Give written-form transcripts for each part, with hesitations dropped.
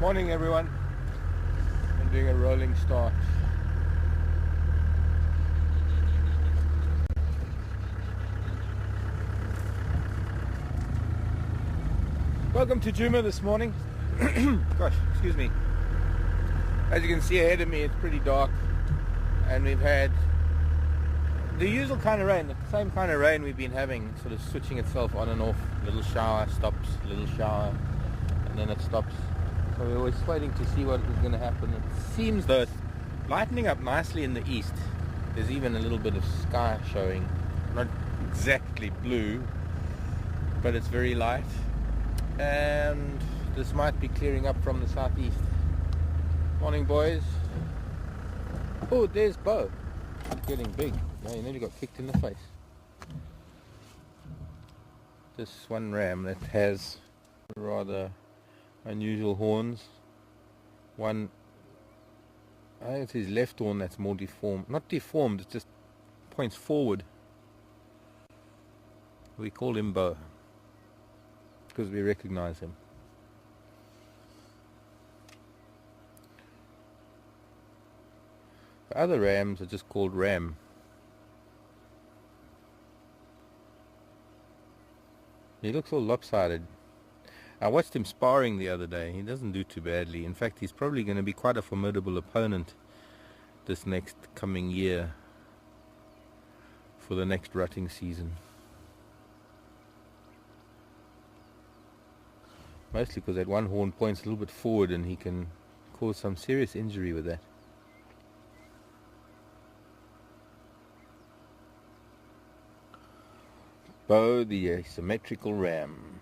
Morning everyone. I'm doing a rolling start. Welcome to Juma this morning. Gosh, excuse me. As you can see ahead of me, it's pretty dark and we've had the usual kind of rain, the same kind of rain we've been having, sort of switching itself on and off. Little shower, stops, little shower, and then it stops. So we're always waiting to see what is going to happen. It seems though it's lightening up nicely in the east. There's even a little bit of sky showing. Not exactly blue, but it's very light. And this might be clearing up from the southeast. Morning boys. Oh, there's Bo. He's getting big. Yeah, he nearly got kicked in the face. This one ram that has rather unusual horns. One, I think it's his left horn that's more deformed. Not deformed, it just points forward. We call him Bo because we recognize him. The other rams are just called ram. He looks all lopsided. I watched him sparring the other day. He doesn't do too badly. In fact, he's probably going to be quite a formidable opponent this next coming year for the next rutting season. Mostly because that one horn points a little bit forward and he can cause some serious injury with that. Bo the asymmetrical ram.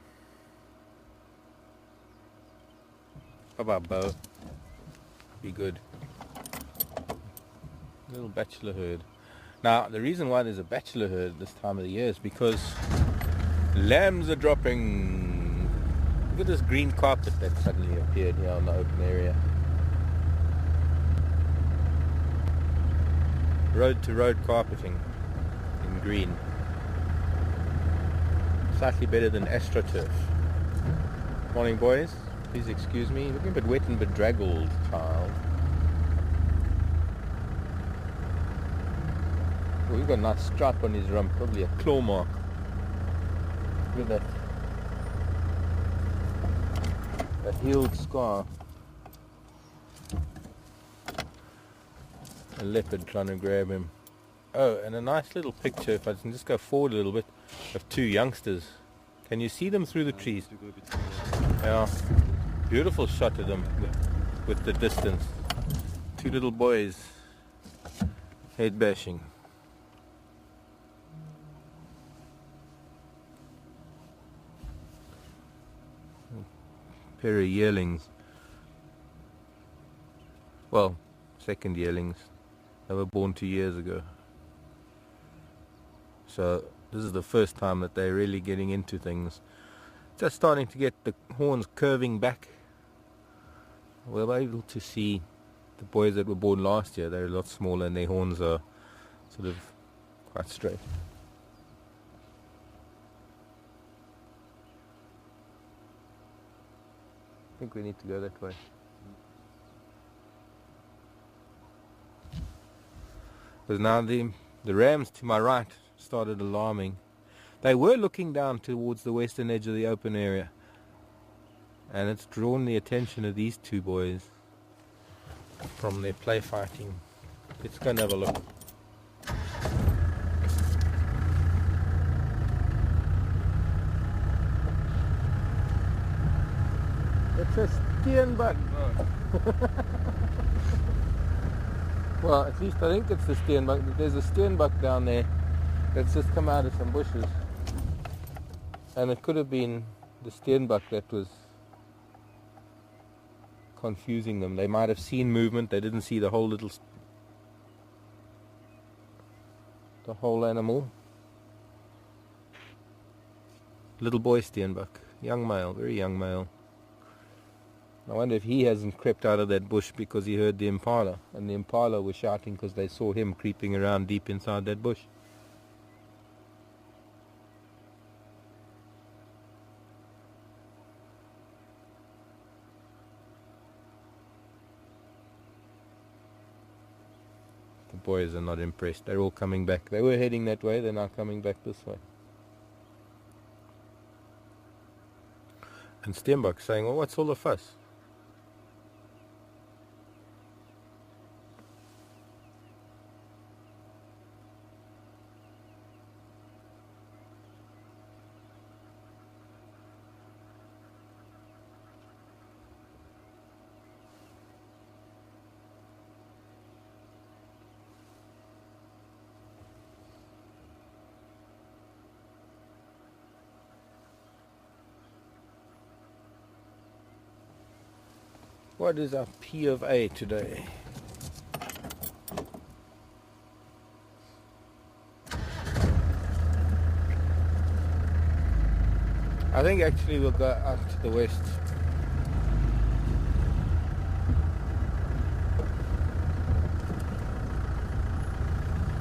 How about Bo? Be good. Little bachelor herd. Now, the reason why there's a bachelor herd this time of the year is because lambs are dropping. Look at this green carpet that suddenly appeared here on the open area. Road to road carpeting in green. Slightly better than AstroTurf. Morning boys. Please excuse me, looking a bit wet and bedraggled, child. Oh, we've got a nice stripe on his rump, probably a claw mark. Look at that. A healed scar. A leopard trying to grab him. Oh, and a nice little picture, if I can just go forward a little bit, of two youngsters. Can you see them through the trees? Yeah. Beautiful shot of them with the distance. Two little boys head bashing. Pair of yearlings. Well, second yearlings. They were born 2 years ago. So this is the first time that they're really getting into things. Just starting to get the horns curving back. We're able to see the boys that were born last year. They're a lot smaller and their horns are sort of quite straight. I think we need to go that way. Because now the rams to my right started alarming. They were looking down towards the western edge of the open area. And it's drawn the attention of these two boys from their play fighting. Let's go and have a look. It's a steenbok. Well, at least I think it's the steenbok. There's a steenbok down there that's just come out of some bushes. And it could have been the steenbok that was confusing them. They might have seen movement. They didn't see the whole animal. Little boy steenbok, young male, very young male. I wonder if he hasn't crept out of that bush because he heard the Impala, and the Impala was shouting because they saw him creeping around deep inside that bush. The boys are not impressed. They're all coming back. They were heading that way, they're now coming back this way. And Steenbok's saying, well, what's all the fuss? What is our P of A today? I think actually we'll go out to the west.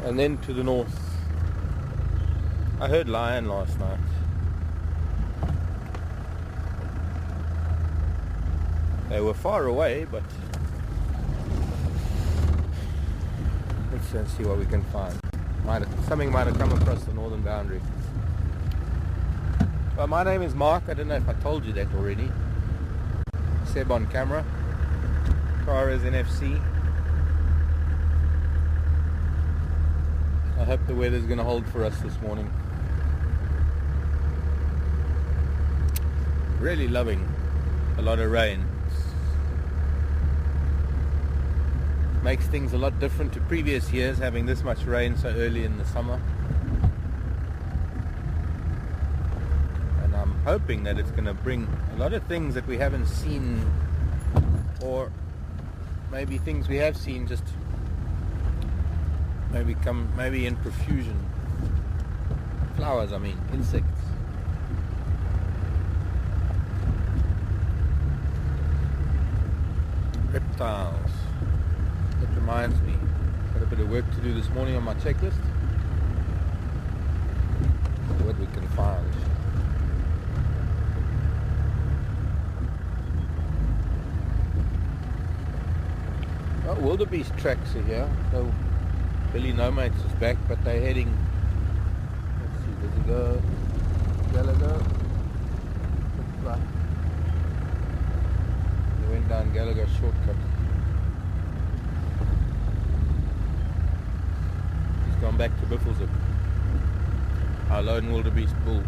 And then to the north. I heard lion last night. They were far away, but let's go and see what we can find. Something might have come across the northern boundary. Well, my name is Mark. I don't know if I told you that already. Seb on camera. Car is NFC. I hope the weather's going to hold for us this morning. Really loving a lot of rain. Makes things a lot different to previous years, having this much rain so early in the summer. And I'm hoping that it's going to bring a lot of things that we haven't seen, or maybe things we have seen just maybe in profusion. Flowers, I mean, insects. Reptiles. That reminds me, got a bit of work to do this morning on my checklist. See what we can find. Well, wildebeest tracks are here. So Billy Nomates is back, but they're heading. Let's see, does he go Gallagher? Looks like they went down Gallagher shortcut. Gone back to Bifflezip, our lone wildebeest bull.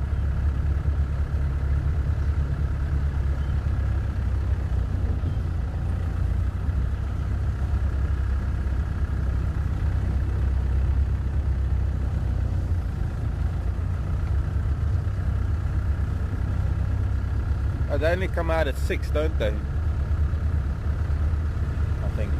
Oh, they only come out at 6, don't they? I think.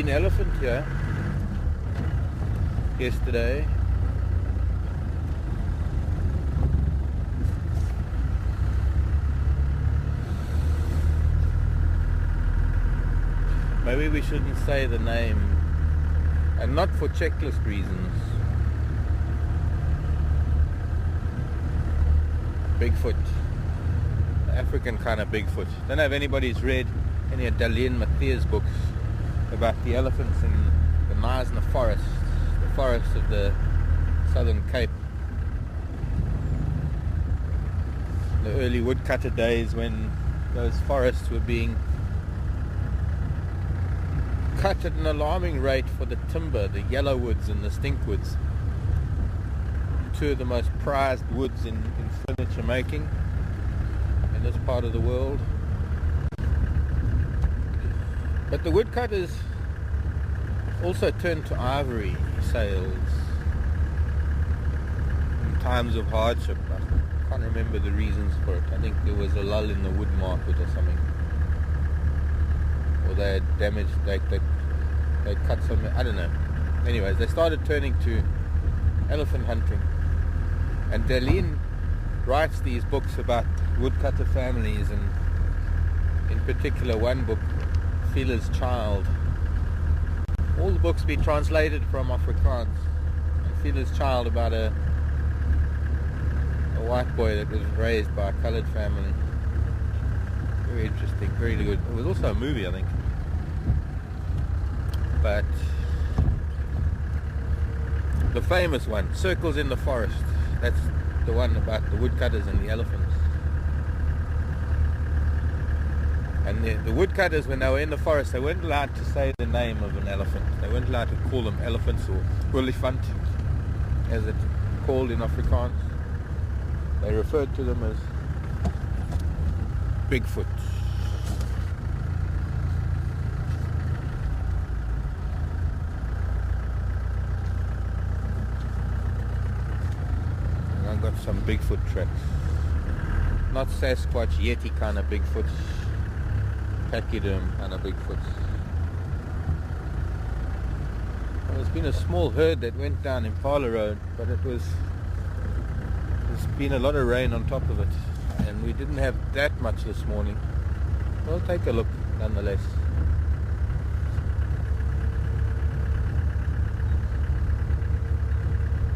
been elephant here yesterday. Maybe we shouldn't say the name, and not for checklist reasons. Bigfoot, African kind of Bigfoot. Don't know if anybody's read any of Dalian Mathias books about the elephants in the Meisner forest, the forests of the Southern Cape. The early woodcutter days when those forests were being cut at an alarming rate for the timber, the yellow woods and the stinkwoods. Two of the most prized woods in furniture making in this part of the world. But the woodcutters also turned to ivory sales in times of hardship. I can't remember the reasons for it. I think there was a lull in the wood market or something. Or they had damaged, they cut some, I don't know. Anyways, they started turning to elephant hunting. And Dalian writes these books about woodcutter families, and in particular one book, Fila's Child. All the books been translated from Afrikaans. And Fila's Child about a white boy that was raised by a coloured family. Very interesting, very good. It was also a movie, I think. But the famous one, Circles in the Forest, that's the one about the woodcutters and the elephants. And the woodcutters, when they were in the forest, they weren't allowed to say the name of an elephant. They weren't allowed to call them elephants or olifant, as it's called in Afrikaans. They referred to them as Bigfoot. And I've got some Bigfoot tracks. Not Sasquatch, Yeti kind of Bigfoots. Pachyderm kind of Bigfoots. Well, there's been a small herd that went down Impala Road, but there's been a lot of rain on top of it, and we didn't have that much this morning. We'll take a look nonetheless.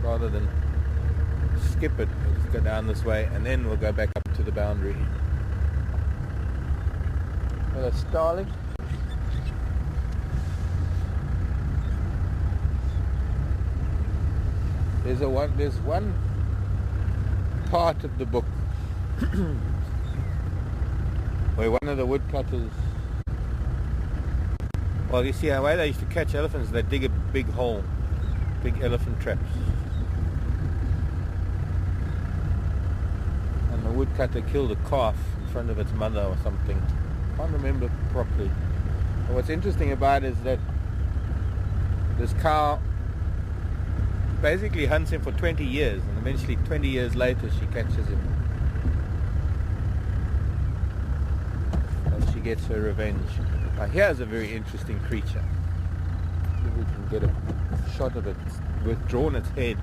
Rather than skip it, we'll just go down this way and then we'll go back up to the boundary. Hello, starling. There's one part of the book where one of the woodcutters, well, you see the way they used to catch elephants, they dig a big hole, big elephant traps, and the woodcutter killed a calf in front of its mother or something. Can't remember properly. But what's interesting about it is that this cow basically hunts him for 20 years, and eventually 20 years later she catches him and she gets her revenge. Now here's a very interesting creature. If we can get a shot of it. It's withdrawn its head.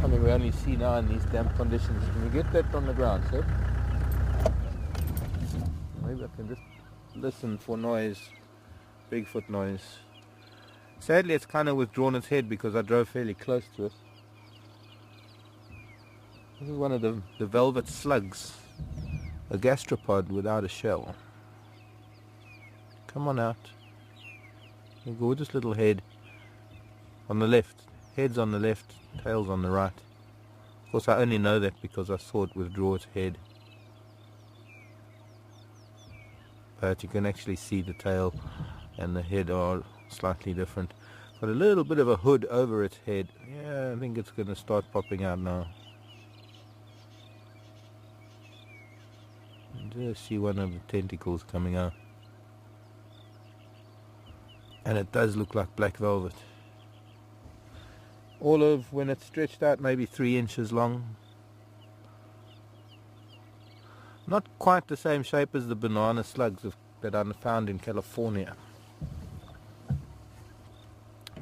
Something we only see now in these damp conditions. Can we get that on the ground, sir? Maybe I can just listen for noise, Bigfoot noise. Sadly, it's kind of withdrawn its head because I drove fairly close to it. This is one of the velvet slugs, a gastropod without a shell. Come on out. A gorgeous little head on the left. Head's on the left, tail's on the right. Of course, I only know that because I saw it withdraw its head. But you can actually see the tail and the head are slightly different. Got a little bit of a hood over its head. Yeah, I think it's going to start popping out now. Just see one of the tentacles coming out. And it does look like black velvet. All of, when it's stretched out, maybe 3 inches long. Not quite the same shape as the banana slugs, of that I found in California.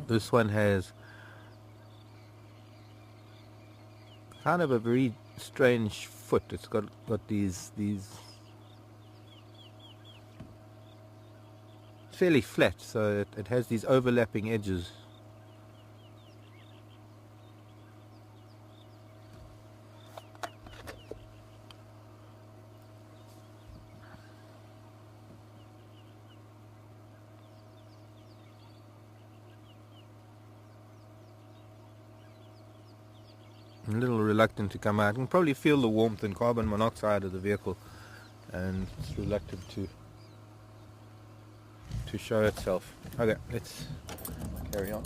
This one has kind of a very strange foot. It's got these fairly flat, so it has these overlapping edges. I'm a little reluctant to come out. I can probably feel the warmth and carbon monoxide of the vehicle, and it's reluctant to show itself. Okay, let's carry on.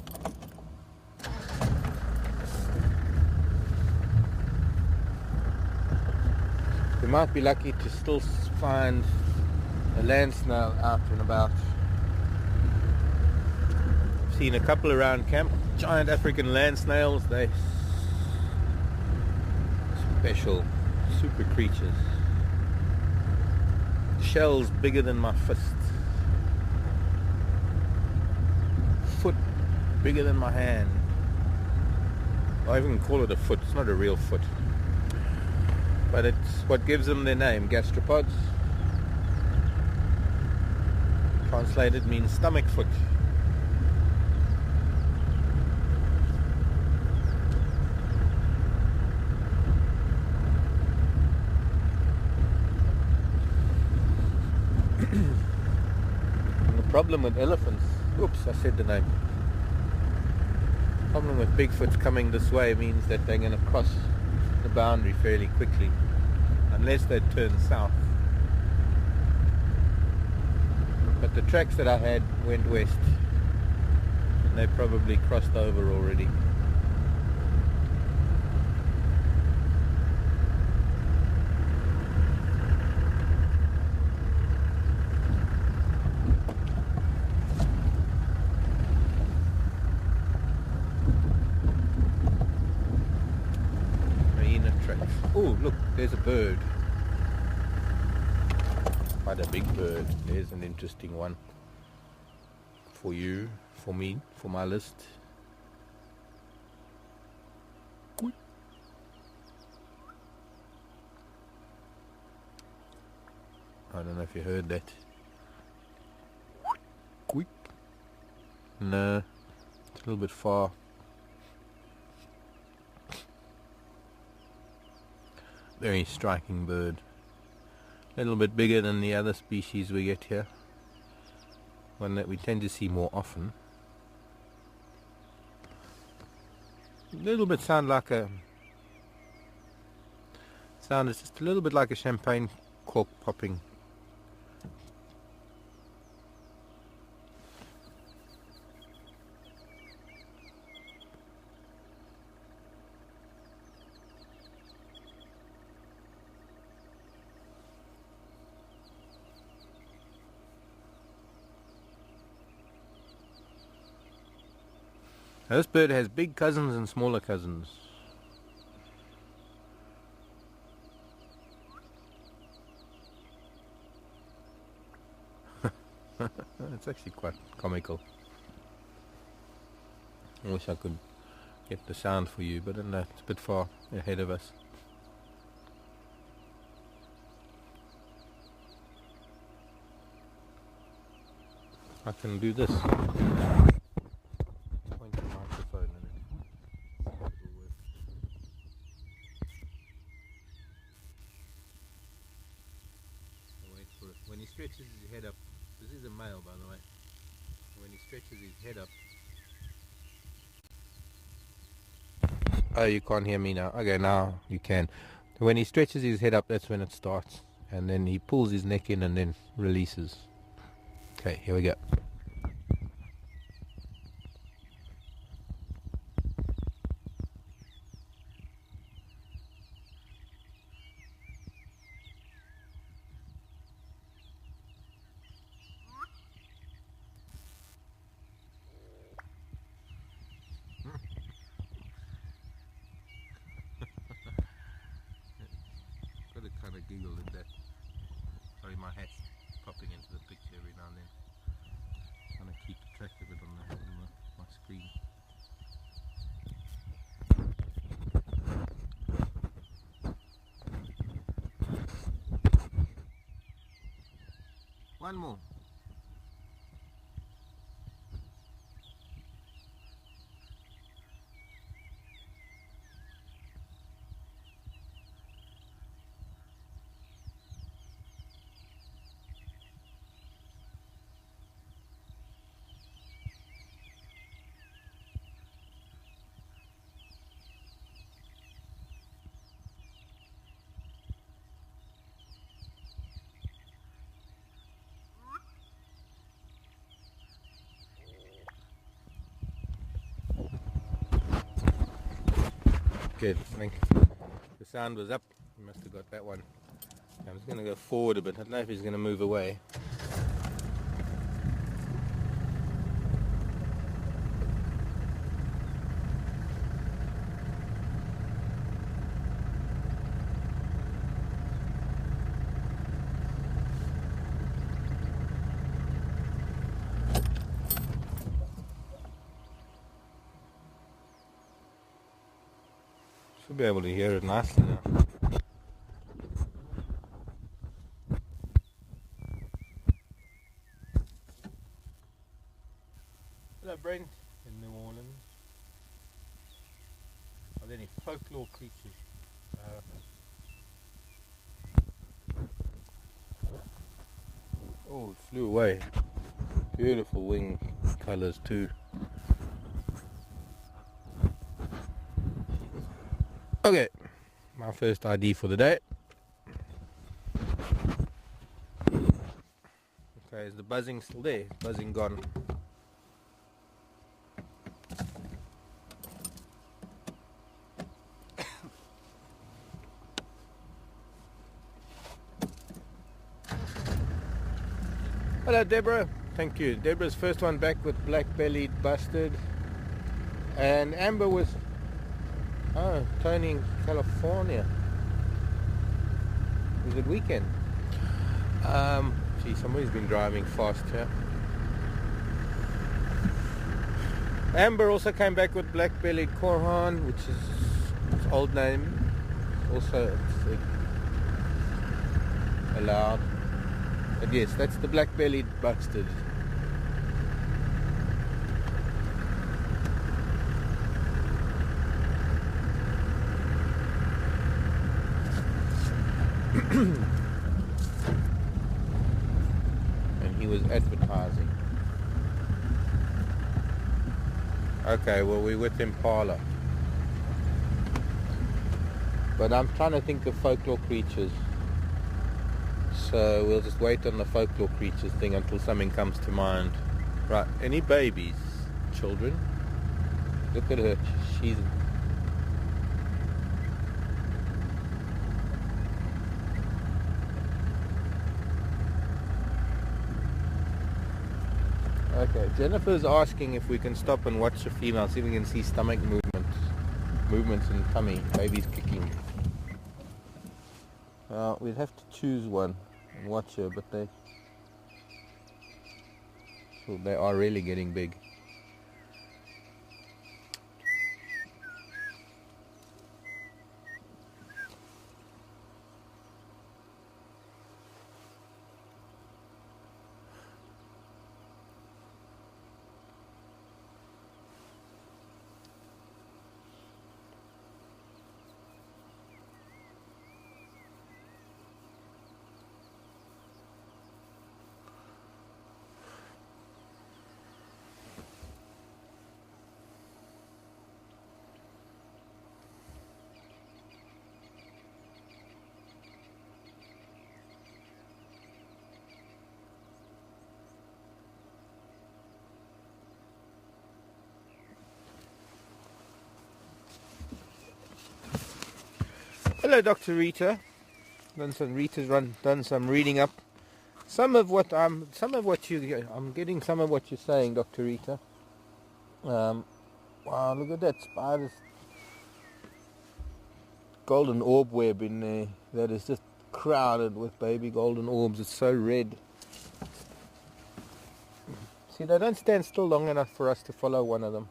We might be lucky to still find a land snail out and about. I've seen a couple around camp. Giant African land snails. They special, super creatures. Shells bigger than my fist. Foot bigger than my hand. I even call it a foot. It's not a real foot, but it's what gives them their name, gastropods. Translated means stomach foot. And the problem with elephants, oops, I said the name. The problem with Bigfoots coming this way means that they're going to cross the boundary fairly quickly, unless they turn south. But the tracks that I had went west, and they probably crossed over already. Oh, look, there's a bird. Quite a big bird. There's an interesting one. For you, for me, for my list. I don't know if you heard that. Quick. No, it's a little bit far. Very striking bird. A little bit bigger than the other species we get here. One that we tend to see more often. A little bit sound is just a little bit like a champagne cork popping. Now this bird has big cousins and smaller cousins. It's actually quite comical. I wish I could get the sound for you, but no, it's a bit far ahead of us. I can do this. Point the microphone in it. It'll work. I'll wait for it. When he stretches his head up, this is a male by the way. When he stretches his head up. Oh, you can't hear me now. Okay, now you can. When he stretches his head up, that's when it starts. And then he pulls his neck in and then releases. Okay, here we go. Got a kind of giggle at that. Sorry, my hat's popping into the picture every now and then. Trying to keep track of it on my screen. One more. Good, I think the sound was up. You must have got that one. I'm just going to go forward a bit. I don't know if he's going to move away. Should be able to hear it nicely now. Hello Brent, in New Orleans. Are there any folklore creatures? Oh, it flew away. Beautiful wing colours too. Okay, my first ID for the day. Okay, is the buzzing still there? Buzzing gone. Hello Deborah, thank you. Deborah's first one back with black-bellied bustard. And Amber was Tony in California. Was it weekend? Gee, somebody's been driving fast here. Amber also came back with black-bellied Korhan, which is its old name. Also it's allowed. But yes, that's the black-bellied bustard. And he was advertising. Okay, well we're with Impala. But I'm trying to think of folklore creatures. So we'll just wait on the folklore creatures thing until something comes to mind. Right, any babies? Children? Look at her, she's... Okay, Jennifer's asking if we can stop and watch the female, see if we can see stomach movements in tummy, babies kicking. We'd have to choose one and watch her, but they are really getting big. Hello, Dr. Rita. Done some reading up. I'm getting some of what you're saying, Dr. Rita. Wow, look at that spider's golden orb web in there. That is just crowded with baby golden orbs. It's so red. See, they don't stand still long enough for us to follow one of them.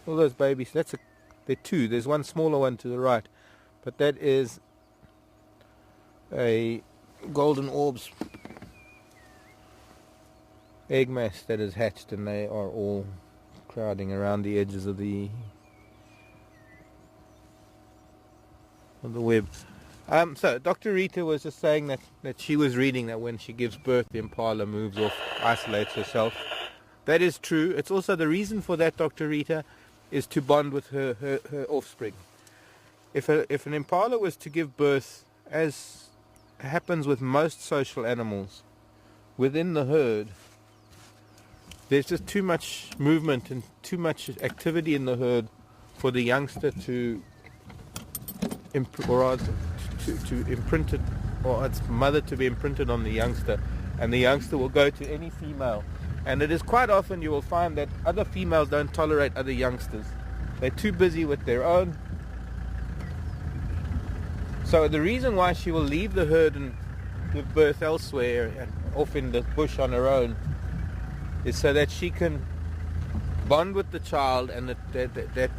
All those babies, there are two. There's one smaller one to the right, but that is a golden orbs egg mass that is hatched, and they are all crowding around the edges of the web. So Dr. Rita was just saying that she was reading that when she gives birth, the impala moves off, isolates herself. That is true. It's also the reason for that, Dr. Rita, is to bond with her offspring. If an impala was to give birth, as happens with most social animals, within the herd, there's just too much movement and too much activity in the herd for the youngster to imprint it, or its mother to be imprinted on the youngster, and the youngster will go to any female. And it is quite often you will find that other females don't tolerate other youngsters. They're too busy with their own. So the reason why she will leave the herd and give birth elsewhere and off in the bush on her own is so that she can bond with the child, and that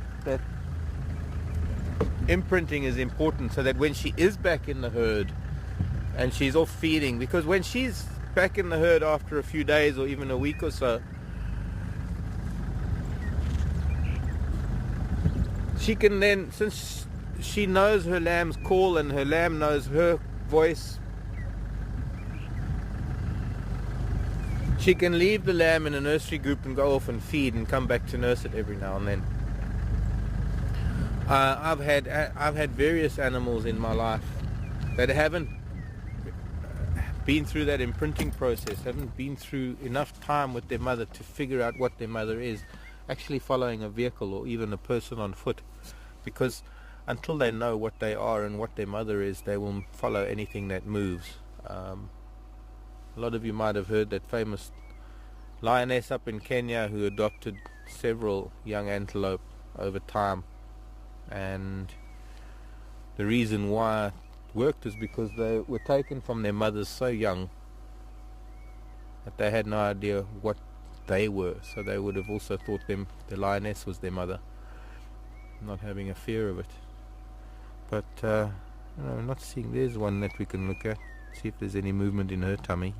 imprinting is important, so that when she is back in the herd and she's off feeding, because when she's back in the herd after a few days or even a week or so, she can then, since she knows her lamb's call and her lamb knows her voice, she can leave the lamb in a nursery group and go off and feed and come back to nurse it every now and then. I've had various animals in my life that haven't been through that imprinting process, haven't been through enough time with their mother to figure out what their mother is, actually following a vehicle or even a person on foot, because until they know what they are and what their mother is, they will follow anything that moves. A lot of you might have heard that famous lioness up in Kenya who adopted several young antelope over time, and the reason why it worked is because they were taken from their mothers so young that they had no idea what they were, so they would have also thought the lioness was their mother, not having a fear of it. But I'm not seeing. There's one that we can look at, see if there's any movement in her tummy.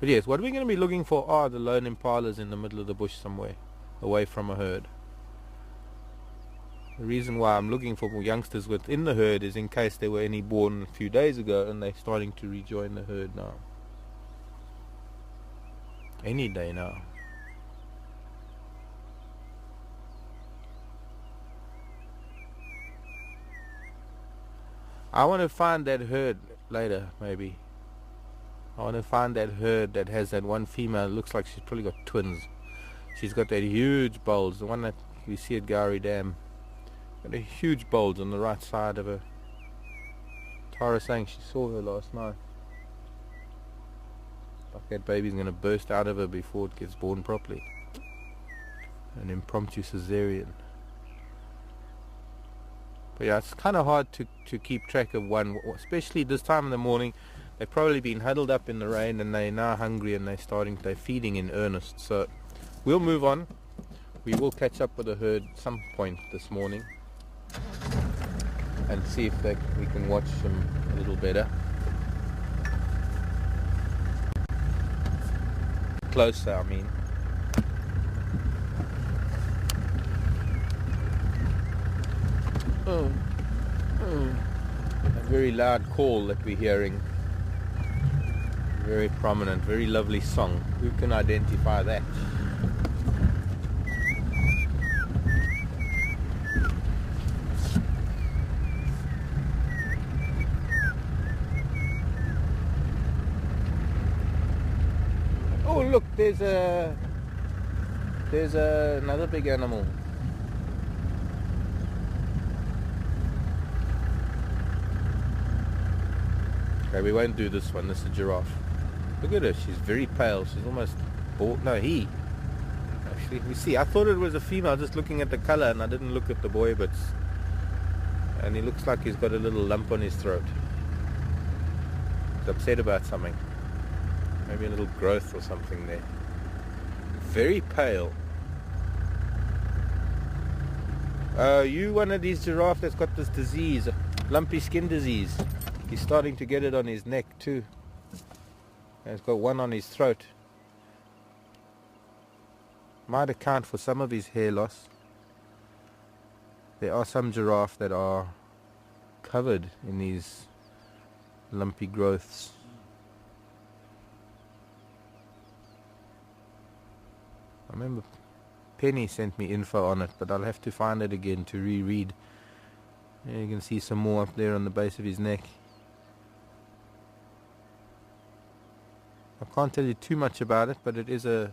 But yes, what we're going to be looking for are the lone impalas in the middle of the bush somewhere, away from a herd. The reason why I'm looking for more youngsters within the herd is in case there were any born a few days ago and they're starting to rejoin the herd now. Any day now. I want to find that herd later, maybe. I want to find that herd that has that one female. It looks like she's probably got twins. She's got that huge bulge, the one that we see at Gowrie Dam. Got a huge bulge on the right side of her. Tara's saying she saw her last night. Like that baby's going to burst out of her before it gets born properly. An impromptu cesarean. But yeah, it's kind of hard to keep track of one, especially this time in the morning. They've probably been huddled up in the rain and they're now hungry and they're feeding in earnest. So we'll move on. We will catch up with the herd some point this morning and see if we can watch them a little better. Closer, I mean. A very loud call that we're hearing. Very prominent, very lovely song. Who can identify that? Oh look, there's another big animal. Okay, we won't do this one. This is a giraffe. Look at her, she's very pale. She's almost bald. No, he. Actually, we see. I thought it was a female just looking at the color, and I didn't look at the boy, but and he looks like he's got a little lump on his throat. He's upset about something. Maybe a little growth or something there. Very pale. You one of these giraffe that's got this disease, lumpy skin disease. He's starting to get it on his neck too. And he's got one on his throat. Might account for some of his hair loss. There are some giraffe that are covered in these lumpy growths. I remember Penny sent me info on it, but I'll have to find it again to reread. And you can see some more up there on the base of his neck. I can't tell you too much about it, but it is an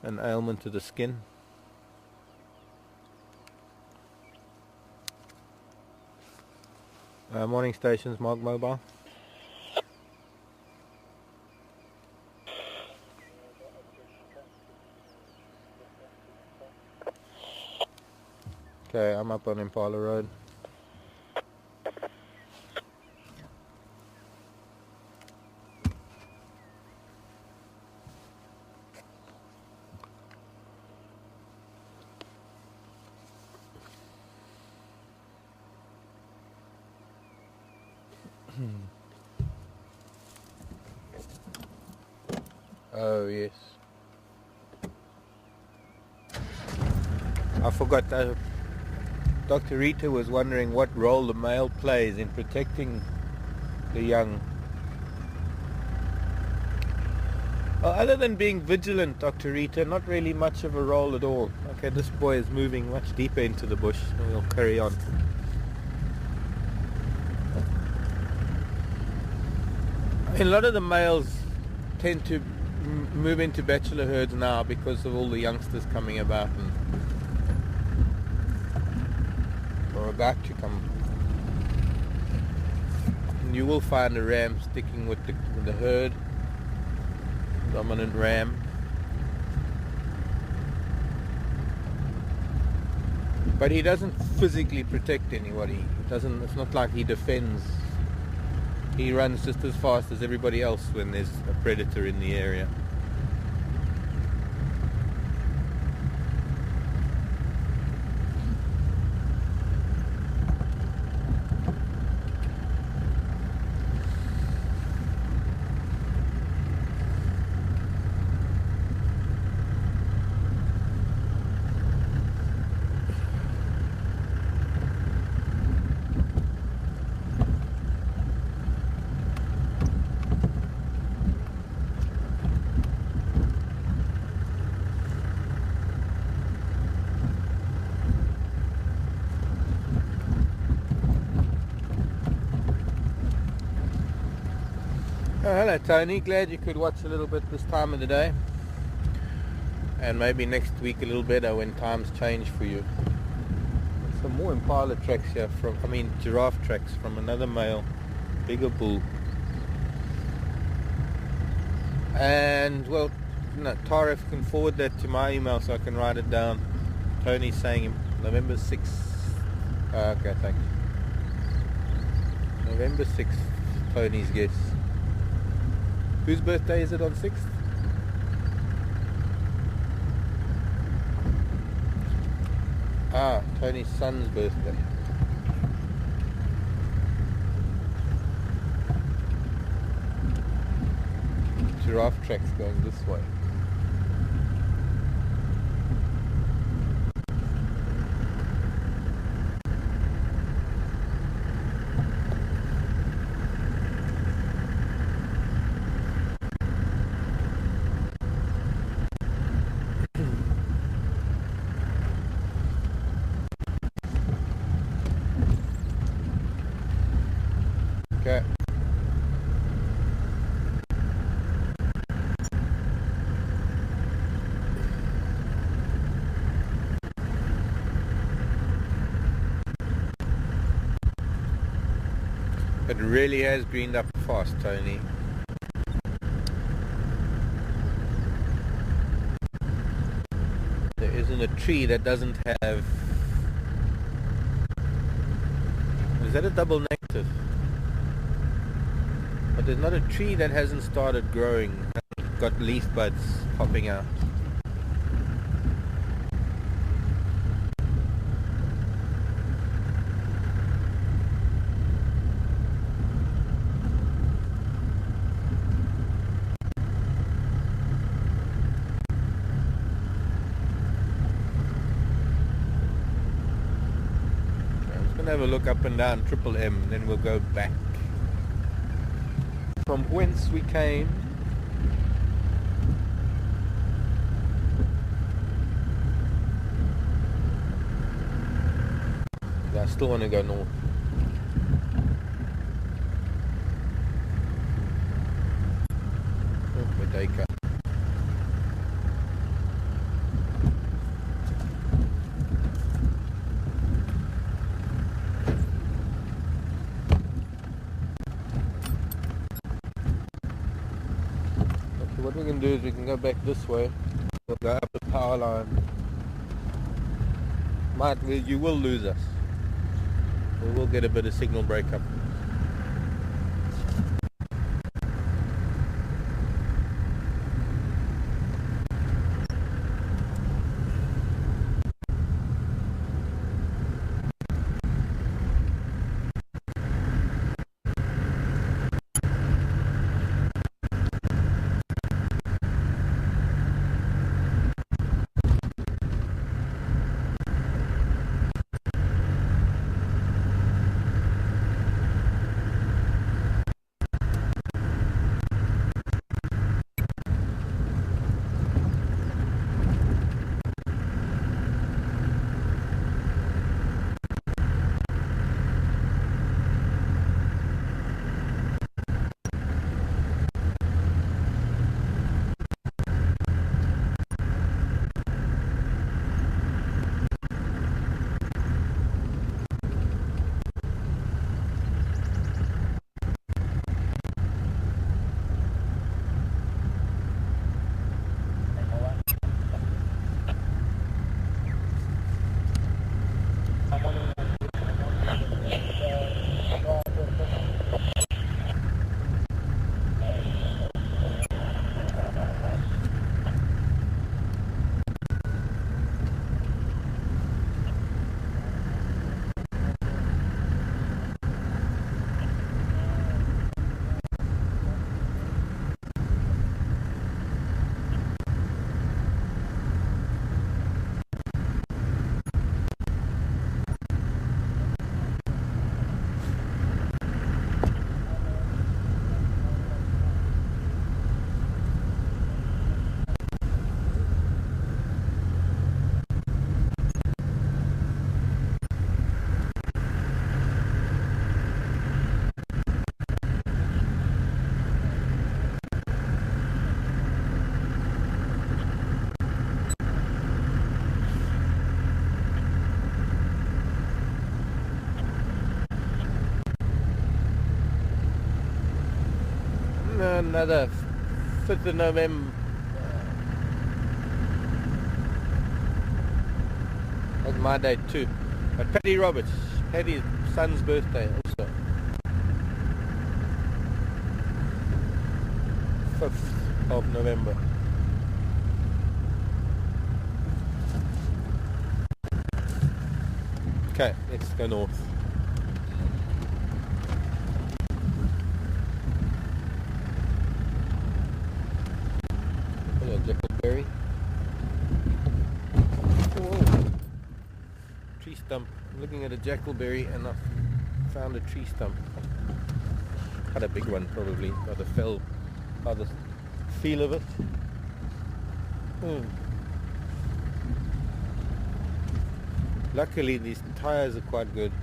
ailment to the skin. Morning stations, Mark Mobile. Okay, I'm up on Impala Road. Oh yes, I forgot. Dr. Rita was wondering what role the male plays in protecting the young. Well, other than being vigilant, Dr. Rita, not really much of a role at all. Okay, this boy is moving much deeper into the bush, and we'll carry on. A lot of the males tend to move into bachelor herds now because of all the youngsters coming about or about to come. And you will find a ram sticking with the herd, dominant ram. But he doesn't physically protect anybody. It's not like he defends. He runs just as fast as everybody else when there's a predator in the area. Oh, hello Tony, glad you could watch a little bit this time of the day, and maybe next week a little better when times change for you. Some more Impala tracks here giraffe tracks from another male, bigger bull. And well, Tara can forward that to my email so I can write it down. Tony's saying November 6th. Okay, thanks. November 6th, Tony's guess. Whose birthday is it on 6th? Tony's son's birthday. Giraffe tracks going this way. Okay. It really has greened up fast, Tony. There isn't a tree that doesn't have Is that a double negative? But there's not a tree that hasn't started growing, hasn't got leaf buds popping out. Have a look up and down Triple M, then we'll go back from whence we came. I still want to go north. Oh, Medeka. What we can do is we can go back this way. We'll go up the power line. You will lose us. We will get a bit of signal breakup. Another 5th of November. That's my date too. But Paddy Roberts, Paddy's son's birthday also. 5th of November. Okay, let's go north. Jackalberry. Whoa. Tree stump. I'm looking at a jackalberry and I found a tree stump. Quite a big one probably, by the feel of it. Luckily these tires are quite good.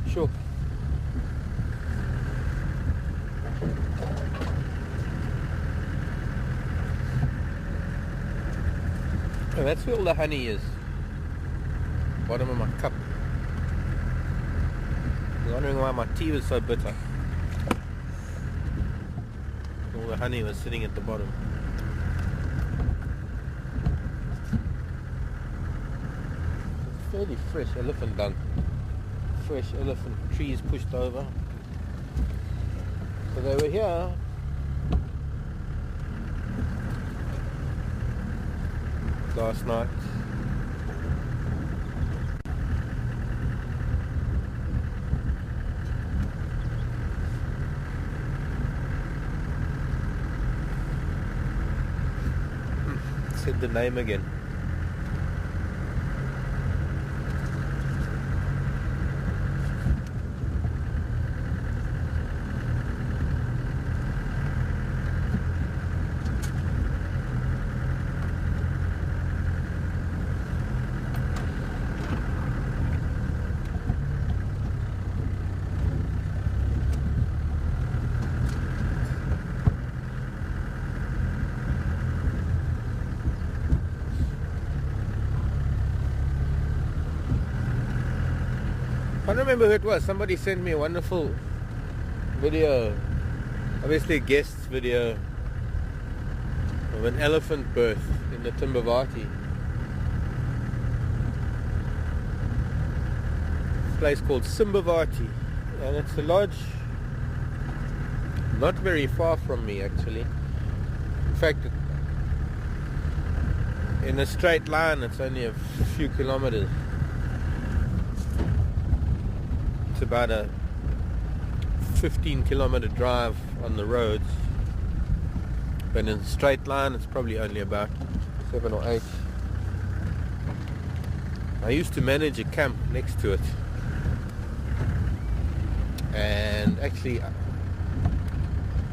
Sure. And that's where all the honey is. Bottom of my cup. I was wondering why my tea was so bitter. All the honey was sitting at the bottom. fairly fresh elephant dung. Fresh elephant trees pushed over. So they were here last night. Said the name again. I don't remember who it was. Somebody sent me a wonderful video, obviously a guest video, of an elephant birth in the Timbavati. This place called Simbavati, and it's a lodge not very far from me actually. In fact, in a straight line it's only a few kilometers. About a 15-kilometer drive on the roads, but in a straight line it's probably only about 7 or 8. I used to manage a camp next to it, and actually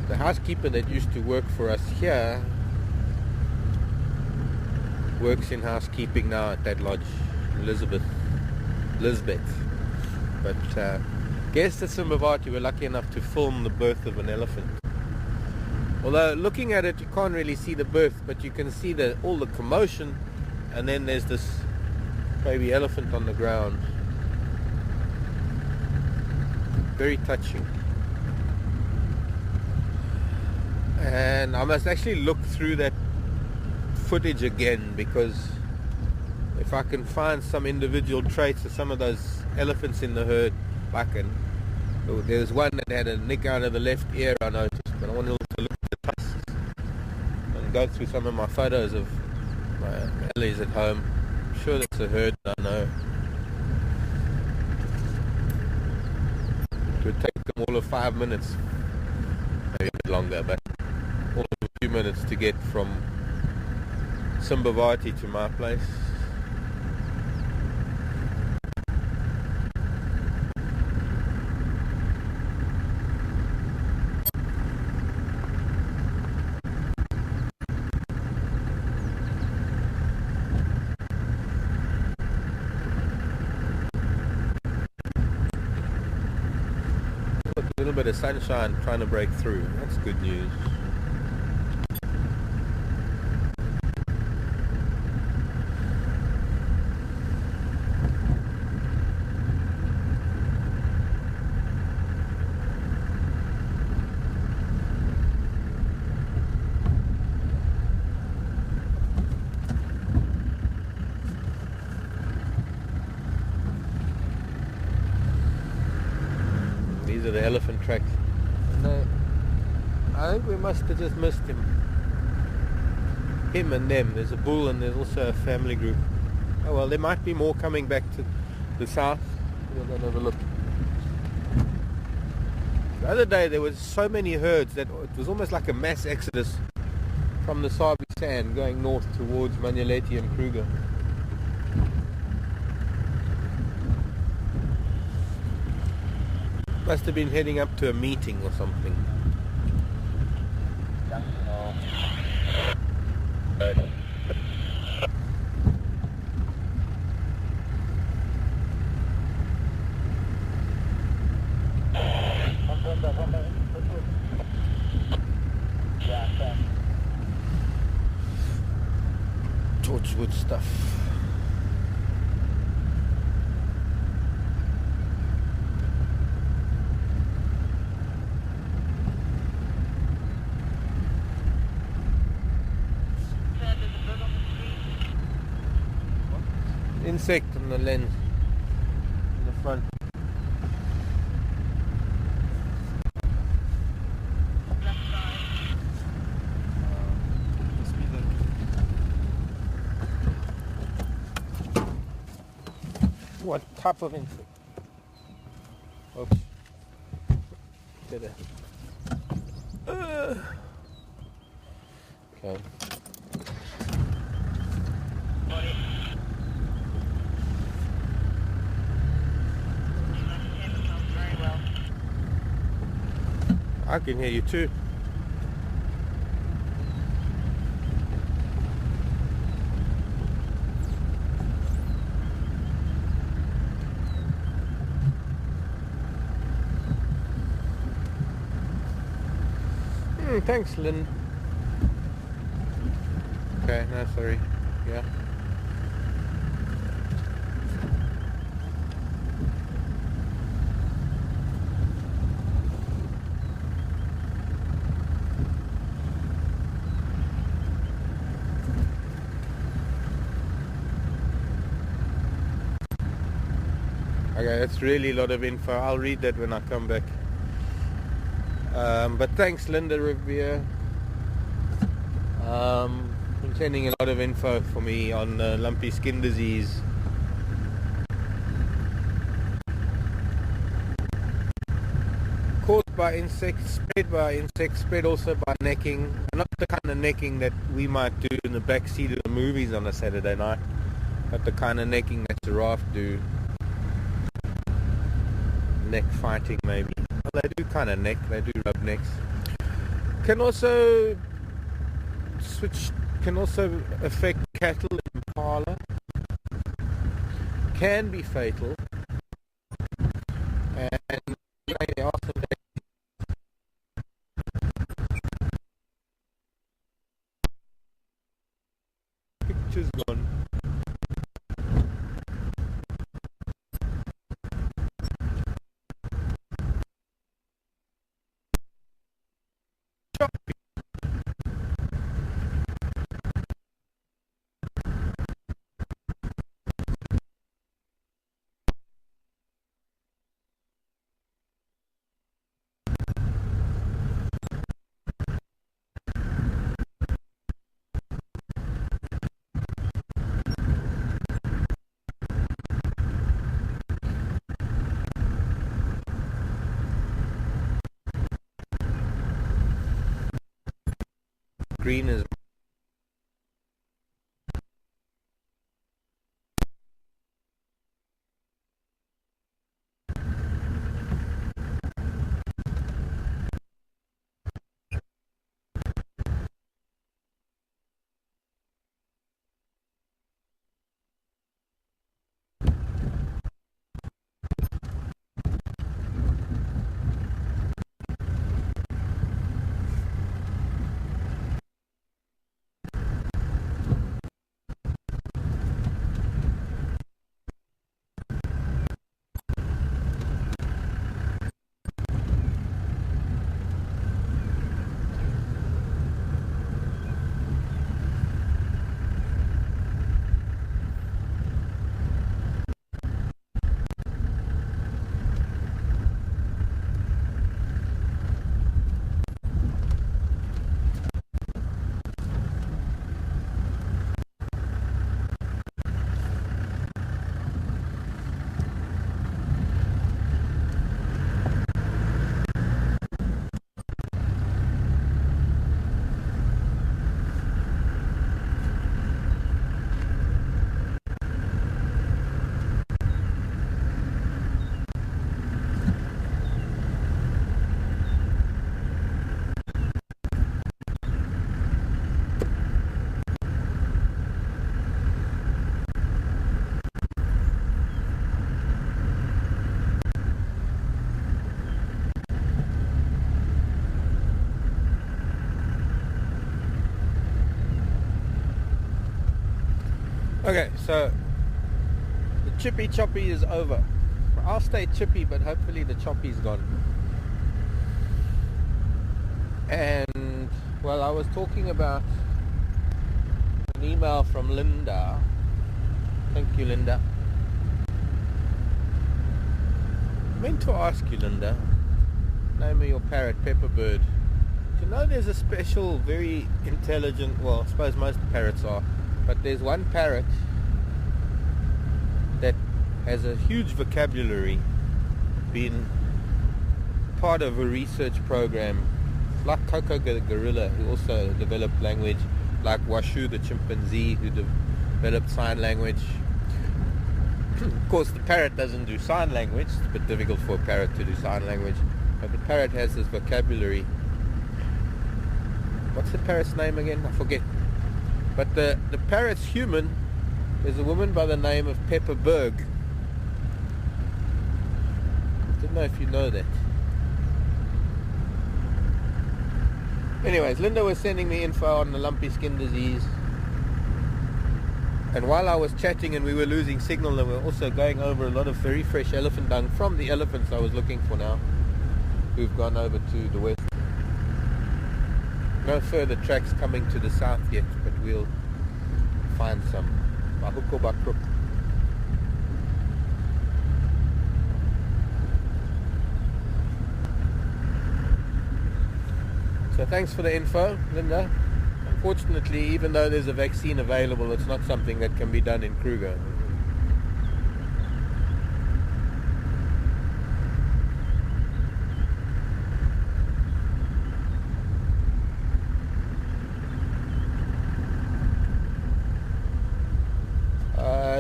the housekeeper that used to work for us here works in housekeeping now at that lodge, Lisbeth. But guests at Simbavati were lucky enough to film the birth of an elephant. Although looking at it you can't really see the birth, but you can see all the commotion, and then there's this baby elephant on the ground. Very touching. And I must actually look through that footage again, because if I can find some individual traits of some of those elephants in the herd, there was one that had a nick out of the left ear, I noticed, but I want to also look at the tusks and go through some of my photos of my Ellie's at home. I'm sure that's a herd that I know. It would take them all of 5 minutes, maybe a bit longer, but all of a few minutes to get from Simbavati to my place. A little bit of sunshine trying to break through. That's good news. These are the elephant tracks. No, I think we must have just missed him. Him and them. There's a bull and there's also a family group. Oh well, there might be more coming back to the south. We'll go and have a look. The other day there was so many herds that it was almost like a mass exodus from the Sabi Sand going north towards Manuleti and Kruger. Must have been heading up to a meeting or something. Torchwood stuff. In insect on the lens in the front. What type of insect? Oops. Get it. Okay. I can hear you too. Thanks, Lynn. Okay, no, sorry. Yeah. Okay, that's really a lot of info. I'll read that when I come back. But thanks, Linda Revere. Been sending a lot of info for me on lumpy skin disease. Caused by insects, spread also by necking. Not the kind of necking that we might do in the back seat of the movies on a Saturday night, but the kind of necking that giraffe do. Neck fighting maybe. Well, they do kind of neck, they do rub necks. Can also affect cattle, Impala. Can be fatal. And they are some pictures gone. Green is okay, so the chippy choppy is over. I'll stay chippy, but hopefully the choppy's gone. And well, I was talking about an email from Linda Thank you, Linda. I meant to ask you, Linda, name of your parrot, Pepperbird. Do you know there's a special, very intelligent, well, I suppose most parrots are, but there's one parrot that has a huge vocabulary, been part of a research program, like Coco the gorilla, who also developed language, like Washu the chimpanzee, who developed sign language. Of course, the parrot doesn't do sign language. It's a bit difficult for a parrot to do sign language, but the parrot has this vocabulary. What's the parrot's name again? I forget. But the parrot's human is a woman by the name of Pepper Berg. I don't know if you know that. Anyways, Linda was sending me info on the lumpy skin disease. And while I was chatting and we were losing signal, and we were also going over a lot of very fresh elephant dung from the elephants I was looking for now, who've gone over to the west. No further tracks coming to the south yet, but we'll find some by hook or by crook. So thanks for the info, Linda. Unfortunately, even though there's a vaccine available, it's not something that can be done in Kruger.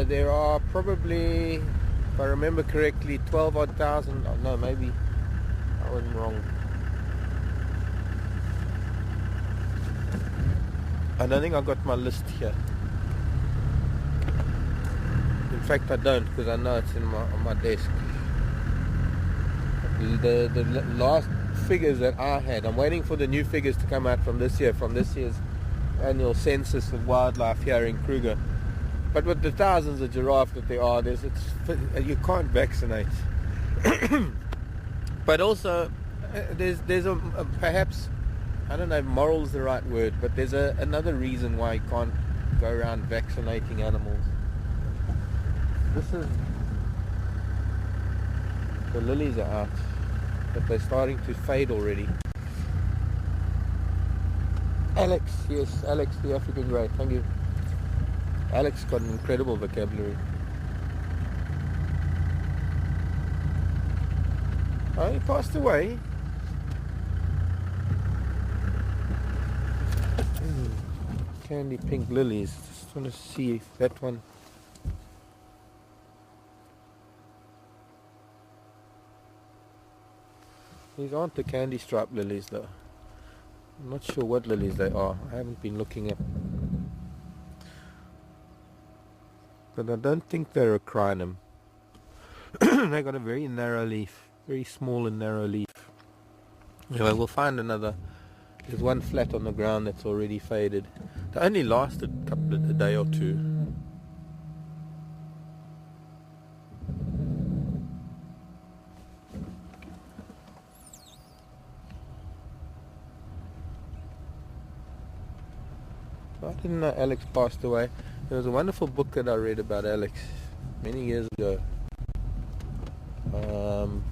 There are probably, if I remember correctly, 12 odd thousand, oh, no, maybe I was wrong. I don't think I got my list here. In fact, I don't, because I know it's on my desk. The last figures that I had, I'm waiting for the new figures to come out from this year's annual census of wildlife here in Kruger. But with the thousands of giraffe that there are, you can't vaccinate. But also, there's a perhaps, I don't know if moral is the right word, but there's another reason why you can't go around vaccinating animals. The lilies are out, but they're starting to fade already. Alex, yes, Alex the African grey, thank you. Alex got an incredible vocabulary. Oh, he passed away. Candy pink lilies. Just want to see if that one. These aren't the candy stripe lilies though. I'm not sure what lilies they are. I haven't been looking at. But I don't think they're a crinum. They got a very narrow leaf. Very small and narrow leaf. Anyway, we'll find another. There's one flat on the ground that's already faded. They only lasted a day or two. I didn't know Alex passed away. There was a wonderful book that I read about Alex many years ago. And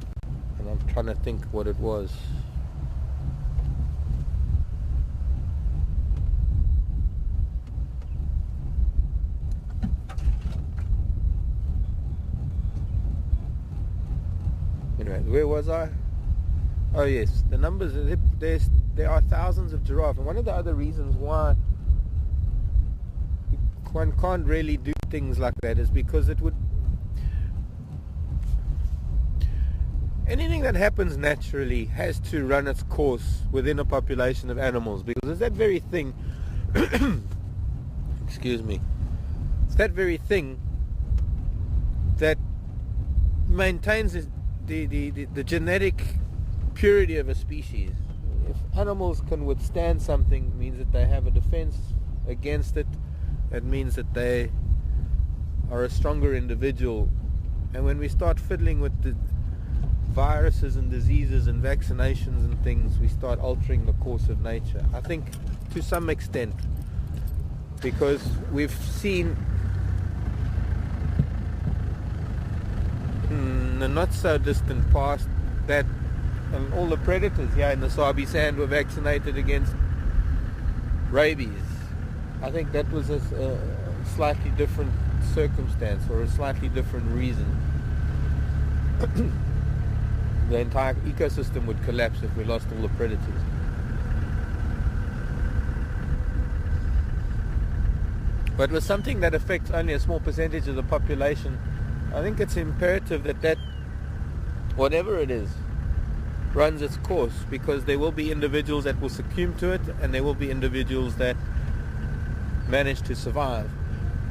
I'm trying to think what it was. Anyway, where was I? Oh yes, the numbers, there are thousands of giraffe, and one of the other reasons why one can't really do things like that is because it would, anything that happens naturally has to run its course within a population of animals, because it's that very thing excuse me, it's that very thing that maintains the genetic purity of a species. If animals can withstand something, it means that they have a defense against it. It means that they are a stronger individual. And when we start fiddling with the viruses and diseases and vaccinations and things, we start altering the course of nature. I think to some extent, because we've seen in the not so distant past that all the predators here in the Sabi Sand were vaccinated against rabies. I think that was a slightly different circumstance or a slightly different reason. The entire ecosystem would collapse if we lost all the predators. But with something that affects only a small percentage of the population, I think it's imperative that whatever it is runs its course, because there will be individuals that will succumb to it and there will be individuals that manage to survive.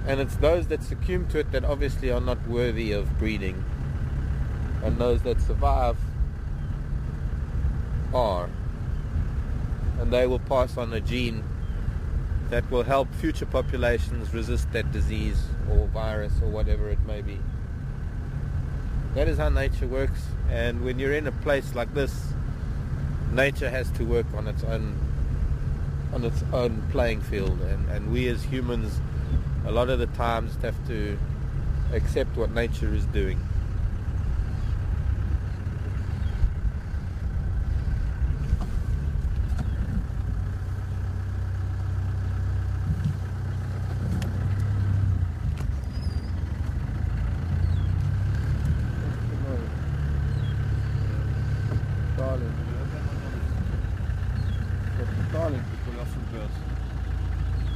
And it's those that succumb to it that obviously are not worthy of breeding, and those that survive are, and they will pass on a gene that will help future populations resist that disease or virus or whatever it may be. That is how nature works, and when you're in a place like this, nature has to work on its own playing field, and we as humans a lot of the times have to accept what nature is doing.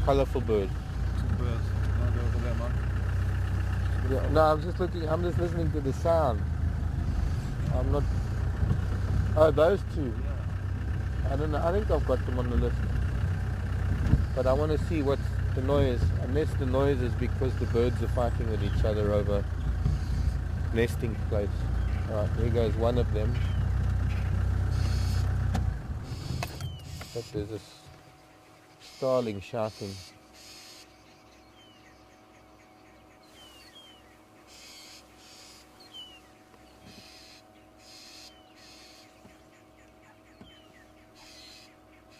Colorful bird. Two birds. No, go over there, man. Yeah, no, I'm just listening to the sound. I'm not. Oh, those two. Yeah. I don't know. I think I've got them on the list. But I want to see what's the noise. Unless the noise is because the birds are fighting with each other over nesting place. Alright, here goes one of them. But there's a starling shouting.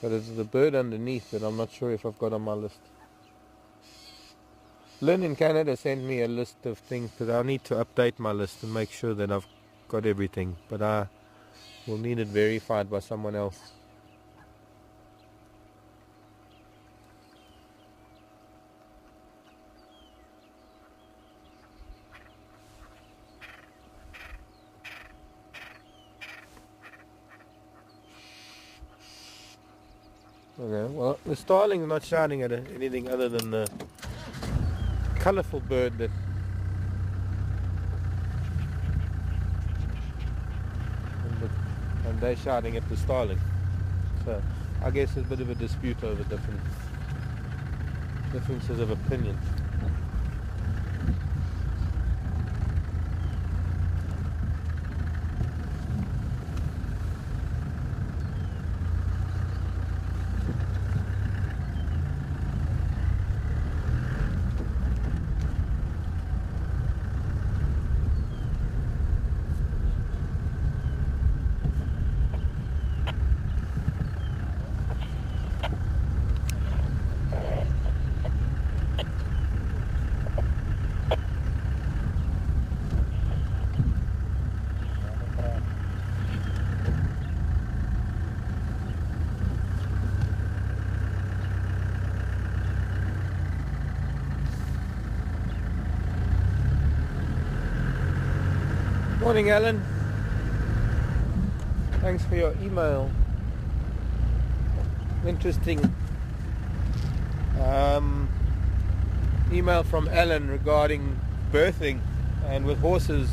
But it's the bird underneath that I'm not sure if I've got on my list. Lynn in Canada sent me a list of things, because I need to update my list and make sure that I've got everything. But I will need it verified by someone else. Okay, well, the starling's not shouting at anything other than the colourful bird that and they're shouting at the starling. So I guess there's a bit of a dispute over differences of opinion. Morning, Alan. Thanks for your email. Interesting email from Alan regarding birthing, and with horses,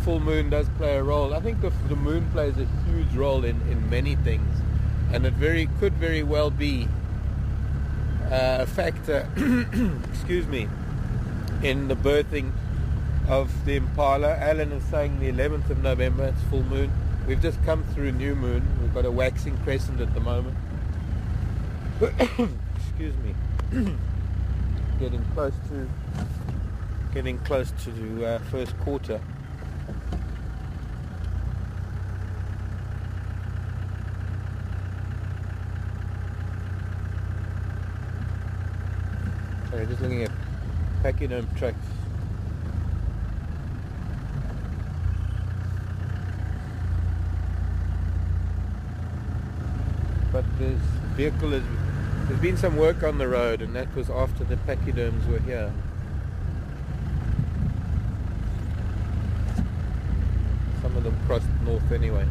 full moon does play a role. I think the moon plays a huge role in many things, and it could very well be a factor excuse me, in the birthing of the Impala. Alan is saying the 11th of November, it's full moon. We've just come through new moon. We've got a waxing crescent at the moment. Excuse me. Getting close to the first quarter. Sorry, just looking at pachyderm tracks. but there's been some work on the road, and that was after the pachyderms were here. Some of them crossed north anyway.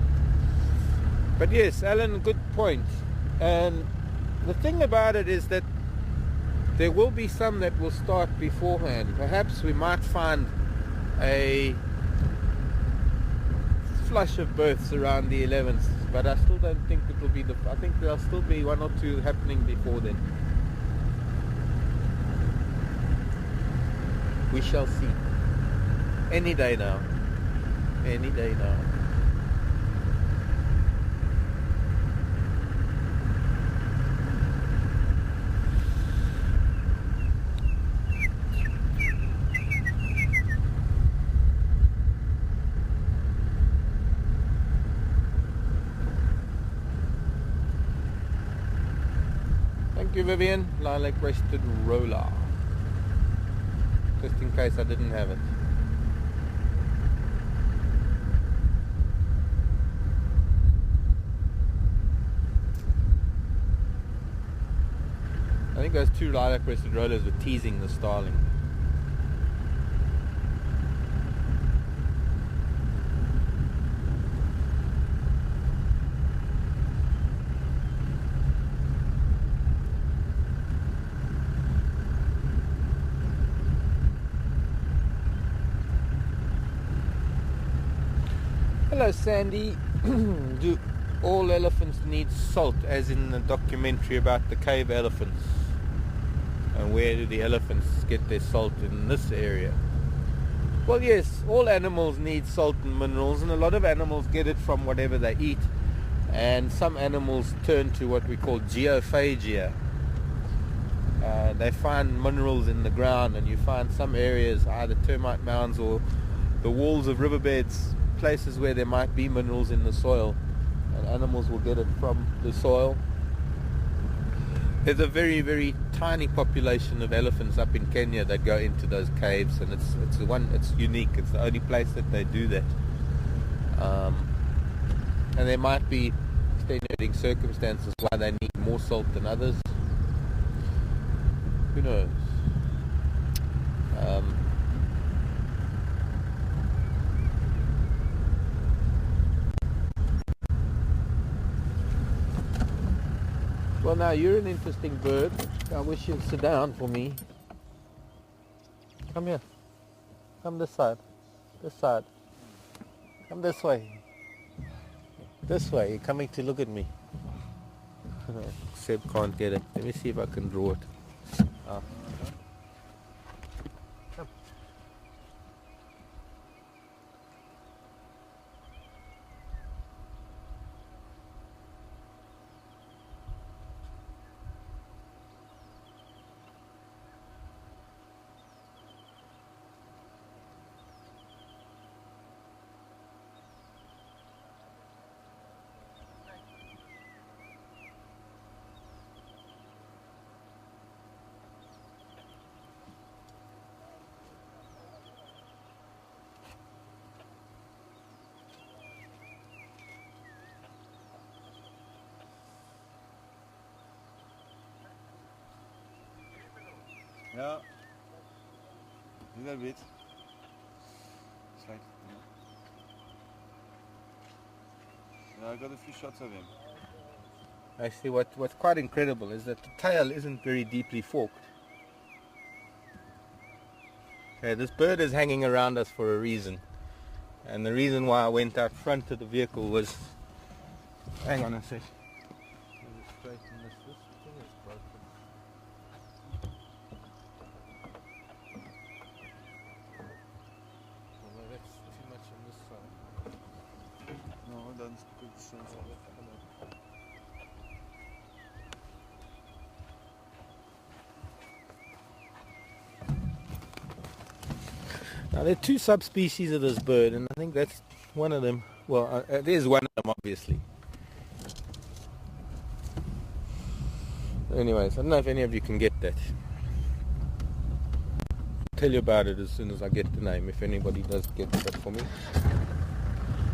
But yes, Alan, good point. And the thing about it is that there will be some that will start beforehand. Perhaps we might find a flush of births around the 11th, but I still don't think it will be I think there'll still be one or two happening before then. We shall see. Any day now. Any day now. Thank you, Vivian. Lilac-breasted roller. Just in case I didn't have it. I think those two lilac-breasted rollers were teasing the starling. Hello, Sandy. Do all elephants need salt, as in the documentary about the cave elephants? And where do the elephants get their salt in this area? Well, yes, all animals need salt and minerals, and a lot of animals get it from whatever they eat. And some animals turn to what we call geophagia. They find minerals in the ground, and you find some areas, either termite mounds or the walls of riverbeds, places where there might be minerals in the soil, and animals will get it from the soil. There's a very, very tiny population of elephants up in Kenya that go into those caves, and it's unique. It's the only place that they do that. And there might be extenuating circumstances why they need more salt than others. Who knows? Well, now you're an interesting bird. I wish you'd sit down for me. Come here. Come this side. This side. Come this way. This way. You're coming to look at me. Seb can't get it. Let me see if I can draw it. Come. Yeah. A little bit. Slightly. Yeah, I got a few shots of him. Actually, what's quite incredible is that the tail isn't very deeply forked. Okay, this bird is hanging around us for a reason. And the reason why I went out front of the vehicle was... Hang on a sec. This thing is broken. Well, that's too much on this side. No, that's good sense. Now there are two subspecies of this bird, and I think that's one of them. Well, there's one of them, obviously. Anyways, I don't know if any of you can get that. I'll tell you about it as soon as I get the name, if anybody does get that for me.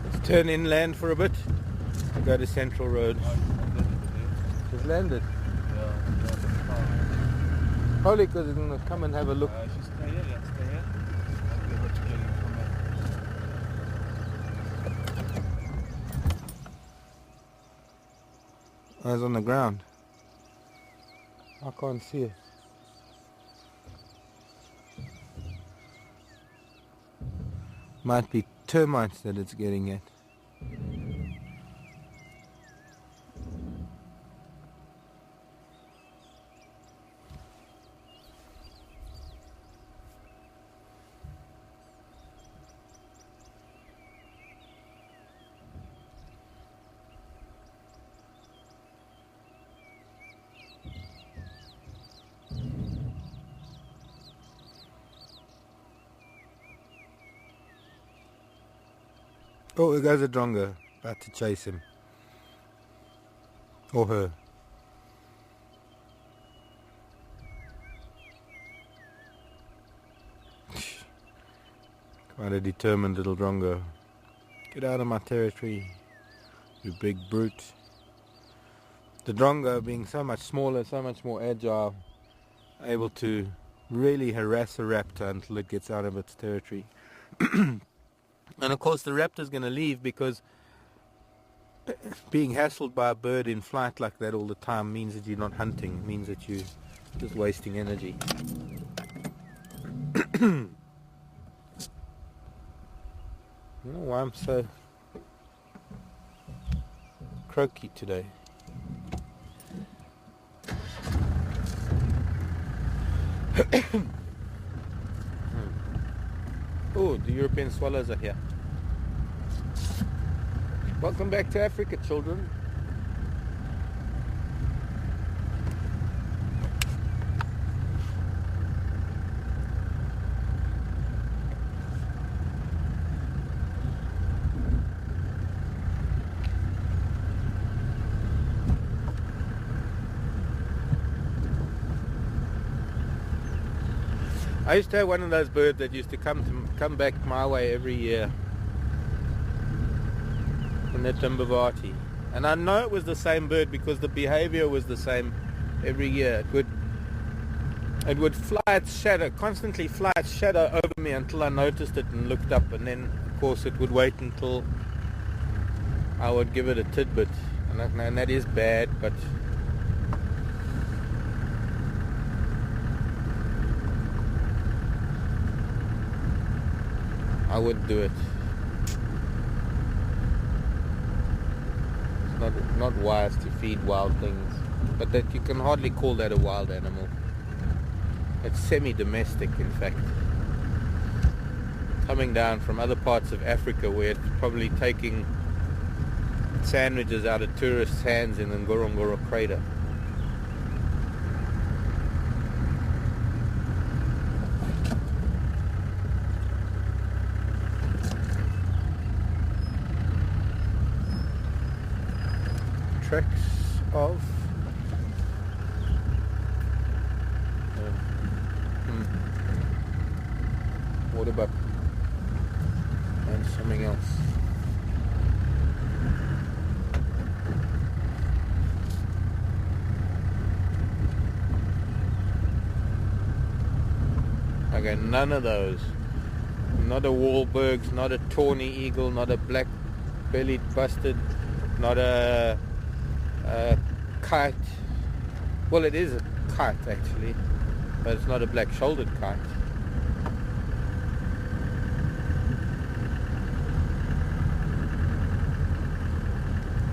Let's turn inland for a bit and go to Central Road. Just landed. Ja, das Probably because it's going to come and have a look. just stay here, yeah, stay here. Okay, but you're getting from there. Oh, it's on the ground. I can't see it. Might be termites that it's getting at. Oh, there goes a drongo, about to chase him. Or her. Quite a determined little drongo. Get out of my territory, you big brute. The drongo, being so much smaller, so much more agile, able to really harass a raptor until it gets out of its territory. And of course the raptor's going to leave, because being hassled by a bird in flight like that all the time means that you're not hunting, means that you're just wasting energy. I don't know why I'm so croaky today. Oh, the European swallows are here. Welcome back to Africa, children. I used to have one of those birds that used to come back my way every year in the Timbavati, and I know it was the same bird because the behavior was the same every year. It would fly its shadow, constantly fly its shadow over me until I noticed it and looked up, and then of course it would wait until I would give it a tidbit, and that is bad, but I would do it. It's not wise to feed wild things, but that you can hardly call that a wild animal. It's semi-domestic, in fact. Coming down from other parts of Africa where it's probably taking sandwiches out of tourists' hands in the Ngorongoro crater. Tracks of water buck and something else. Okay, none of those. Not a Wahlbergs, not a tawny eagle, not a black-bellied bustard, not a kite. Well, it is a kite actually, but it's not a black-shouldered kite.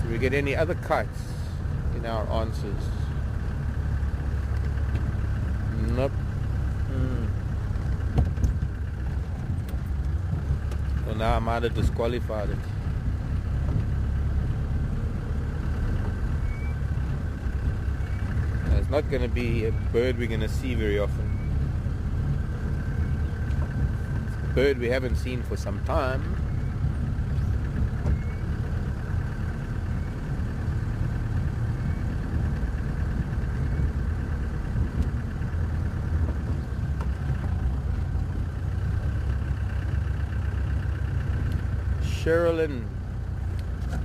Do we get any other kites in our answers? Nope. Well, now I might have disqualified it. It's not going to be a bird we're going to see very often. It's a bird we haven't seen for some time. Sherilyn,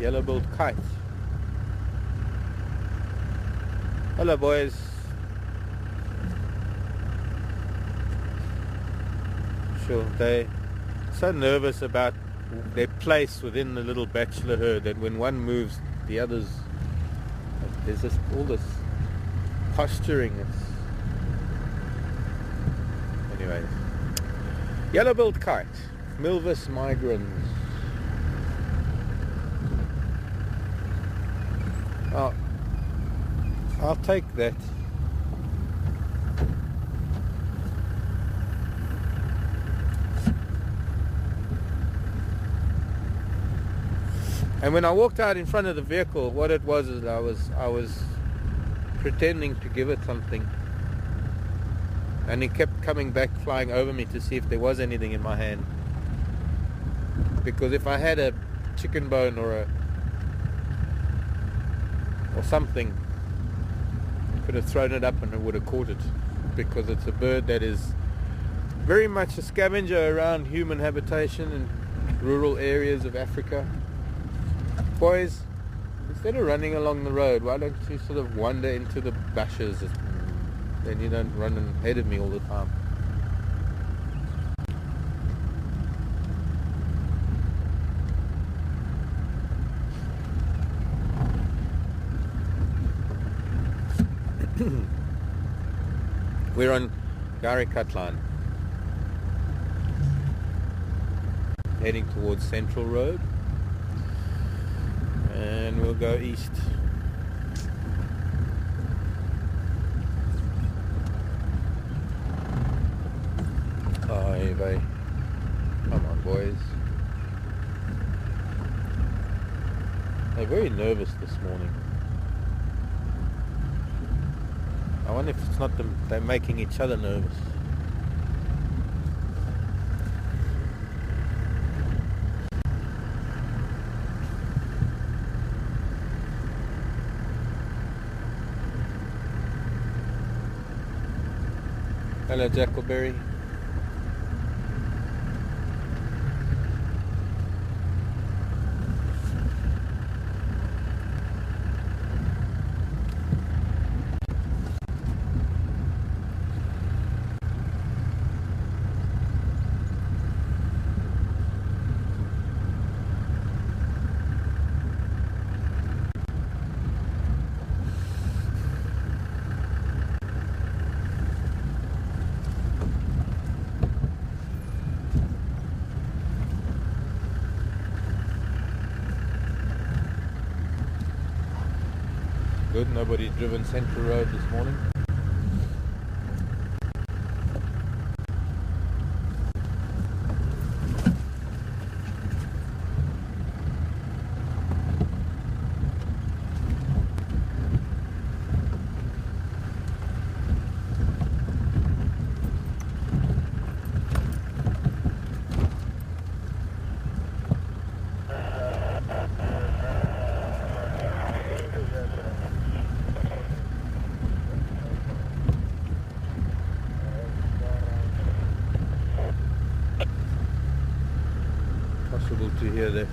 yellow-billed kite. Hello, boys. Sure, they're so nervous about their place within the little bachelor herd that when one moves, the others. There's just all this posturing. Anyways, yellow-billed kite, Milvus migrans. Oh, I'll take that. And when I walked out in front of the vehicle, what it was is I was pretending to give it something, and it kept coming back, flying over me to see if there was anything in my hand. Because if I had a chicken bone or something, I could have thrown it up and it would have caught it. Because it's a bird that is very much a scavenger around human habitation in rural areas of Africa. Boys, instead of running along the road, why don't you sort of wander into the bushes? Then you don't run ahead of me all the time. We're on Giraffe heading towards Central Road, and we'll go east. Oh, hey, come on, boys. They're very nervous this morning. I wonder if it's not them, they're making each other nervous. Hello, Jackleberry. Good, nobody's driven Central Road this morning. To hear that.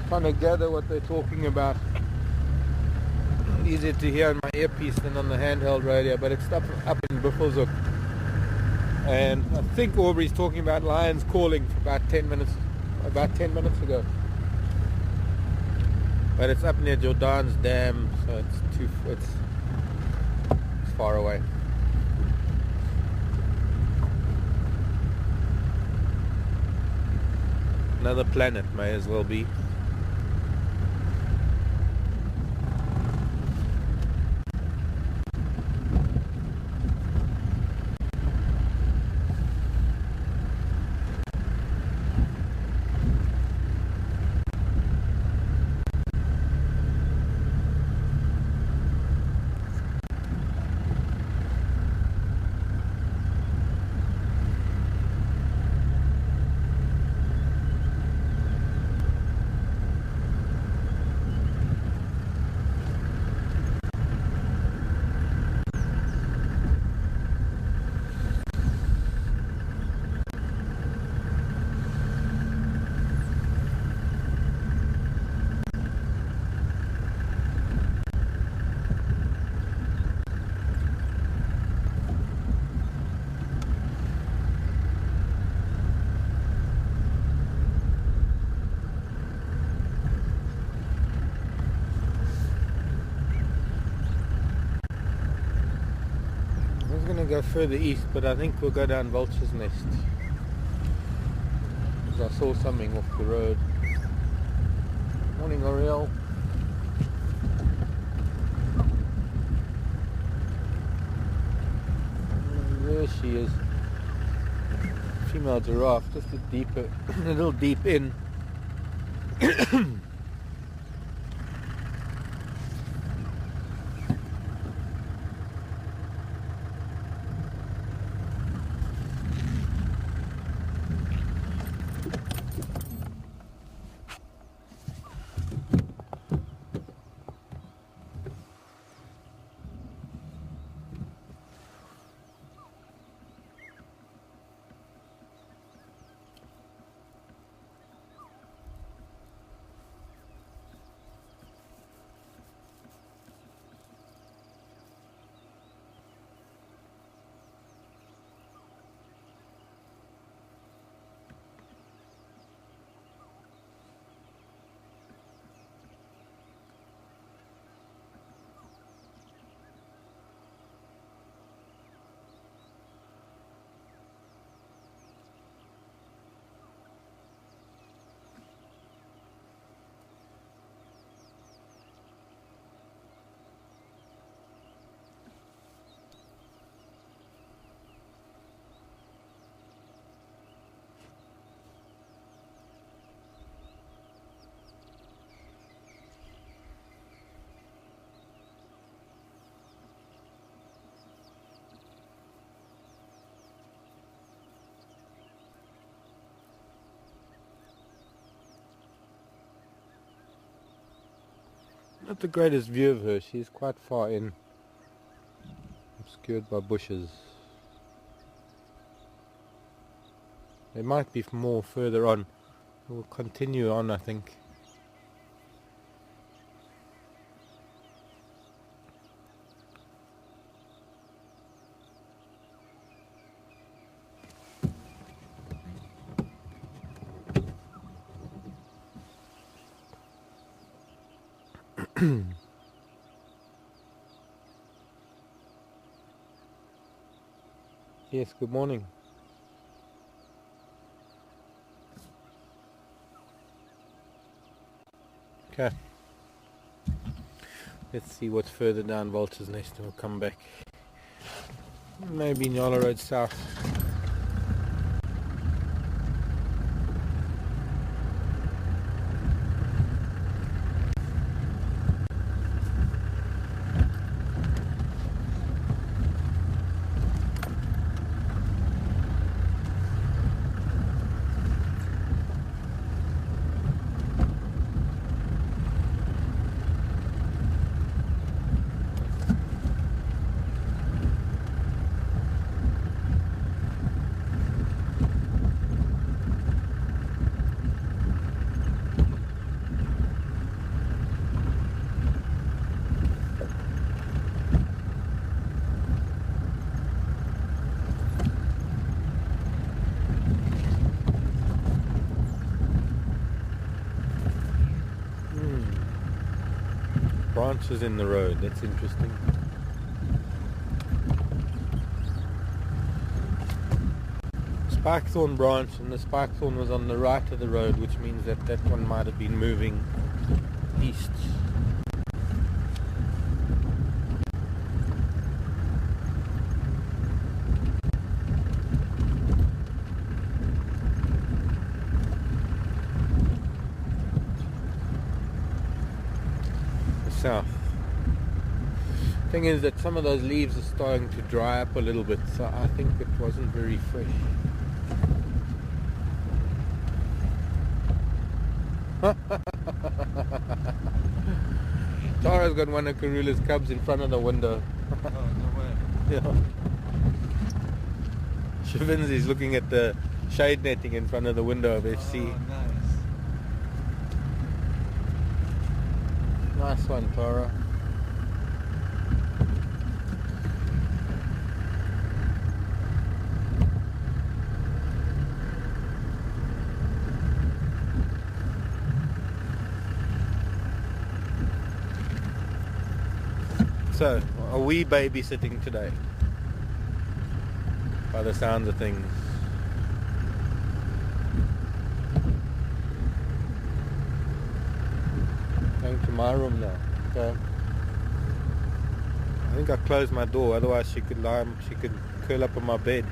Trying to gather what they're talking about. Easier to hear on my earpiece than on the handheld radio, but it's up in Buffelshoek. And I think Aubrey's talking about lions calling for about 10 minutes ago. But it's up near Jordan's Dam, so it's far away. Another planet may as well be. was going to go further east, but I think we'll go down Vulture's Nest. Because I saw something off the road. Morning, Oriel. There she is. Female giraffe, just a little deep in. Not the greatest view of her, she's quite far in, obscured by bushes. There might be more further on. We'll continue on, I think. Yes, good morning. Okay. Let's see what's further down Vulture's Nest and we'll come back. Maybe Nyala Road South. Branches in the road, that's interesting. Spikethorn branch, and the spikethorn was on the right of the road, which means that that one might have been moving east. South. Thing is that some of those leaves are starting to dry up a little bit, so I think it wasn't very fresh. Tara's got one of Karula's cubs in front of the window. Oh, no way. Yeah. Shavinzi's looking at the shade netting in front of the window of FC. Oh, nice. Nice one, Tara. So, are we babysitting today? by the sounds of things. Going to my room now. Okay. I think I closed my door, otherwise she could curl up on my bed.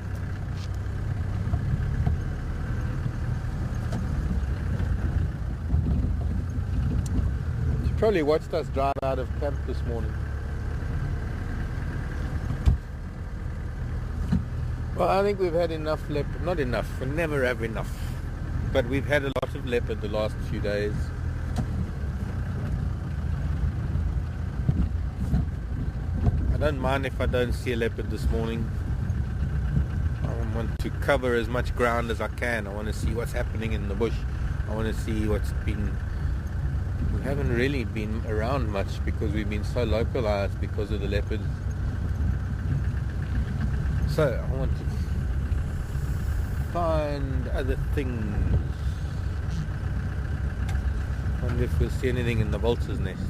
She probably watched us drive out of camp this morning. Well, I think we've had enough leopard. Not enough, we never have enough. But we've had a lot of leopard the last few days. I don't mind if I don't see a leopard this morning. I want to cover as much ground as I can. I want to see what's happening in the bush. I want to see what's been... We haven't really been around much because we've been so localized because of the leopards. So I want to find other things. I wonder if we'll see anything in the vulture's nest.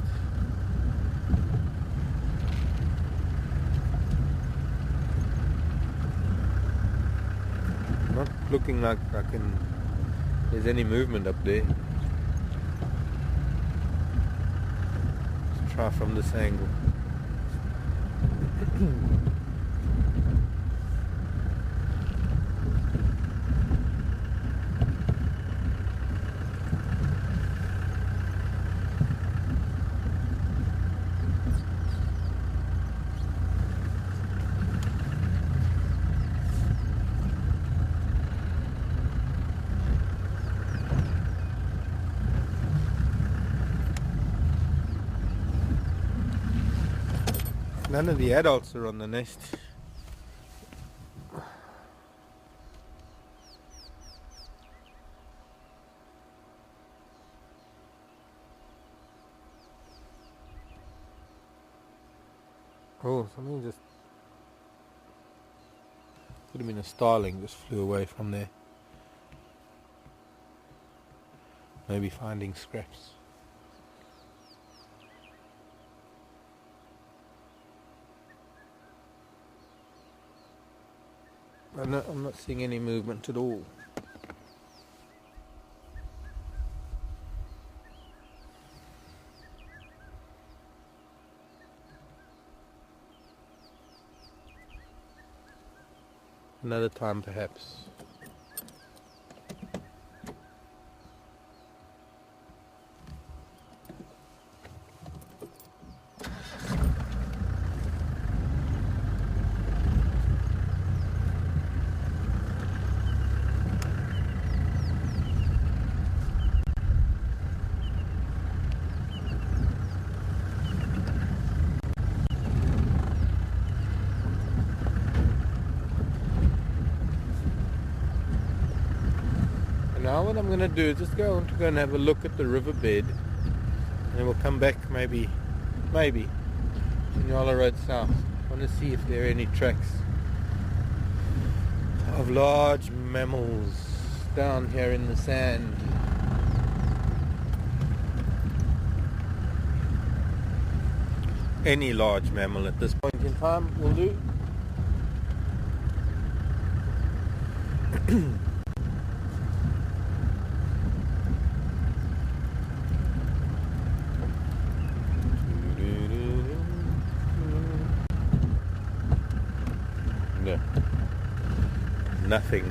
Not looking like there's any movement up there. Let's try from this angle. None of the adults are on the nest. Oh, something just... Could have been a starling, just flew away from there. Maybe finding scraps. I'm not seeing any movement at all. Another time perhaps. Now what I'm going to do is just go and have a look at the riverbed, and then we'll come back maybe Impala Road South. I want to see if there are any tracks of large mammals down here in the sand. Any large mammal at this point in time will do. No. Nothing.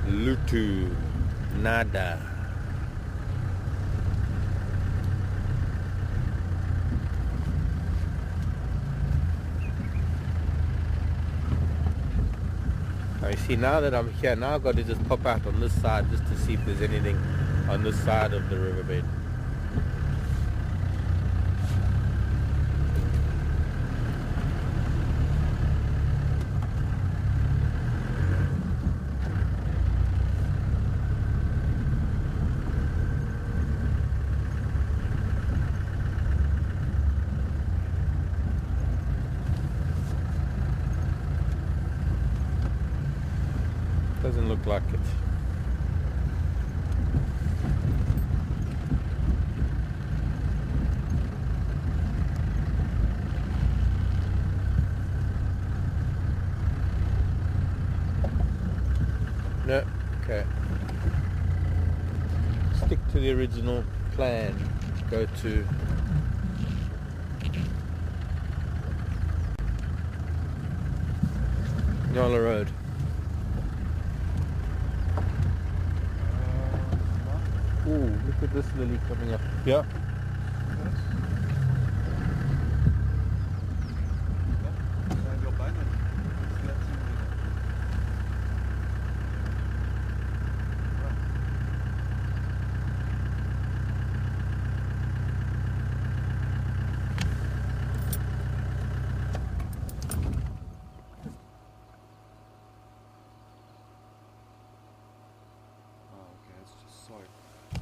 Lutu. Nada. You see, now that I'm here, now I've got to just pop out on this side just to see if there's anything on this side of the riverbed. Doesn't look like it. No. Okay. Stick to the original plan. Go to Nyala Road. Ooh, look at this lily coming up. Yeah.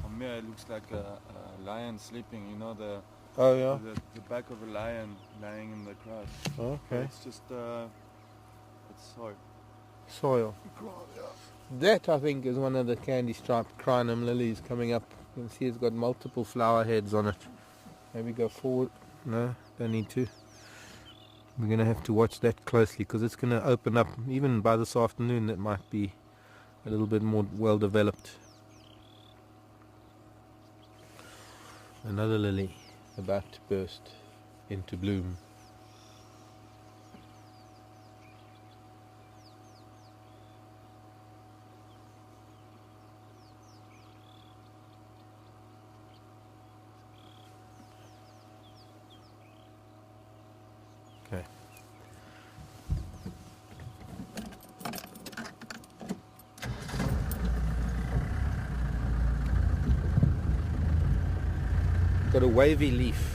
On me, it looks like a lion sleeping. You know the Oh yeah. the back of a lion lying in the grass. Okay. But it's just it's soil. Soil. That I think is one of the candy striped crinum lilies coming up. You can see it's got multiple flower heads on it. Maybe go forward. No, don't need to. We're going to have to watch that closely because it's going to open up. Even by this afternoon it might be a little bit more well developed. Another lily about to burst into bloom. Okay. Got a wavy leaf.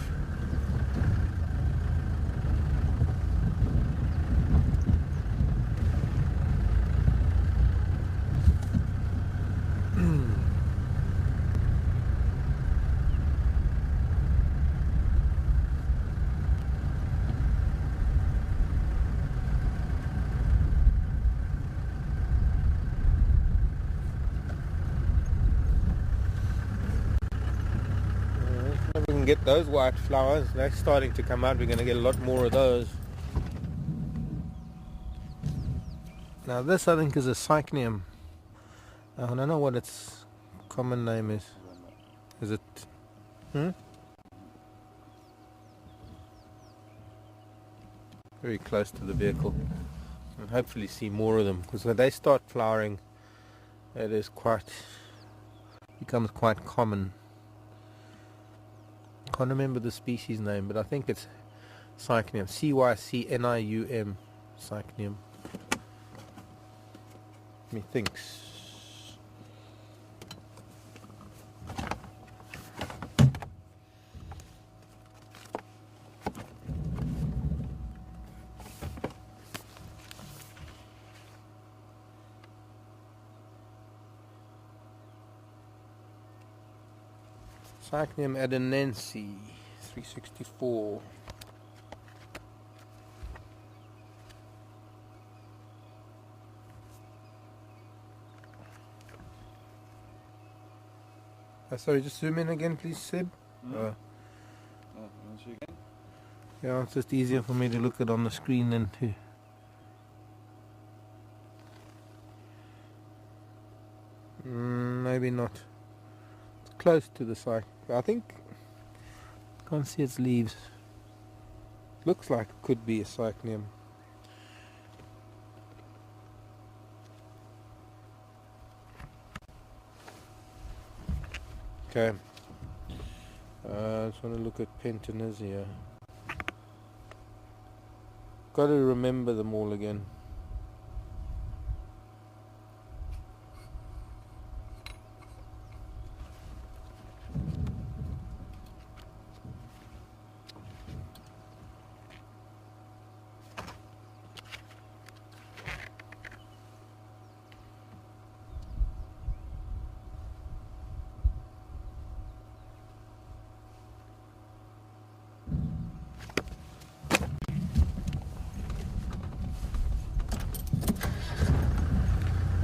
We can get those white flowers. They're starting to come out. We're going to get a lot more of those. Now this I think is a cycnium. I don't know what its common name is. Is it? Very close to the vehicle. And hopefully see more of them, because when they start flowering it is becomes quite common. Can't remember the species name, but I think it's cycnium. C-Y-C-N-I-U-M. Cycnium. Methinks. Cycnium adenense 364. Sorry, just zoom in again please, Seb. Yeah, it's just easier for me to look at on the screen than to... maybe not. It's close to the side. I think can't see its leaves. Looks like it could be a cycnium. Okay. I just want to look at Pentanisia. Got to remember them all again.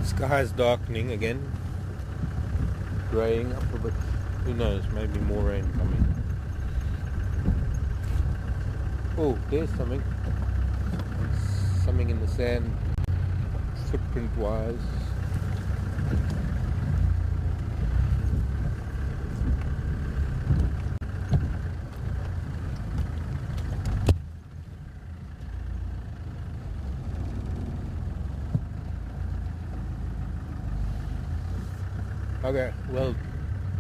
Sky is darkening again, greying up a bit. Who knows, maybe more rain coming. Oh, there's something in the sand, footprint wise. Okay, we'll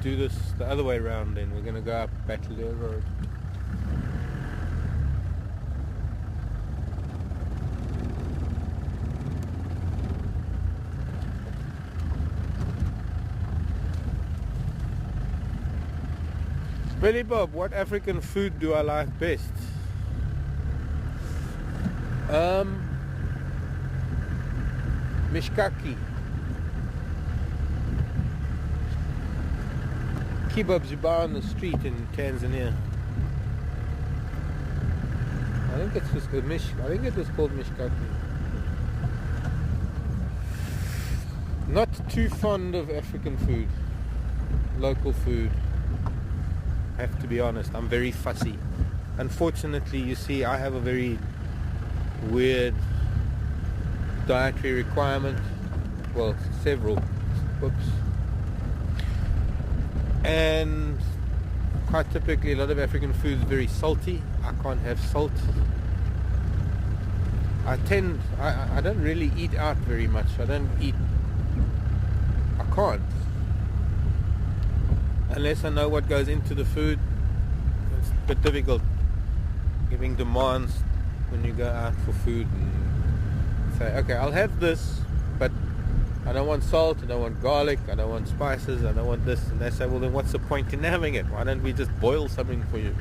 do this the other way around then. We're going to go up Battlefield Road. Billy Bob, what African food do I like best? Mishkaki. Kebabs you buy on the street in Tanzania. I think it's just I think it was called mishkaki. Not too fond of African food, local food. I have to be honest, I'm very fussy. Unfortunately, you see, I have a very weird dietary requirement. Well, several. Whoops. And quite typically a lot of African food is very salty. I can't have salt. I don't really eat out very much. I can't. Unless I know what goes into the food. It's a bit difficult giving demands when you go out for food and say, okay, I'll have this, but I don't want salt, I don't want garlic, I don't want spices, I don't want this. And they say, well, then what's the point in having it? Why don't we just boil something for you?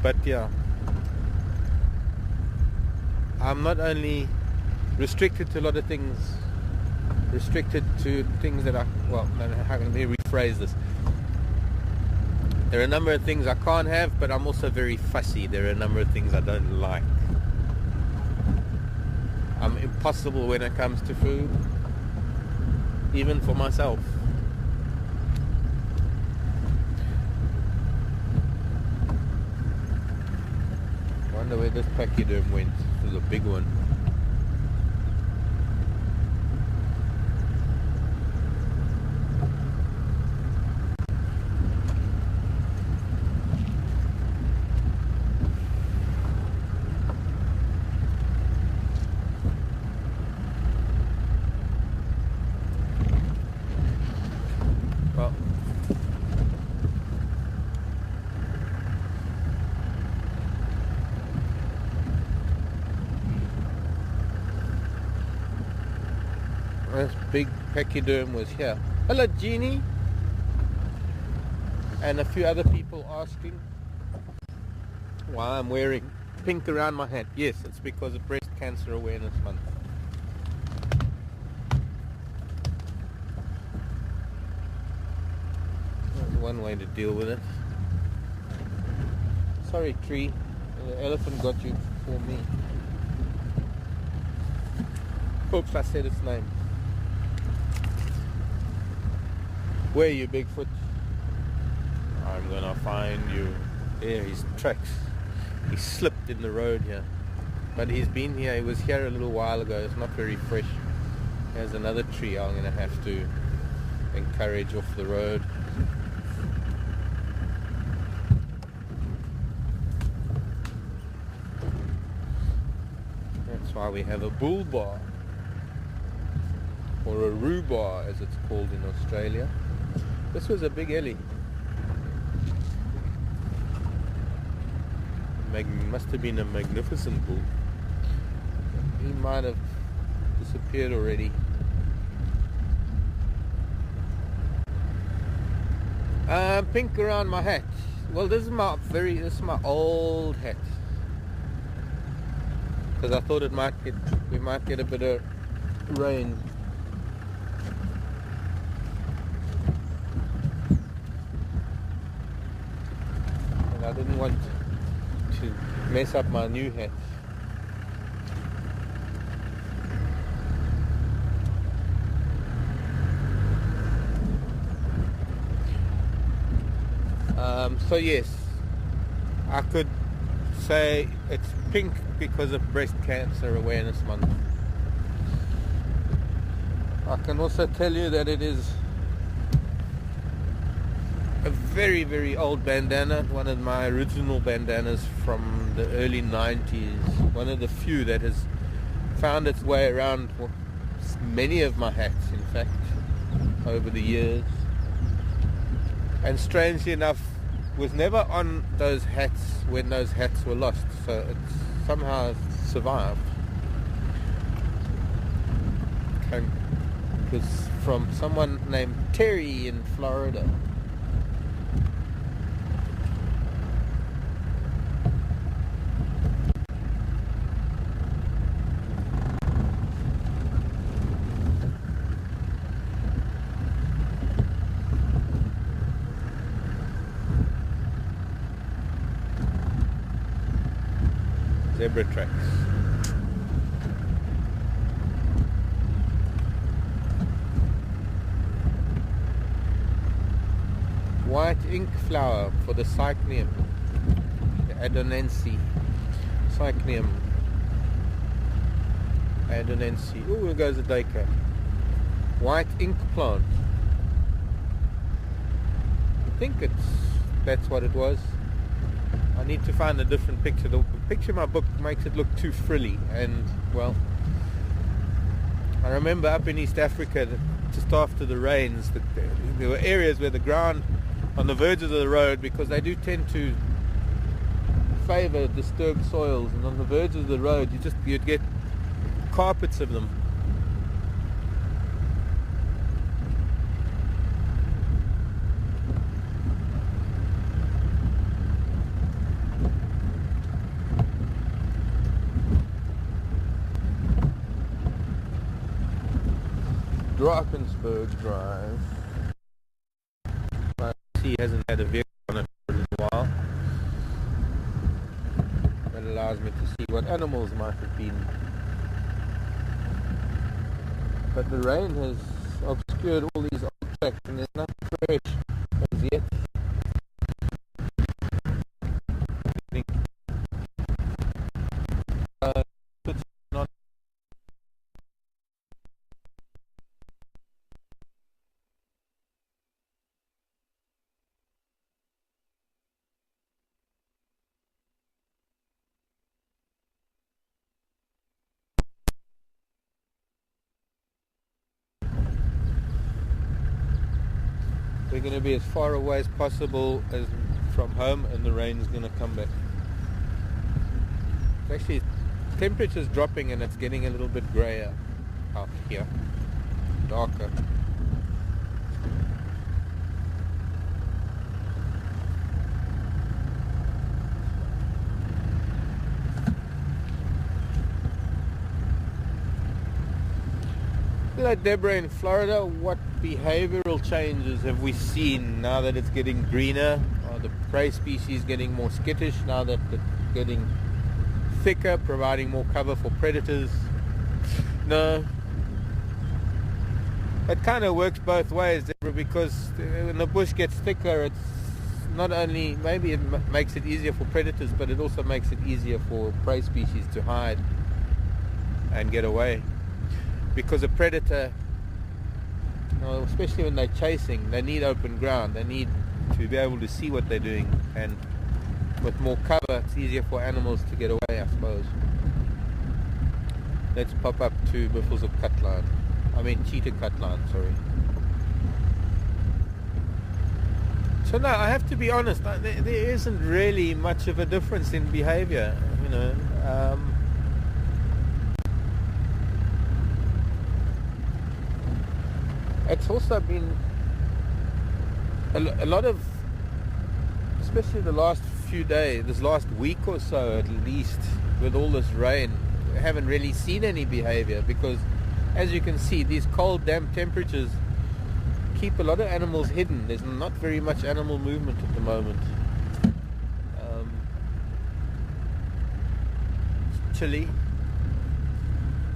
But yeah, I'm not only restricted to a lot of things, restricted to things that I, well, how can I rephrase this? There are a number of things I can't have, but I'm also very fussy. There are a number of things I don't like. I'm impossible when it comes to food, even for myself. I wonder where this pachyderm went. It was a big one. This big pachyderm was here. Hello, Jeannie. And a few other people asking why I'm wearing pink around my hat. Yes, it's because of Breast Cancer Awareness Month. That's one way to deal with it. Sorry, tree. The elephant got you for me. Oops, I said its name. Where are you, Bigfoot? I'm gonna find you. There, his tracks. He slipped in the road here. But he's been here, he was here a little while ago. It's not very fresh. There's another tree I'm gonna have to encourage off the road. That's why we have a bull bar. Or a rhubarb as it's called in Australia. This was a big ellie. Must have been a magnificent bull. He might have disappeared already. Pink around my hat. Well, this is my old hat. Because I thought we might get a bit of rain. I didn't want to mess up my new hat. So yes, I could say it's pink because of Breast Cancer Awareness Month. I can also tell you that it is a very, very old bandana, one of my original bandanas from the early 90s, one of the few that has found its way around many of my hats, in fact, over the years. And strangely enough, was never on those hats when those hats were lost, so it somehow survived. It was from someone named Terry in Florida. Zebra tracks. White ink flower for the cycnium, the adonense. Cycnium. Adonense. Oh, there goes a daker. White ink plant. I think that's what it was. I need to find a different picture. The picture in my book makes it look too frilly, and well, I remember up in East Africa just after the rains that there were areas where the ground on the verges of the road, because they do tend to favor disturbed soils, and on the verges of the road you'd get carpets of them. Drakensberg Drive. I see he hasn't had a vehicle on it for a little while. That allows me to see what animals might have been. But the rain has obscured all these old tracks, and there's nothing fresh as yet. We're going to be as far away as possible as from home, and the rain's going to come back. Actually, temperature's dropping and it's getting a little bit grayer out here, darker. Like Deborah in Florida, what behavioral changes have we seen now that it's getting greener? Are the prey species getting more skittish now that it's getting thicker, providing more cover for predators? No. It kind of works both ways, Deborah, because when the bush gets thicker, it's not only, maybe it makes it easier for predators, but it also makes it easier for prey species to hide and get away. Because a predator, especially when they're chasing, they need open ground. They need to be able to see what they're doing, and with more cover, it's easier for animals to get away, I suppose. Let's pop up to buffels of cheetah cutline, sorry. So no, I have to be honest, there isn't really much of a difference in behavior, It's also been a lot of, especially the last few days, this last week or so at least, with all this rain, we haven't really seen any behavior, because as you can see, these cold, damp temperatures keep a lot of animals hidden. There's not very much animal movement at the moment. It's chilly.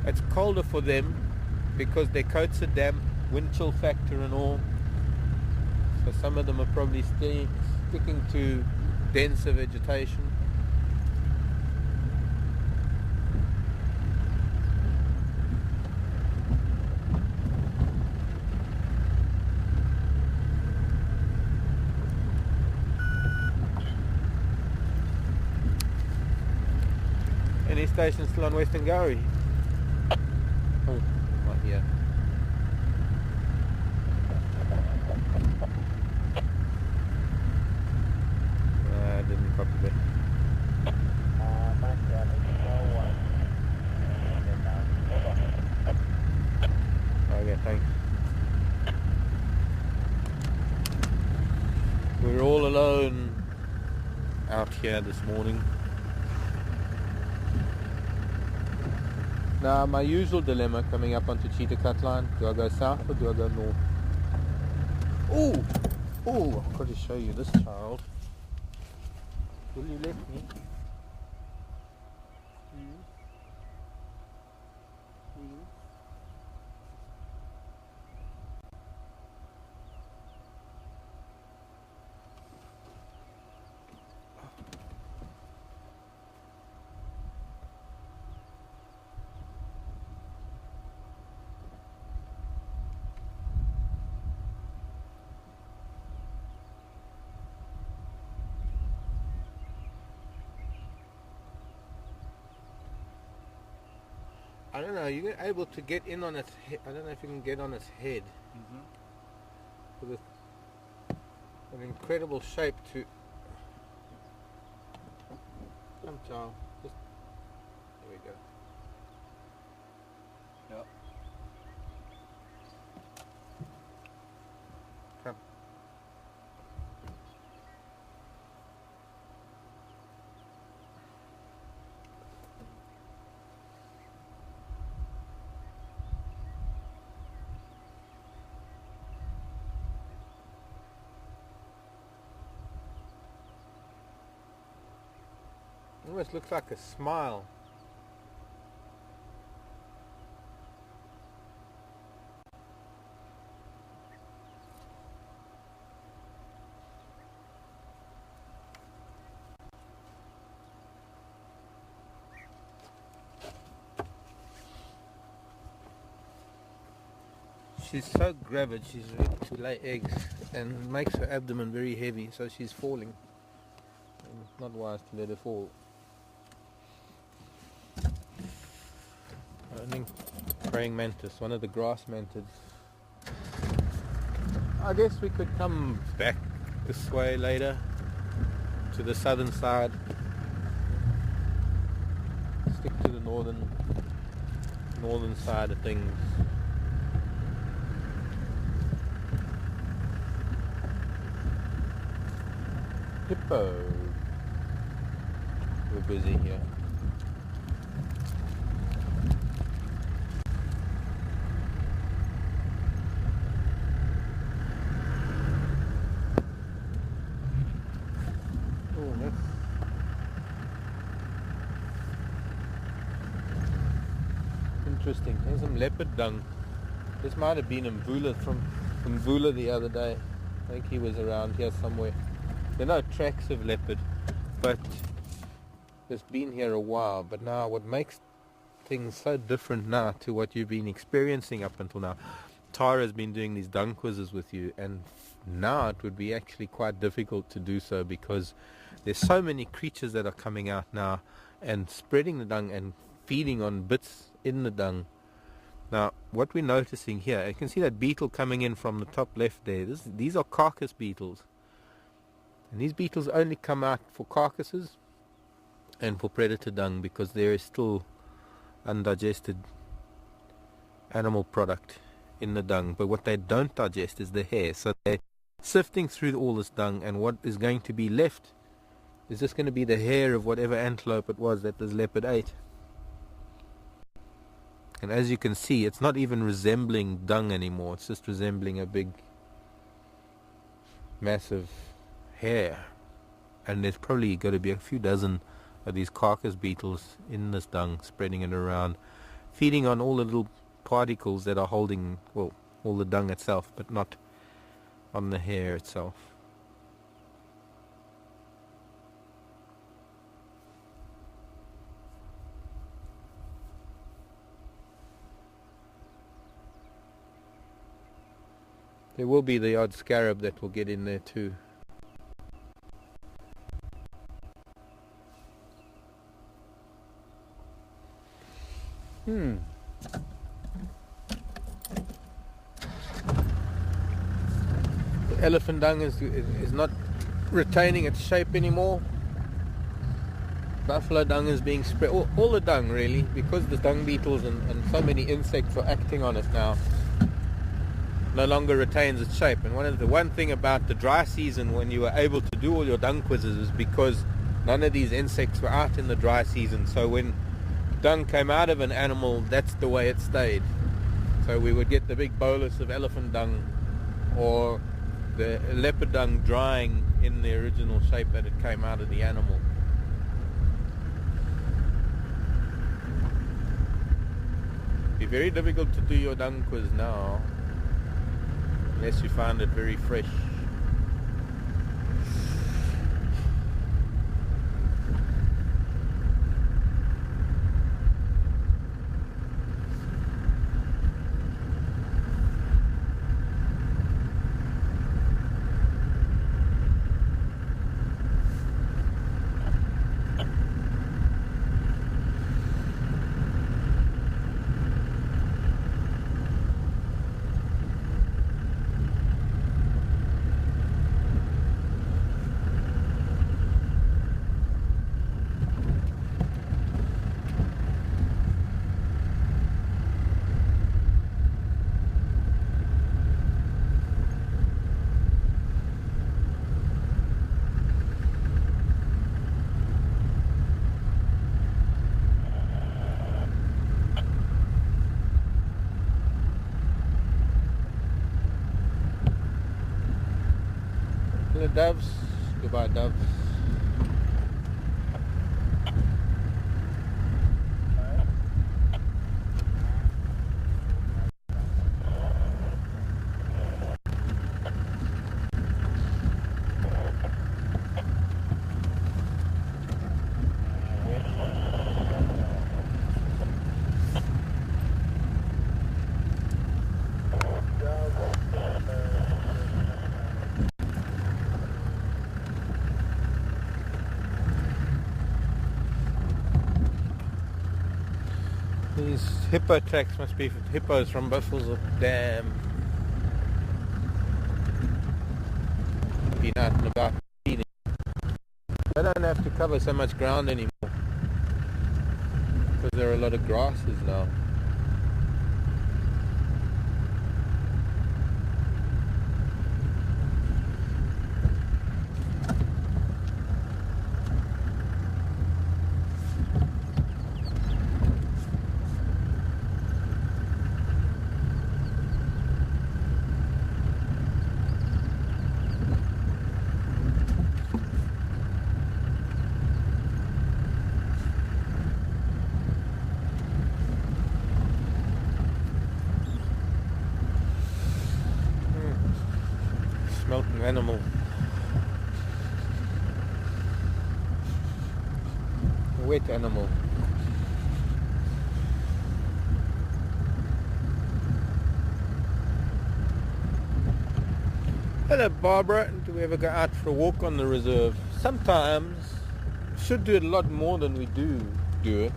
It's colder for them because their coats are damp, wind chill factor and all. So some of them are probably sticking to denser vegetation. Any station still on Western Gowrie? Oh, not here. I didn't copy that. Okay, thanks. We're all alone out here this morning. Now, my usual dilemma coming up onto Cheetah Cut Line, do I go south or do I go north? Oh, I've got to show you this child. Will you let me? I don't know, you're able to get in on its head. I don't know if you can get on its head. With an incredible shape to... Come, child. Just... There we go. Yep. Come. Almost looks like a smile. She's so gravid, she's ready to lay eggs and makes her abdomen very heavy, so she's falling. And it's not wise to let her fall. I think praying mantis, one of the grass mantids. I guess we could come back this way later to the southern side. Stick to the northern side of things. Hippo. We're busy here. Oh, that's interesting. There's some leopard dung. This might have been Impala from Impala the other day. I think he was around here somewhere. There are no tracks of leopard, but it's been here a while. But now what makes things so different now to what you've been experiencing up until now, Tara's been doing these dung quizzes with you, and now it would be actually quite difficult to do so because there's so many creatures that are coming out now and spreading the dung and feeding on bits in the dung. Now what we're noticing here, you can see that beetle coming in from the top left there. These are carcass beetles. And these beetles only come out for carcasses and for predator dung because there is still undigested animal product in the dung. But what they don't digest is the hair. So they're sifting through all this dung, and what is going to be left is just going to be the hair of whatever antelope it was that this leopard ate. And as you can see, it's not even resembling dung anymore. It's just resembling a big, massive hair. And there's probably got to be a few dozen of these carcass beetles in this dung, spreading it around, feeding on all the little particles that are holding, well, all the dung itself, but not on the hair itself. There will be the odd scarab that will get in there too. The elephant dung is not retaining its shape anymore. Buffalo dung is being spread, all the dung really, because the dung beetles and so many insects are acting on it now, no longer retains its shape. And one thing about the dry season, when you were able to do all your dung quizzes, is because none of these insects were out in the dry season. So when dung came out of an animal, that's the way it stayed. So we would get the big bolus of elephant dung or the leopard dung drying in the original shape that it came out of the animal. It'd be very difficult to do your dung quiz now unless you find it very fresh. The doves, goodbye doves. These hippo tracks must be hippos from Buffalo's Dam. Been out and about feeding. They don't have to cover so much ground anymore because there are a lot of grasses now. Smelting animal. A wet animal. Hello Barbara, do we ever go out for a walk on the reserve? Sometimes. Should do it a lot more than we do it.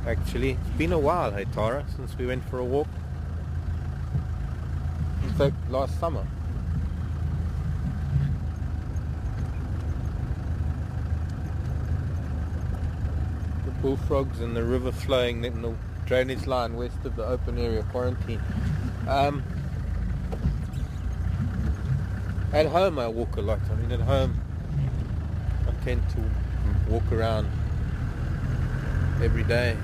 Actually, it's been a while, hey Tara, since we went for a walk. In fact, last summer. The bullfrogs and the river flowing in the drainage line west of the open area quarantine. At home I walk a lot. I mean, at home I tend to walk around every day.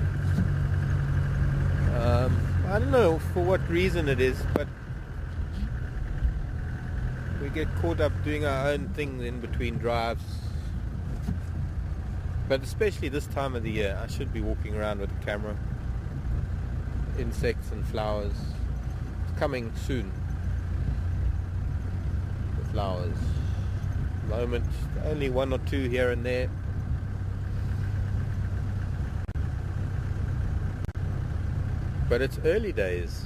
I don't know for what reason it is, but we get caught up doing our own thing in between drives. But especially this time of the year, I should be walking around with a camera. Insects and flowers. It's coming soon. The flowers. At the moment, only one or two here and there. But it's early days.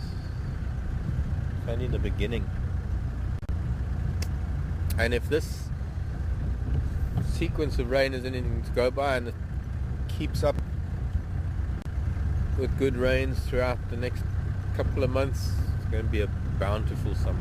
It's only the beginning. And if this sequence of rain is anything to go by and it keeps up with good rains throughout the next couple of months, it's going to be a bountiful summer.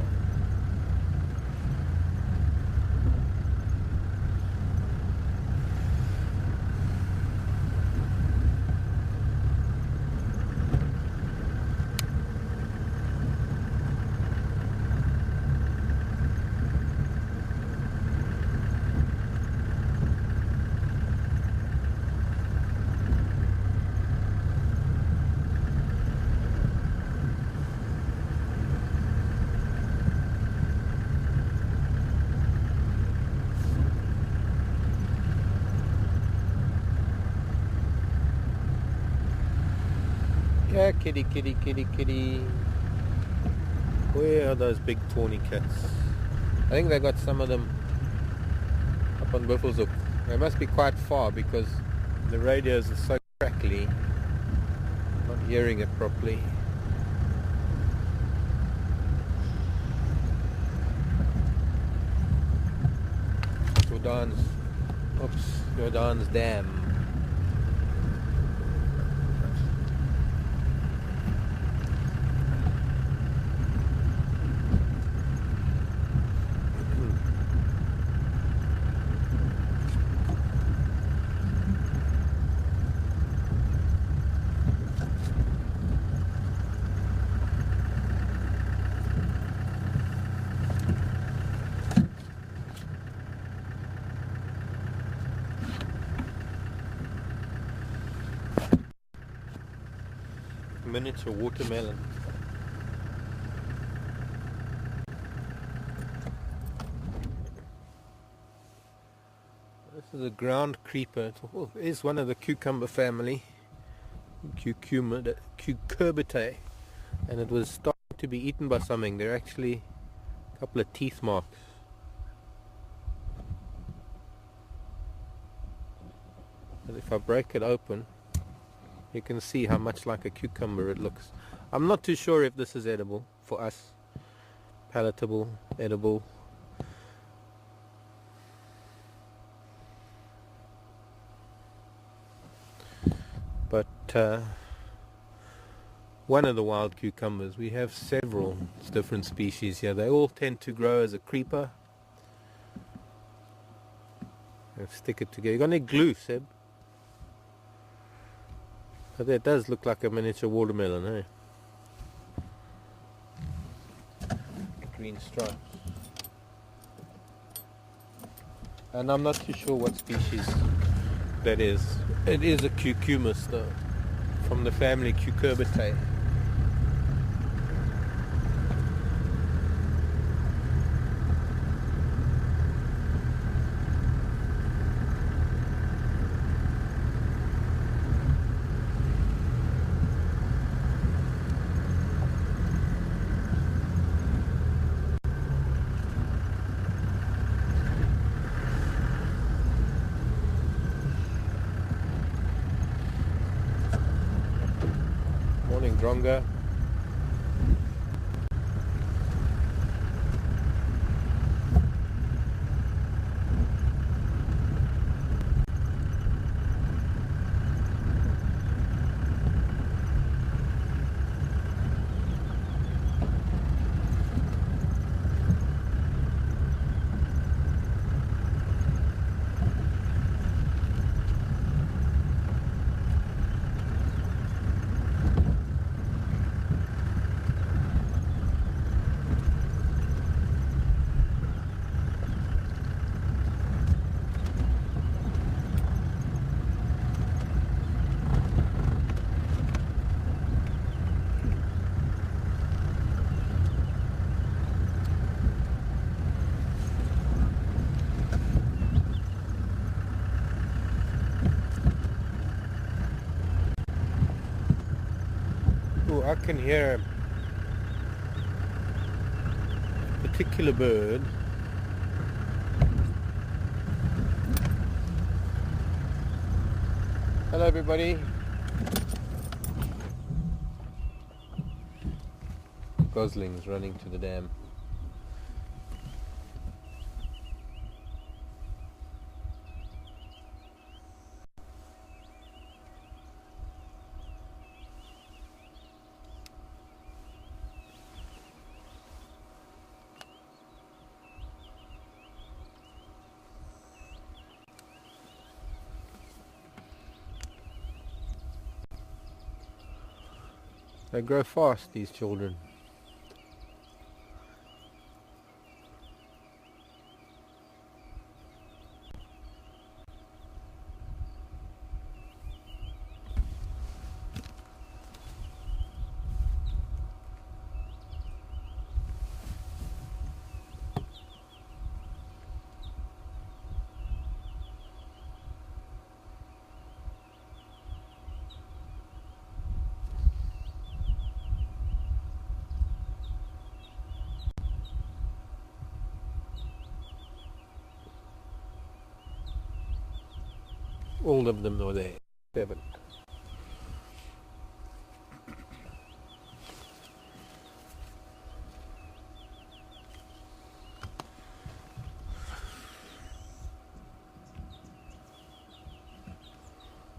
Yeah, kitty, kitty, kitty, kitty. Where are those big tawny cats? I think they got some of them up on Buffelshoek. They must be quite far because the radios are so crackly. Not hearing it properly. Jordan's Dam. Miniature watermelon. This is a ground creeper. It is one of the cucumber family, Cucurbitae, and it was starting to be eaten by something. There are actually a couple of teeth marks. And if I break it open, you can see how much like a cucumber it looks. I'm not too sure if this is edible for us. Palatable, edible. But one of the wild cucumbers, we have several different species here. They all tend to grow as a creeper. And stick it together. You got any glue, Seb? But that does look like a miniature watermelon, eh? Green stripes. And I'm not too sure what species that is. It is a cucumis though, from the family Cucurbitae. Morning, Dronga. I can hear a particular bird. Hello everybody. Goslings running to the dam. They grow fast, these children. All of them are there. 7.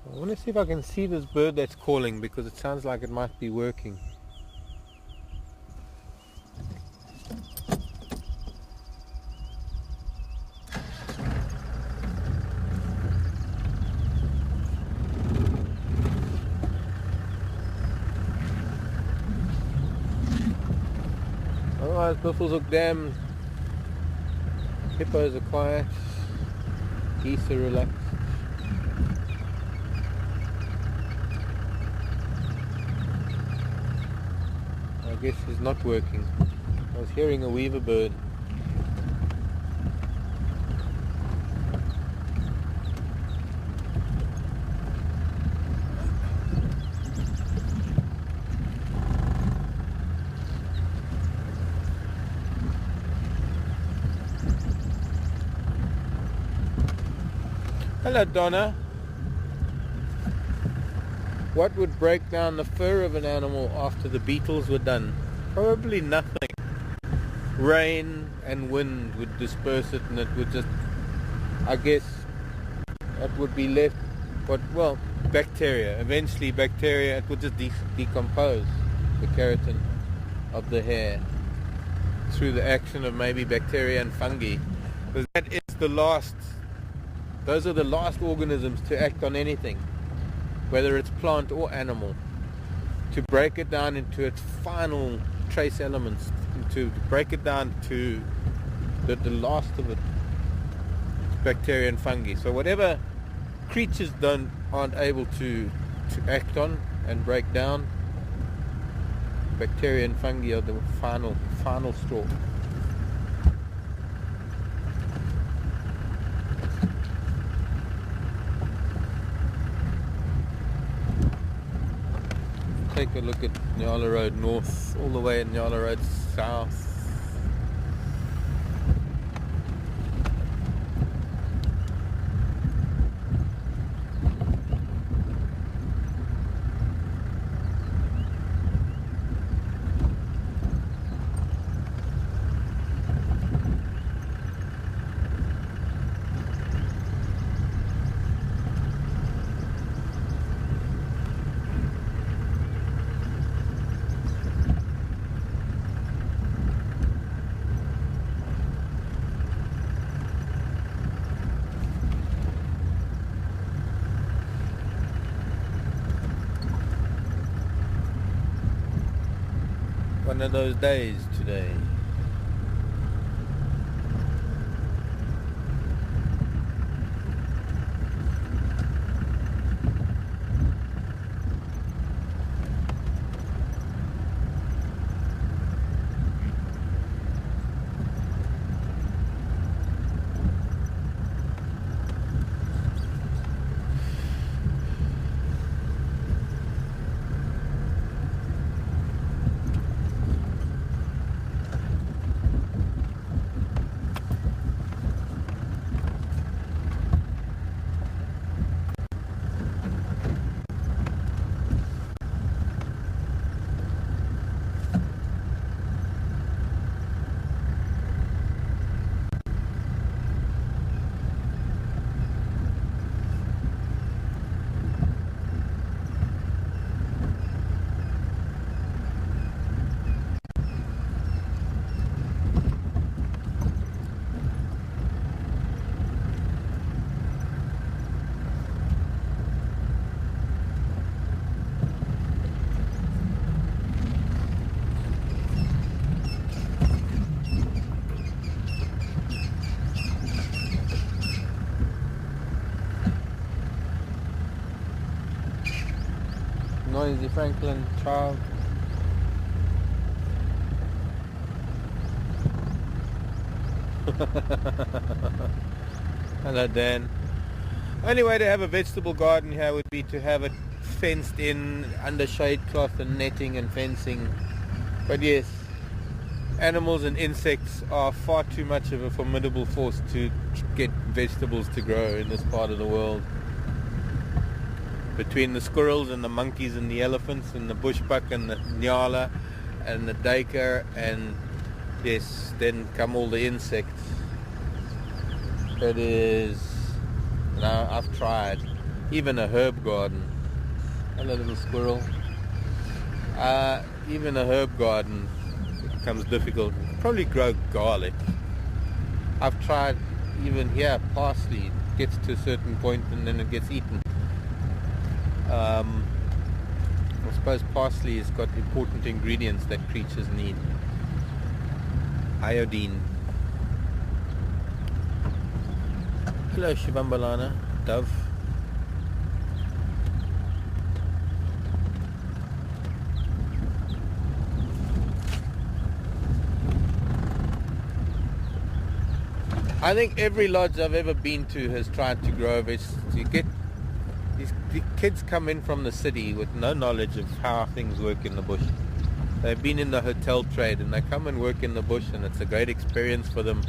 I want to see if I can see this bird that's calling, because it sounds like it might be working. Otherwise, buffaloes look damn. Hippos are quiet. Geese are relaxed. I guess it's not working. I was hearing a weaver bird. Hello, Donna. What would break down the fur of an animal after the beetles were done? Probably nothing. Rain and wind would disperse it, and it would just, I guess, it would be left, well, bacteria. Eventually bacteria, it would just decompose the keratin of the hair through the action of maybe bacteria and fungi. Because that is the last, those are the last organisms to act on anything, whether it's plant or animal, to break it down into its final trace elements, to break it down to the last of it, bacteria and fungi. So whatever creatures aren't able to act on and break down, bacteria and fungi are the final straw. Take a look at Nyala Road North, all the way at Nyala Road South. One of those days today. Noisy Franklin child. Hello, Dan. Only way to have a vegetable garden here would be to have it fenced in under shade cloth and netting and fencing. But yes, animals and insects are far too much of a formidable force to get vegetables to grow in this part of the world. Between the squirrels and the monkeys and the elephants and the bushbuck and the nyala and the duiker, and yes, then come all the insects. It is, now I've tried even a herb garden. Hello, little squirrel. Even a herb garden becomes difficult. Probably grow garlic. I've tried even here parsley. It gets to a certain point and then it gets eaten. I suppose parsley has got important ingredients that creatures need. Iodine. Hello, Shivambalana, dove. I think every lodge I've ever been to has tried to grow vegetables. You get the kids come in from the city with no knowledge of how things work in the bush. They've been in the hotel trade and they come and work in the bush, and it's a great experience for them.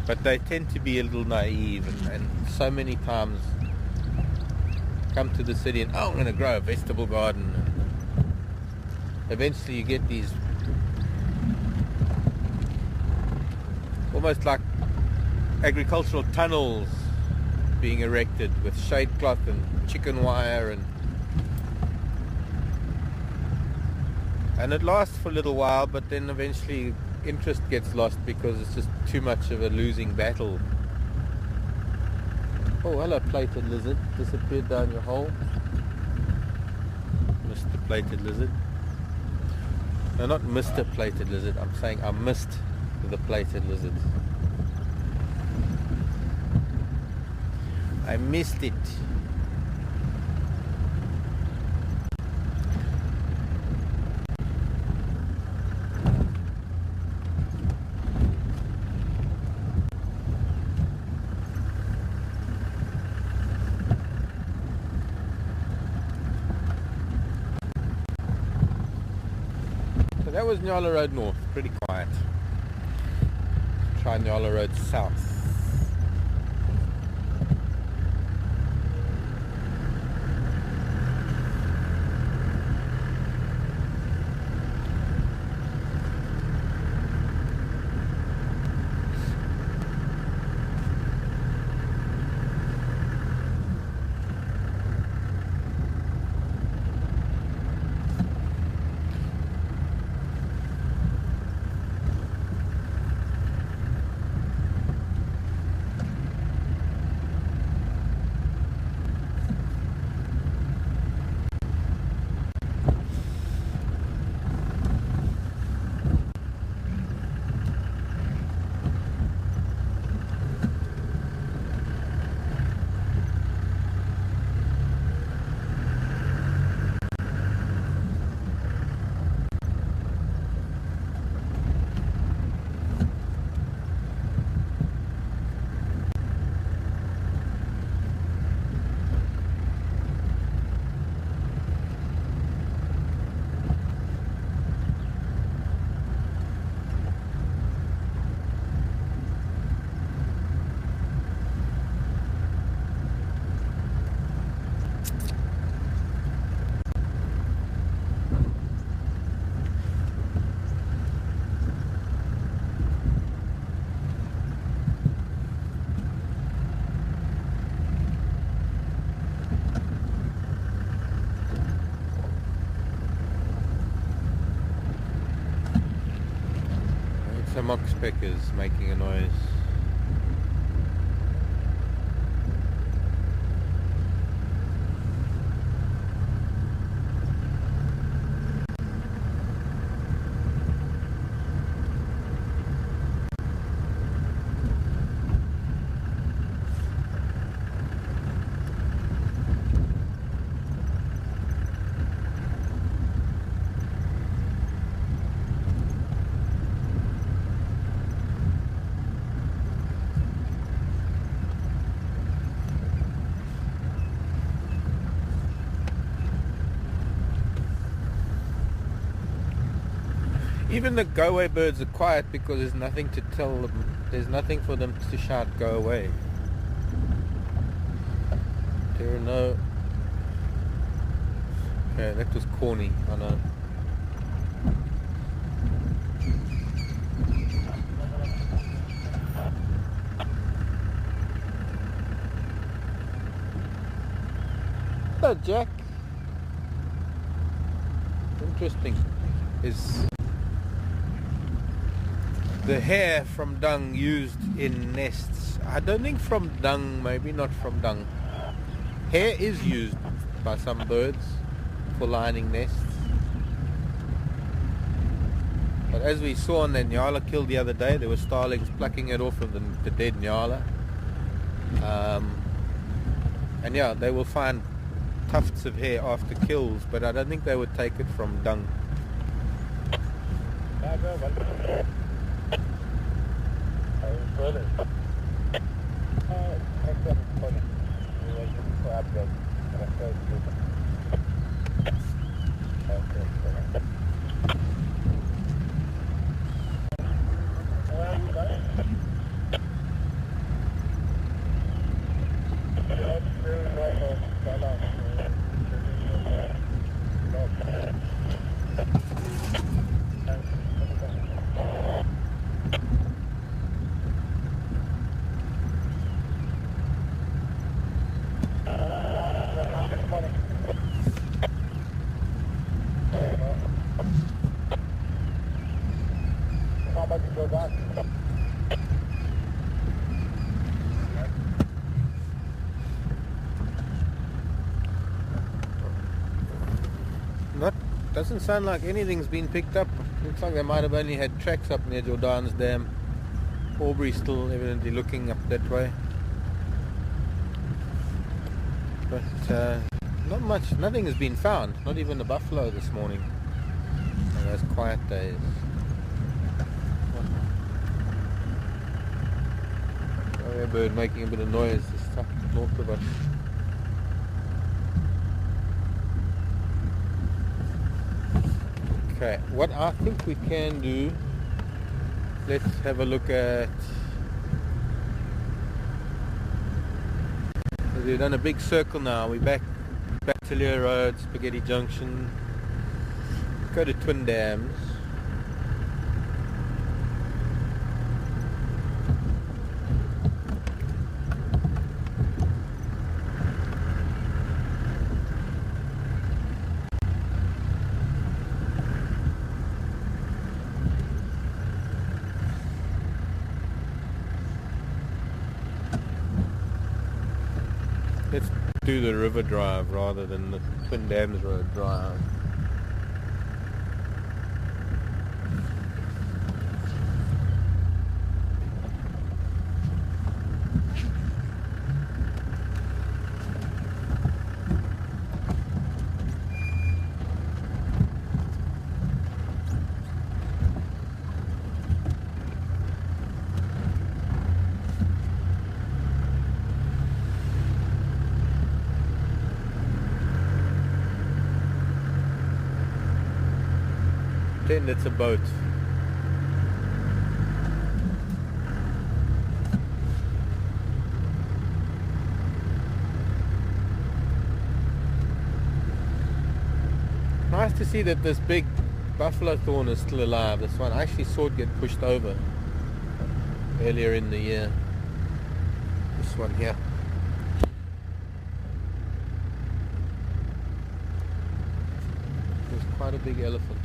But they tend to be a little naive, and so many times come to the city and, oh, I'm going to grow a vegetable garden. Eventually you get these almost like agricultural tunnels being erected with shade cloth and chicken wire, and it lasts for a little while, but then eventually interest gets lost because it's just too much of a losing battle. Oh, hello, plated lizard. Disappeared down your hole. Mr. Plated Lizard. No, not Mr. Plated Lizard. I'm saying I missed the plated lizard. I missed it. So that was Nyala Road North, pretty quiet. Try Nyala Road South. The mock speckers making a noise. Even the go-away birds are quiet because there's nothing to tell them. There's nothing for them to shout, go away. There are no... Okay, that was corny, I know. Hello, Jack. Interesting. Is the hair from dung used in nests? I don't think from dung, maybe not from dung. Hair is used by some birds for lining nests. But as we saw on that nyala kill the other day, there were starlings plucking it off of the dead nyala. And yeah, they will find tufts of hair after kills, but I don't think they would take it from dung. Doesn't sound like anything's been picked up. Looks like they might have only had tracks up near Jordan's Dam. Aubrey's still evidently looking up that way. But not much, nothing has been found. Not even a buffalo this morning. On those quiet days. Oh, a bird making a bit of noise just up north of us. Okay, what I think we can do, let's have a look at, we've done a big circle now, we're back to Lear Road, Spaghetti Junction, go to Twin Dams. Let's do the river drive rather than the Twin Dams Road drive. Pretend it's a boat. Nice to see that this big buffalo thorn is still alive. This one, I actually saw it get pushed over earlier in the year. This one here. There's quite a big elephant.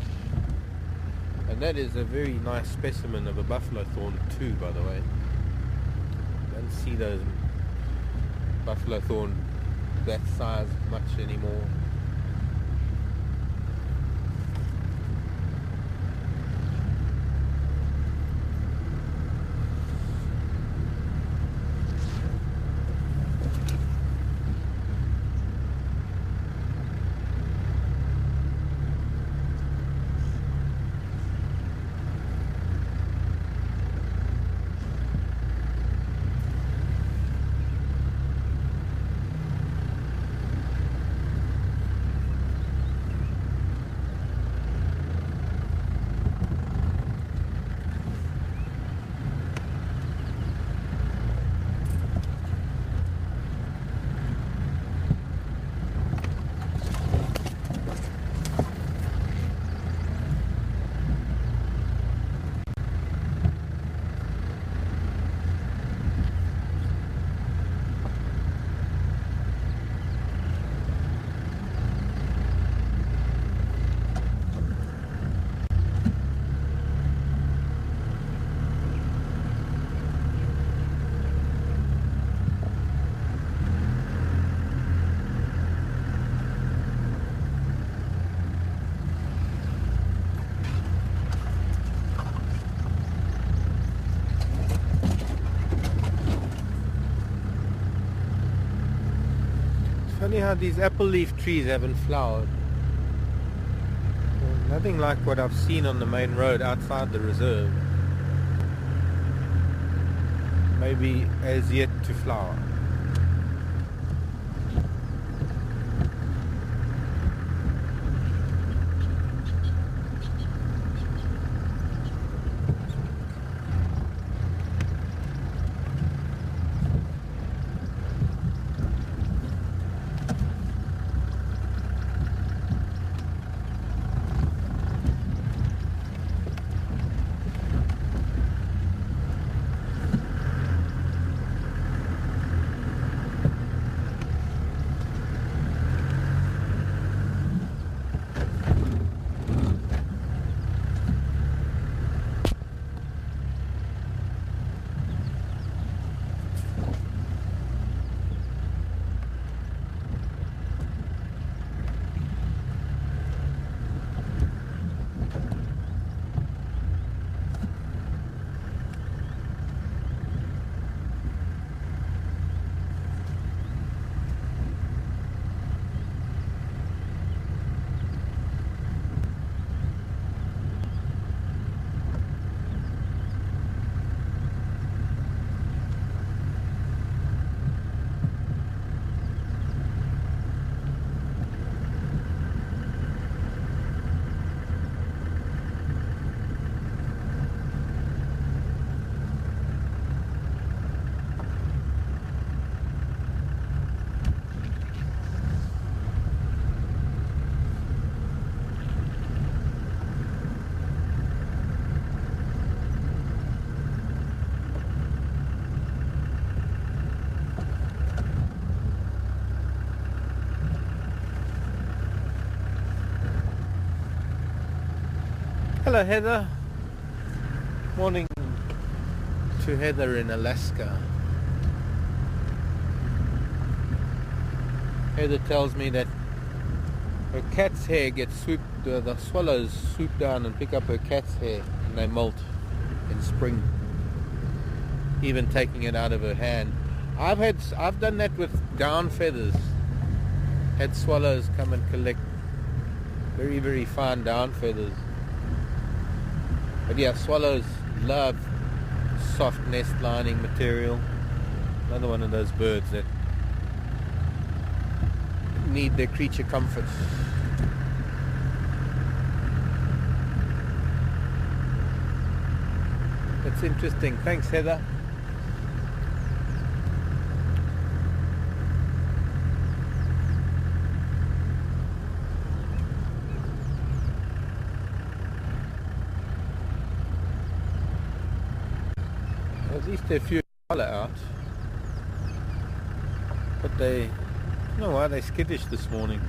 And that is a very nice specimen of a buffalo thorn too, by the way. Don't see those buffalo thorn that size much anymore. how these apple leaf trees haven't flowered. Well, nothing like what I've seen on the main road outside the reserve. Maybe as yet to flower. Hello Heather. Morning to Heather in Alaska. Heather tells me that her cat's hair gets swooped, the swallows swoop down and pick up her cat's hair and they molt in spring, even taking it out of her hand. I've done that with down feathers. Had swallows come and collect very, very fine down feathers. But yeah, swallows love soft nest lining material. Another one of those birds that need their creature comforts. That's interesting. Thanks, Heather. At least there are a few Impala out, but they, I don't know why they're skittish this morning.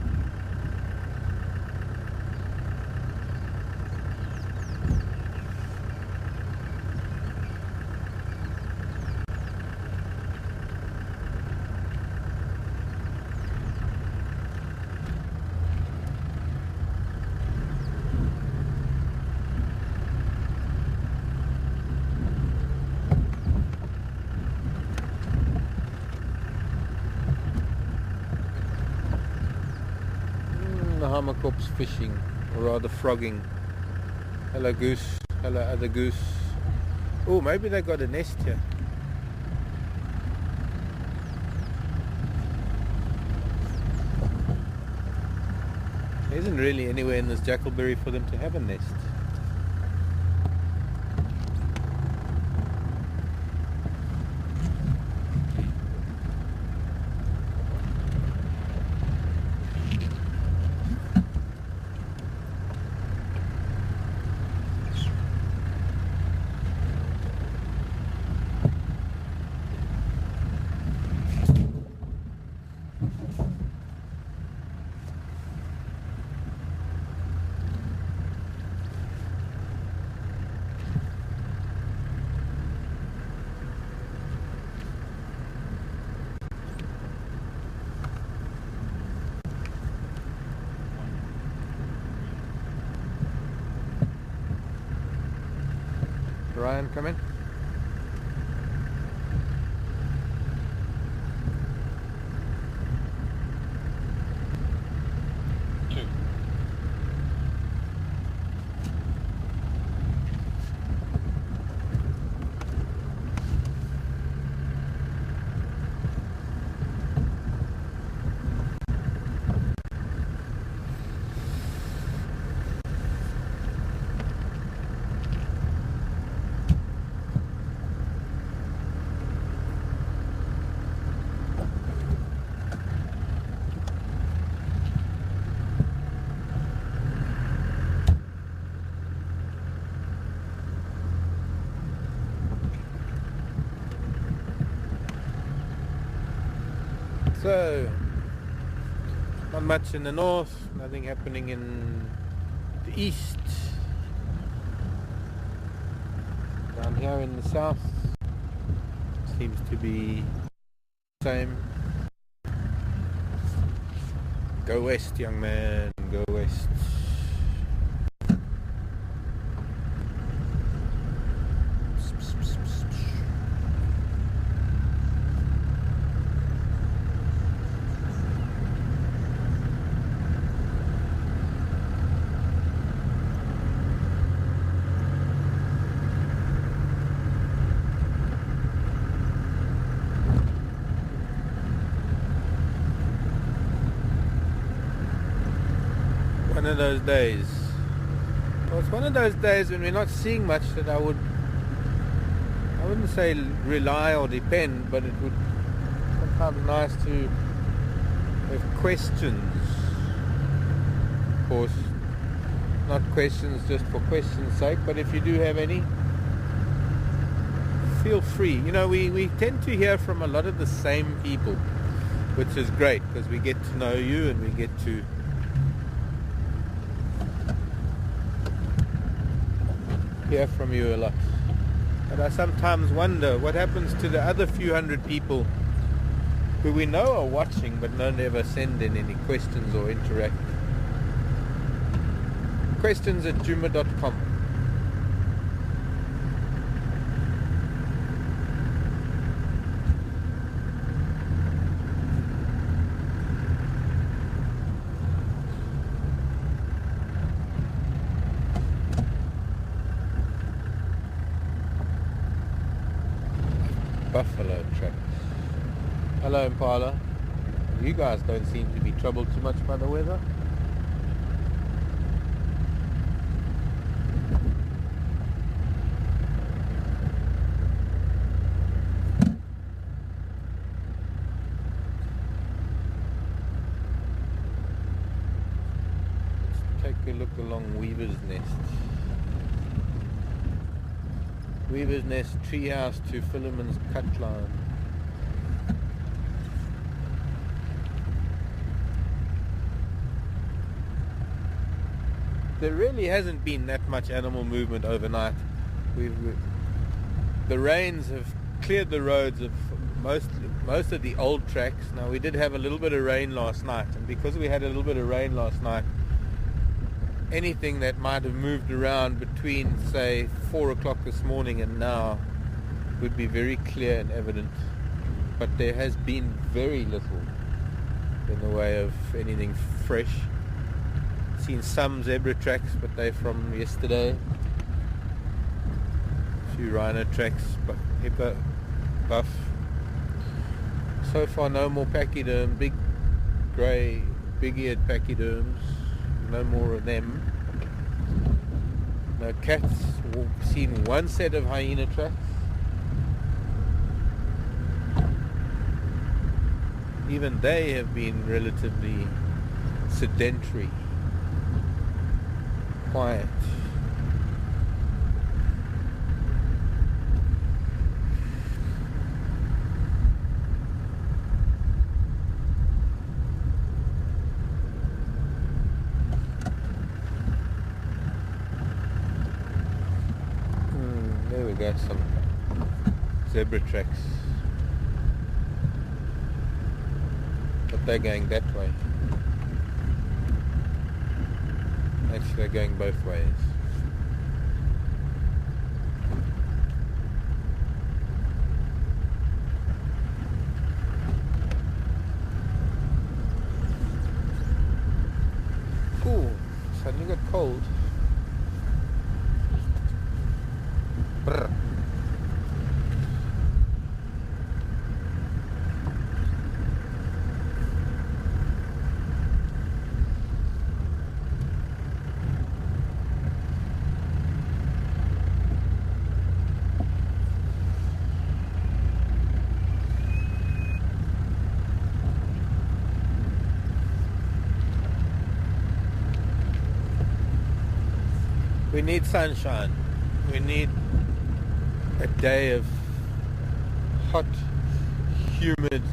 Hammerkorps fishing, or rather frogging. Hello goose, hello other goose. Oh, maybe they got a nest here. There isn't really anywhere in this jackalberry for them to have a nest. Ryan, come in. So, not much in the north, nothing happening in the east. Down here in the south, seems to be the same. Go west, young man, go west. One of those days. Well, it's one of those days when we're not seeing much that I wouldn't say rely or depend, but it would sometimes nice to have questions. Of course, not questions just for questions' sake, but if you do have any, feel free. You know, we tend to hear from a lot of the same people, which is great because we get to know you and we get to hear from you a lot. But I sometimes wonder what happens to the other few hundred people who we know are watching but don't ever send in any questions or interact. questions@juma.com. Buffalo tracks. Hello, Impala. You guys don't seem to be troubled too much by the weather. Let's take a look along Weaver's Nest. Weaver's Nest treehouse to Philemon's cut line. There really hasn't been that much animal movement overnight. The rains have cleared the roads of most of the old tracks. Now, we did have a little bit of rain last night, and because we had a little bit of rain last night, anything that might have moved around between, say, 4 o'clock this morning and now would be very clear and evident. But there has been very little in the way of anything fresh. Seen some zebra tracks, but they're from yesterday. A few rhino tracks, hippo, buff. So far no more pachyderm, big grey, big-eared pachyderms. No more of them. No cats. Seen one set of hyena tracks. Even they have been relatively sedentary, quiet. There we go, some zebra tracks. But they're going that way. Actually, they're going both ways. Ooh, suddenly got cold. Brr. We need sunshine. We need a day of hot, humid,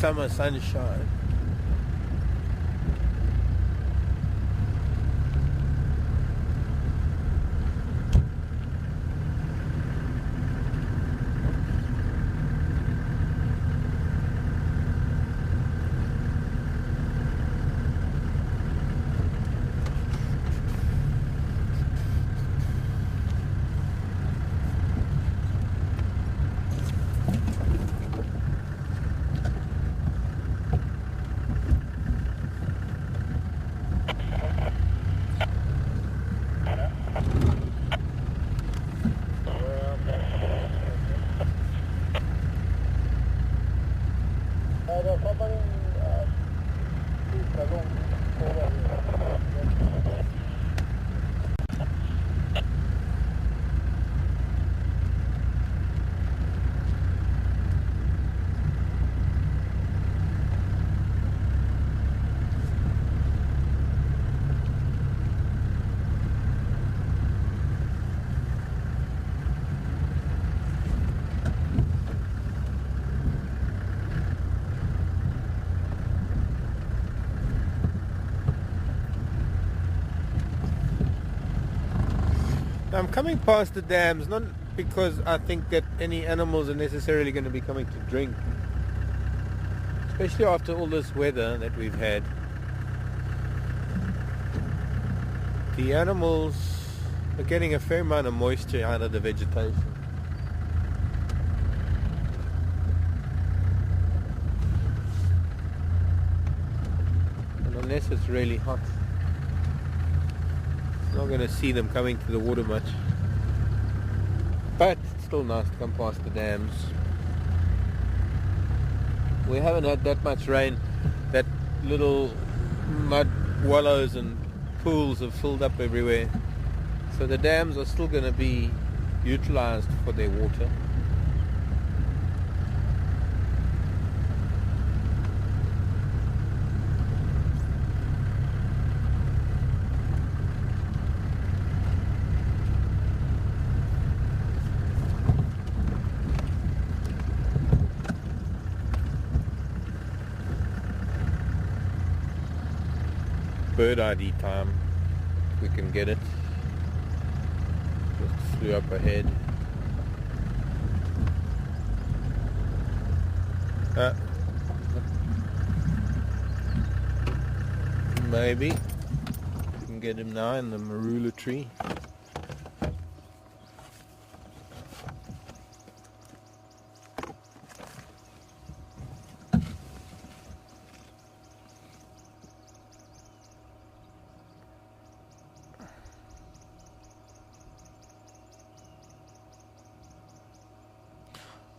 summer sunshine. I'm coming past the dams not because I think that any animals are necessarily going to be coming to drink, especially after all this weather that we've had. The animals are getting a fair amount of moisture out of the vegetation. And unless it's really hot, not going to see them coming to the water much, but it's still nice to come past the dams. We haven't had that much rain that little mud wallows and pools have filled up everywhere, so the dams are still going to be utilized for their water. Bird ID time, if we can get it. Just flew up ahead. Maybe we can get him now in the marula tree.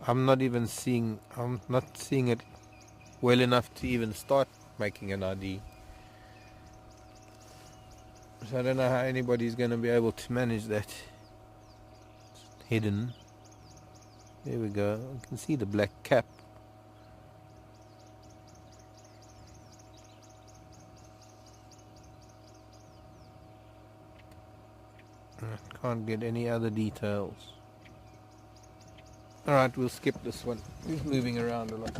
I'm not seeing it well enough to even start making an ID. So I don't know how anybody's going to be able to manage that. It's hidden. There we go. I can see the black cap. I can't get any other details. Alright, we'll skip this one. He's moving around a lot.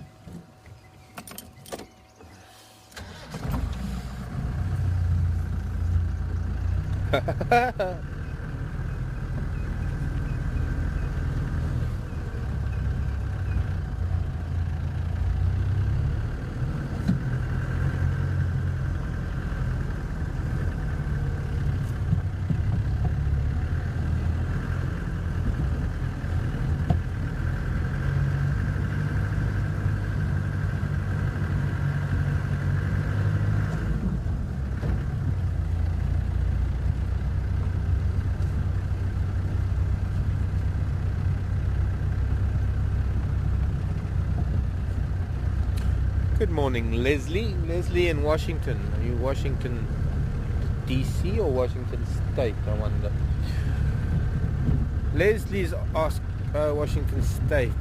Good morning, Leslie. Leslie in Washington. Are you Washington DC or Washington State, I wonder? Leslie's asked Washington State.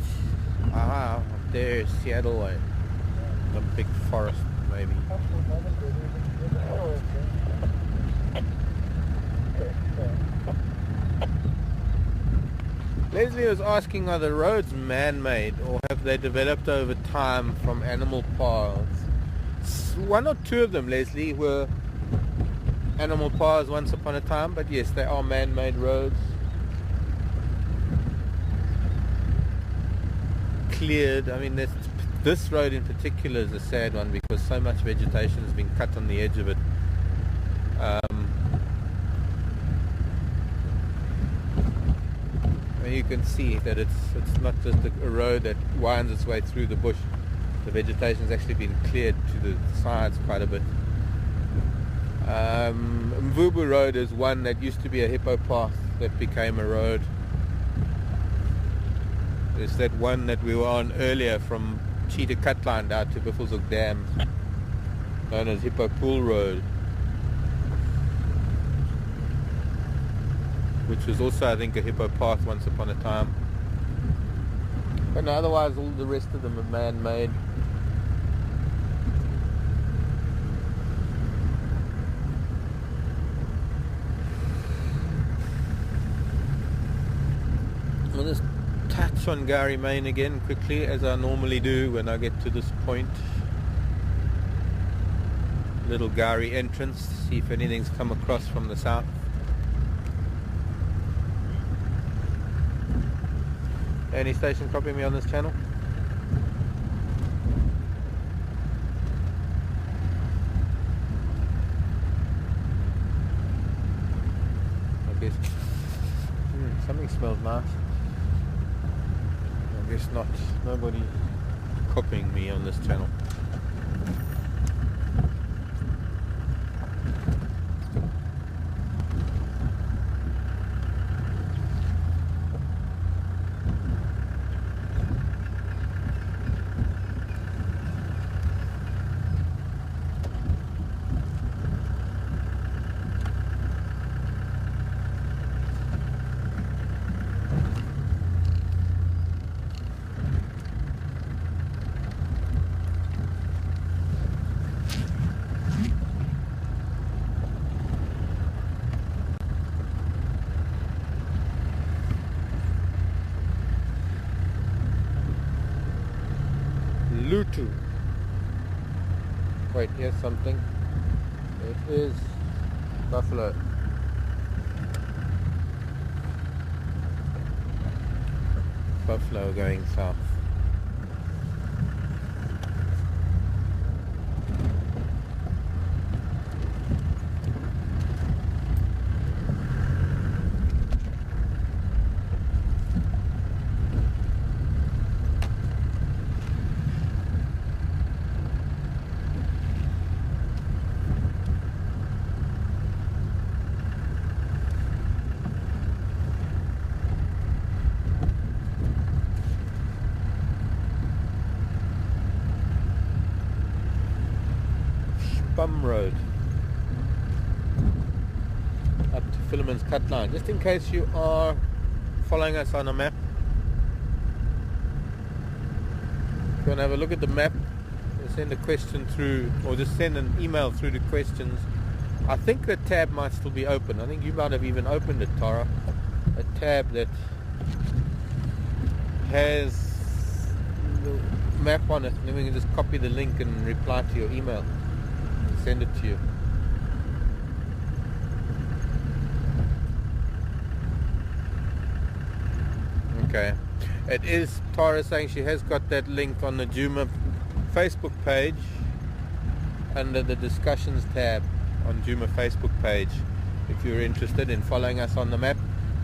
Aha, up there, Seattle way. A big forest, maybe. Leslie was asking, are the roads man-made or have they developed over time from animal paths? One or two of them, Leslie, were animal paths once upon a time, but yes, they are man-made roads. Cleared. I mean, this road in particular is a sad one because so much vegetation has been cut on the edge of it. You can see that it's not just a road that winds its way through the bush. The vegetation has actually been cleared to the sides quite a bit. Mvubu Road is one that used to be a hippo path that became a road. There's that one that we were on earlier from Cheetah Cutline down to Buffelshoek Dam, known as Hippo Pool Road, which was also, I think, a hippo path once upon a time. But no, otherwise all the rest of them are man-made. I'll just touch on Gowrie Main again quickly, as I normally do when I get to this point. Little Gowrie entrance, see if anything's come across from the south. Any station copying me on this channel? I guess something smells nice. I guess not. Nobody copying me on this channel. Wait, here's something. It is buffalo. Buffalo going south. Road up to Philemon's Cut Line. Just in case you are following us on a map, if you want to have a look at the map, send a question through, or just send an email through to questions. I think the tab might still be open. I think you might have even opened it, Tara. A tab that has the map on it, and then we can just copy the link and reply to your email. Send it to you. Okay. It is Tara saying she has got that link on the Djuma Facebook page under the discussions tab on Djuma Facebook page if you're interested in following us on the map.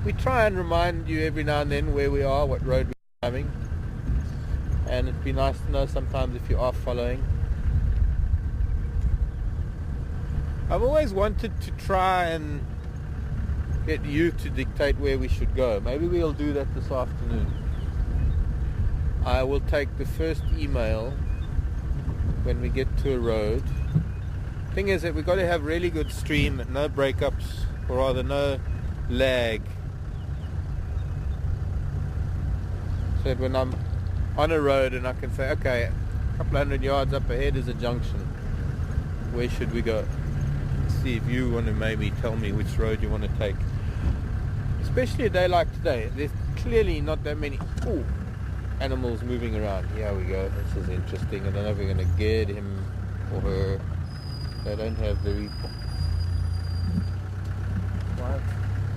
We try and remind you every now and then where we are, what road we're driving, and it'd be nice to know sometimes if you are following. I've always wanted to try and get you to dictate where we should go. Maybe we'll do that this afternoon. I will take the first email when we get to a road. Thing is that we've got to have really good stream, no breakups, or rather no lag. So that when I'm on a road and I can say, okay, a couple hundred yards up ahead is a junction. Where should we go? See if you want to maybe tell me which road you want to take. Especially a day like today. There's clearly not that many animals moving around. Here we go. This is interesting. I don't know if we're going to get him or her. They don't have very... Why?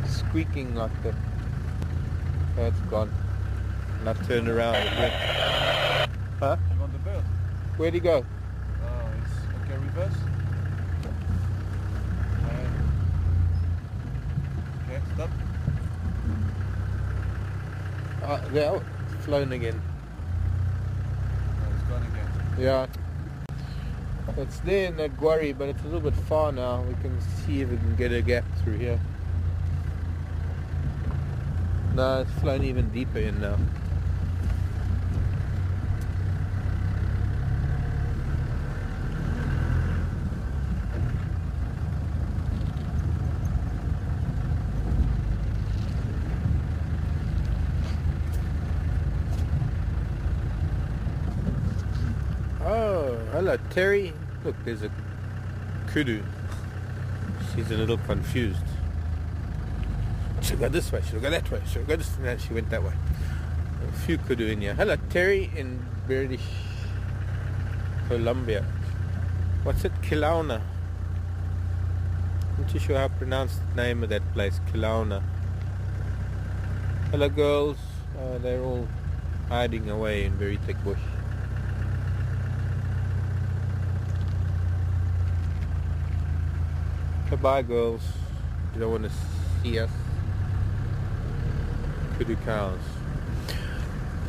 Squeaking like that. That's gone. Not turned around. Huh? You want the bird? Where'd he go? It's okay, reverse. Okay, stop. Yeah, it's flown again. It's gone again. Yeah. It's there in that quarry, but it's a little bit far now. We can see if we can get a gap through here. No, it's flown even deeper in now. Oh, hello Terry. Look, there's a kudu. She's a little confused. Should go this way, should go that way, should go this way. No, she went that way. A few kudu in here. Hello Terry in British Columbia. What's it? Kelowna. I'm not too sure how to pronounce the name of that place. Kelowna. Hello girls. They're all hiding away in very thick bush. Goodbye girls. You don't want to see us. Kudu cows.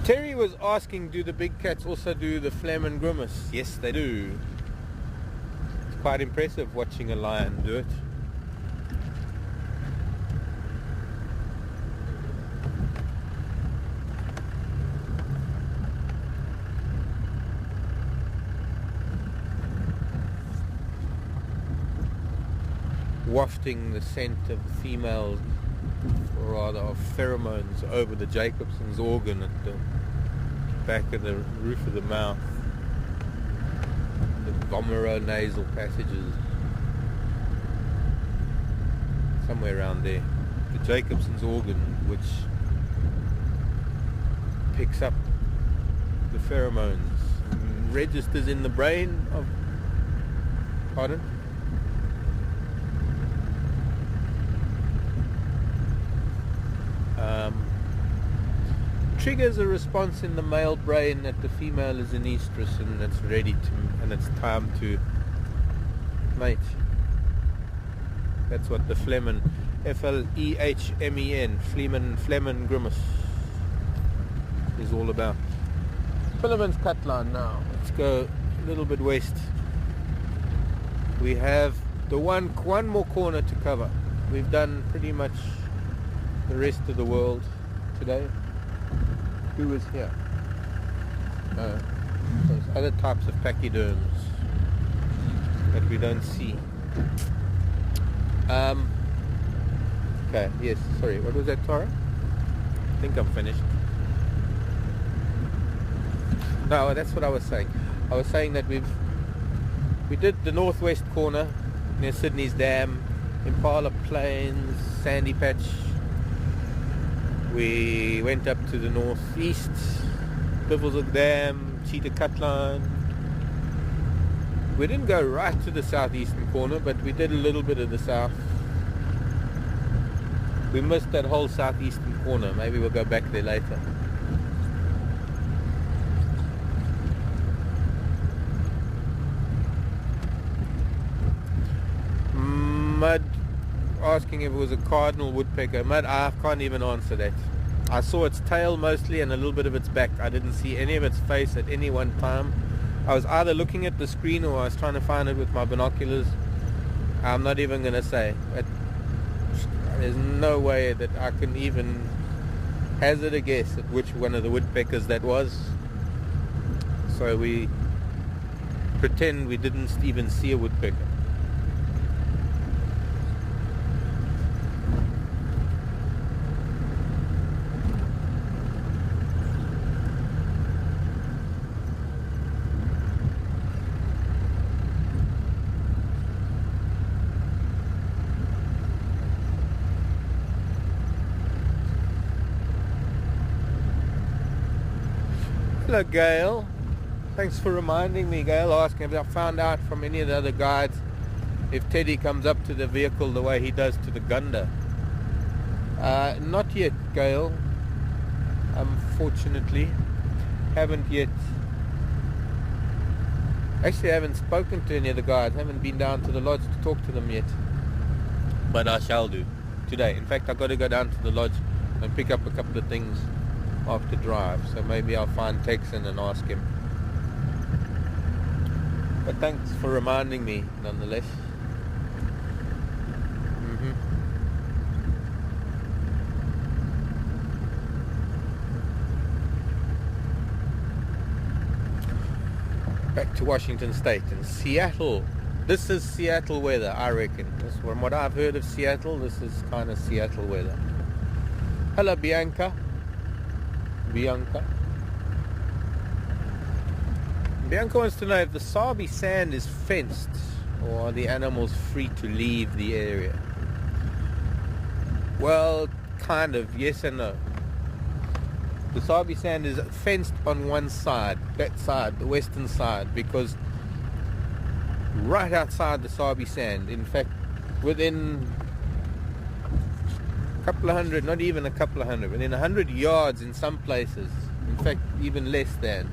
Terry was asking, do the big cats also do the phlegm and grimace? Yes, they do. It's quite impressive watching a lion do it. Wafting the scent of females, or rather of pheromones, over the Jacobson's organ at the back of the roof of the mouth, the vomeronasal passages, somewhere around there. The Jacobson's organ, which picks up the pheromones, registers in the brain of... Pardon? Triggers a response in the male brain that the female is in estrus and it's ready to, and it's time to mate. That's what the phlegm, F-L-E-H-M-E-N, phlegm grimace is all about. Philemon's cut line now. Let's go a little bit west. We have the one more corner to cover. We've done pretty much the rest of the world today. Who is here? Those other types of pachyderms that we don't see. Okay, yes, sorry, what was that, Tara? I think I'm finished. No, that's what I was saying. I was saying that we did the northwest corner near Sydney's Dam, Impala Plains, Sandy Patch. We went up to the northeast, Biffleshoek Dam, Cheetah Cut Line. We didn't go right to the southeastern corner, but we did a little bit of the south. We missed that whole southeastern corner. Maybe we'll go back there later. Mud asking if it was a cardinal woodpecker. Mud, I can't even answer that. I saw its tail mostly and a little bit of its back. I didn't see any of its face at any one time. I was either looking at the screen or I was trying to find it with my binoculars. I'm not even going to say. There's no way that I can even hazard a guess at which one of the woodpeckers that was. So we pretend we didn't even see a woodpecker. Hello, Gail. Thanks for reminding me, Gail. Asking if I found out from any of the other guides if Teddy comes up to the vehicle the way he does to the Gunda. Not yet, Gail. Unfortunately, haven't yet. Actually, I haven't spoken to any of the guides. Haven't been down to the lodge to talk to them yet. But I shall do today. In fact, I've got to go down to the lodge and pick up a couple of things after drive. So maybe I'll find Texan and ask him. But thanks for reminding me, nonetheless. Back to Washington State and Seattle. This is Seattle weather, I reckon. From what I've heard of Seattle, this is kind of Seattle weather. Hello, Bianca. Bianca wants to know if the Sabi sand is fenced or are the animals free to leave the area. Well, kind of, yes and no. The Sabi sand is fenced on one side, that side, the western side, because right outside the Sabi sand, in fact, within a couple of hundred, not even a couple of hundred, within 100 yards in some places, in fact, even less than,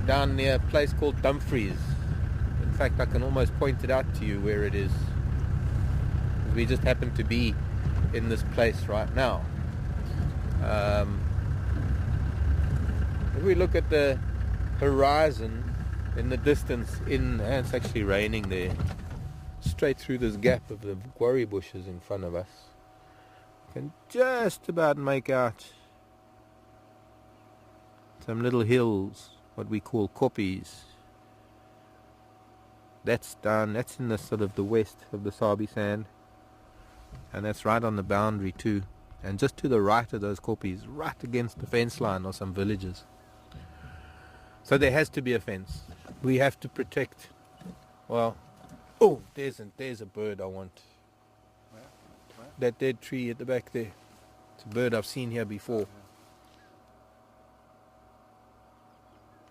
down near a place called Dumfries. In fact, I can almost point it out to you where it is. We just happen to be in this place right now. If we look at the horizon in the distance, it's actually raining there, straight through this gap of the quarry bushes in front of us. You can just about make out some little hills, what we call koppies. That's in the sort of the west of the Sabi sand, and that's right on the boundary too. And just to the right of those koppies, right against the fence line, are some villages. So there has to be a fence. We have to protect. Well, oh, there's a bird I want. Where? That dead tree at the back there. It's a bird I've seen here before.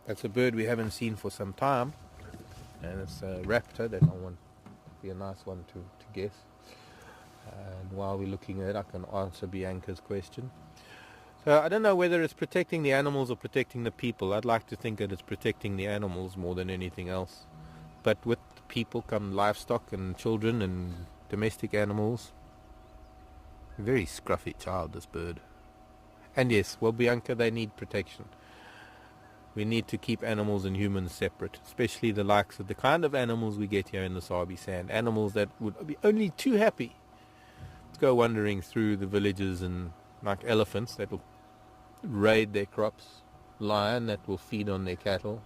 That's a bird we haven't seen for some time. And it's a raptor that I want. Be a nice one to guess. And while we're looking at it, I can answer Bianca's question. So I don't know whether it's protecting the animals or protecting the people. I'd like to think that it's protecting the animals more than anything else. But with people come livestock and children and domestic animals. Very scruffy child, this bird. And yes, well, Bianca, they need protection. We need to keep animals and humans separate, especially the likes of the kind of animals we get here in the Sabi sand. Animals that would be only too happy to go wandering through the villages, and like elephants that will raid their crops, lion that will feed on their cattle.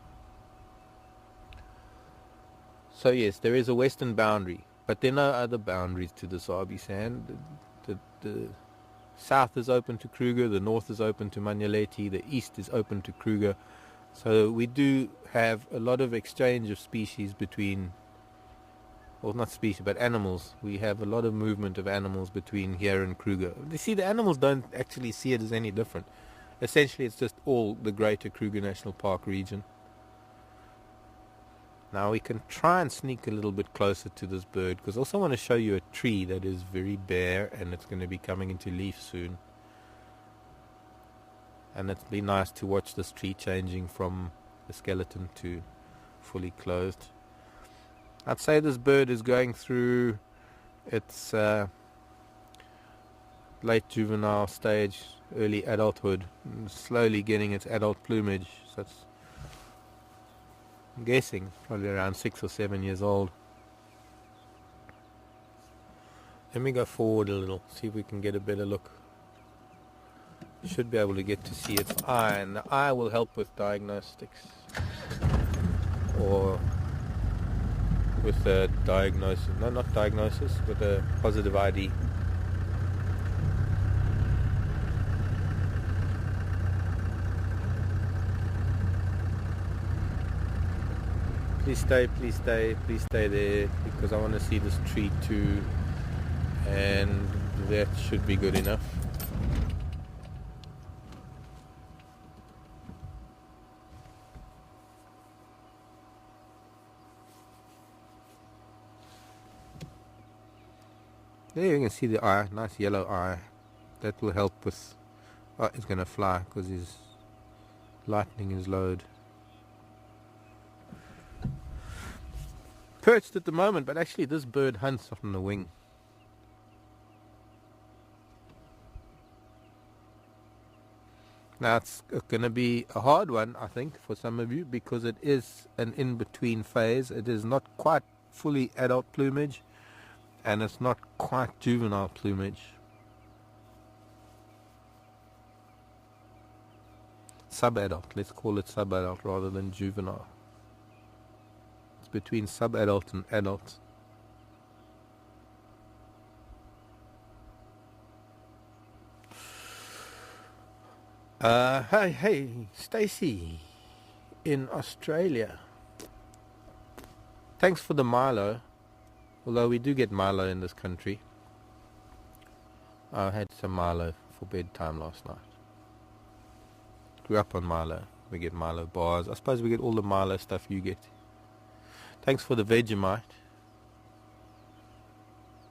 So yes, there is a western boundary, but there are no other boundaries to the Sabi sand. The south is open to Kruger, the north is open to Manyaleti, the east is open to Kruger. So we do have a lot of exchange of species between, well, not species, but animals. We have a lot of movement of animals between here and Kruger. You see, the animals don't actually see it as any different. Essentially, it's just all the greater Kruger National Park region. Now we can try and sneak a little bit closer to this bird, because I also want to show you a tree that is very bare and it's going to be coming into leaf soon. And it'd be nice to watch this tree changing from the skeleton to fully clothed. I'd say this bird is going through its late juvenile stage, early adulthood, and slowly getting its adult plumage. So it's, I'm guessing, probably around 6 or 7 years old. Let me go forward a little, see if we can get a better look. Should be able to get to see its eye, and the eye will help with diagnostics, or with a diagnosis, no, not diagnosis, with a positive ID. Please stay there, because I want to see this tree too, and that should be good enough. There you can see the eye, nice yellow eye. That will help with... Oh, it's going to fly because he's lightening his load. Perched at the moment, but actually this bird hunts on the wing. Now it's going to be a hard one, I think, for some of you, because it is an in-between phase. It is not quite fully adult plumage, and it's not quite juvenile plumage. Sub-adult, let's call it sub-adult rather than juvenile. It's between sub-adult and adult. Hey, Stacy in Australia. Thanks for the Milo. Although we do get Milo in this country. I had some Milo for bedtime last night. Grew up on Milo. We get Milo bars. I suppose we get all the Milo stuff you get. Thanks for the Vegemite.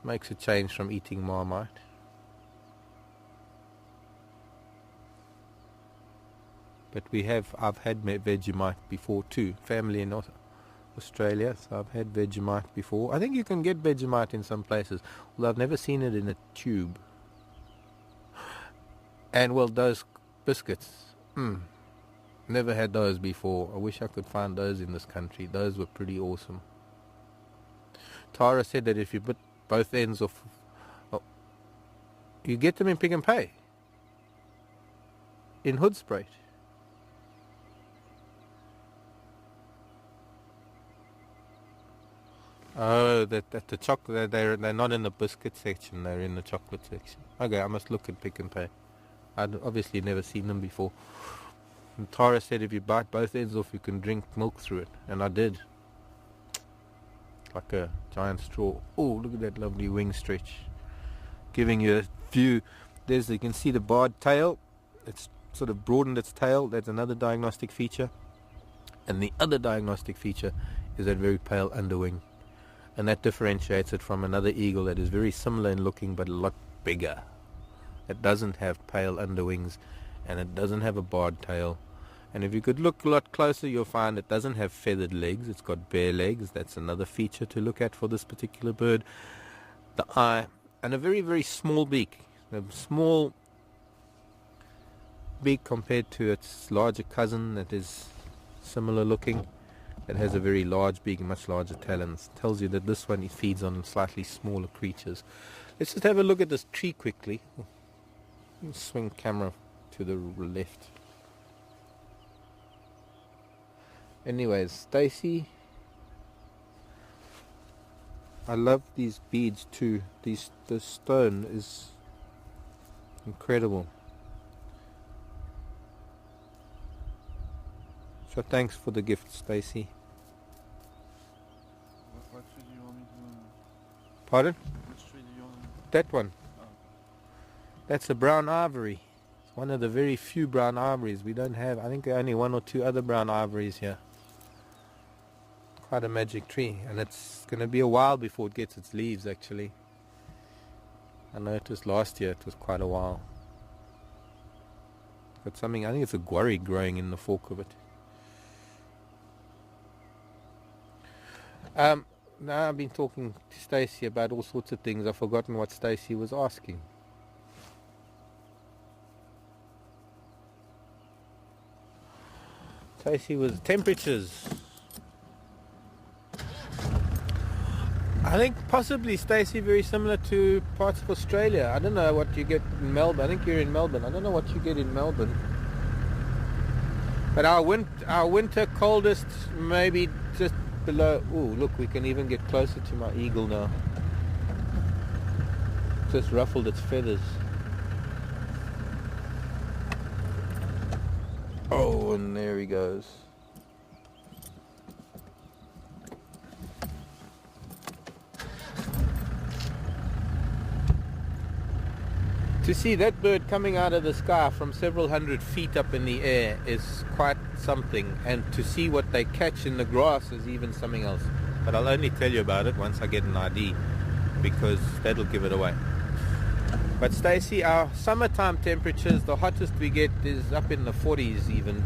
Makes a change from eating Marmite. But I've had Vegemite before too. Family in Australia, so I've had Vegemite before. I think you can get Vegemite in some places, although I've never seen it in a tube. And well, those biscuits, never had those before. I wish I could find those in this country. Those were pretty awesome. Tara said that if you put both ends of... Oh, you get them in Pick and Pay. In Hoodspruit. Oh, that the chocolate, they're not in the biscuit section, they're in the chocolate section. Okay, I must look at Pick and Pay. I'd obviously never seen them before. And Tara said if you bite both ends off, you can drink milk through it. And I did. Like a giant straw. Oh, look at that lovely wing stretch. Giving you a view. You can see the barred tail. It's sort of broadened its tail. That's another diagnostic feature. And the other diagnostic feature is that very pale underwing. And that differentiates it from another eagle that is very similar in looking but a lot bigger. It doesn't have pale underwings and it doesn't have a barred tail. And if you could look a lot closer, you'll find it doesn't have feathered legs. It's got bare legs. That's another feature to look at for this particular bird. The eye and a very, very small beak. A small beak compared to its larger cousin that is similar looking. It has a very large beak and much larger talons. Tells you that this one feeds on slightly smaller creatures. Let's just have a look at this tree quickly. Swing camera to the left. Anyways, Stacy, I love these beads too. The stone is incredible. So thanks for the gift, Stacy. What tree do you want me to... Pardon? Which tree do you want me to... That one. Oh. That's a brown ivory. It's one of the very few brown ivories we don't have. I think there are only one or two other brown ivories here. Quite a magic tree, and it's going to be a while before it gets its leaves actually. I noticed last year it was quite a while. Got something, I think it's a guarri growing in the fork of it. Now I've been talking to Stacy about all sorts of things. I've forgotten what Stacy was asking. Stacy was temperatures. I think possibly, Stacy, very similar to parts of Australia. I don't know what you get in Melbourne. I think you're in Melbourne. I don't know what you get in Melbourne. But our winter coldest maybe just below... Oh, look, we can even get closer to my eagle now. Just ruffled its feathers. Oh, and there he goes. To see that bird coming out of the sky from several hundred feet up in the air is quite something, and to see what they catch in the grass is even something else. But I'll only tell you about it once I get an ID, because that'll give it away. But Stacy, our summertime temperatures, the hottest we get is up in the 40s even.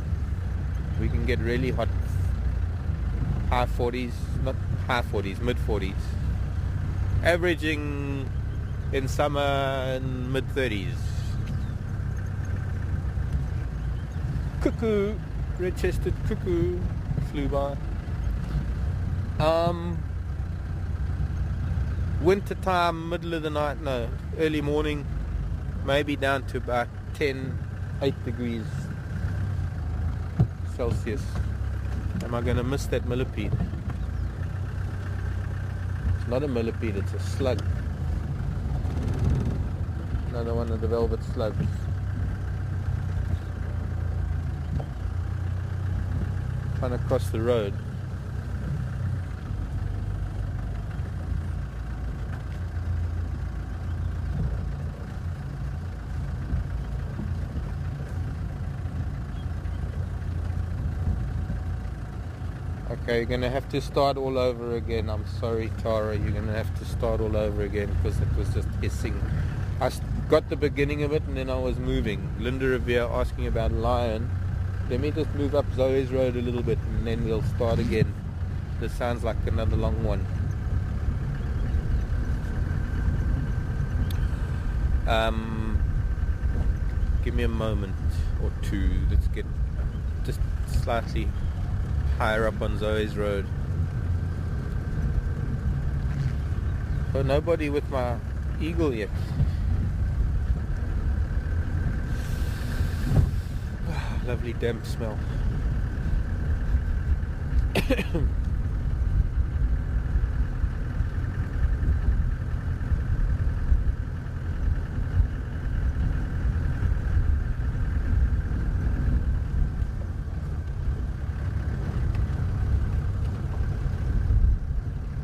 We can get really hot, high 40s, not high 40s, mid 40s. Averaging in summer in mid 30s. Cuckoo, red-chested cuckoo flew by. Winter time, middle of the night, no, early morning, maybe down to about 8 degrees Celsius. Am I going to miss that millipede? It's not a millipede, it's a slug. Another one of the velvet slugs. Trying to cross the road. Okay, you're going to have to start all over again. I'm sorry, Tara, you're going to have to start all over again because it was just hissing. I got the beginning of it and then I was moving. Linda Revere asking about lion. Let me just move up Zoe's road a little bit and then we'll start again. This sounds like another long one. Give me a moment or two. Let's get just slightly higher up on Zoe's road. Oh, nobody with my eagle yet. Lovely damp smell.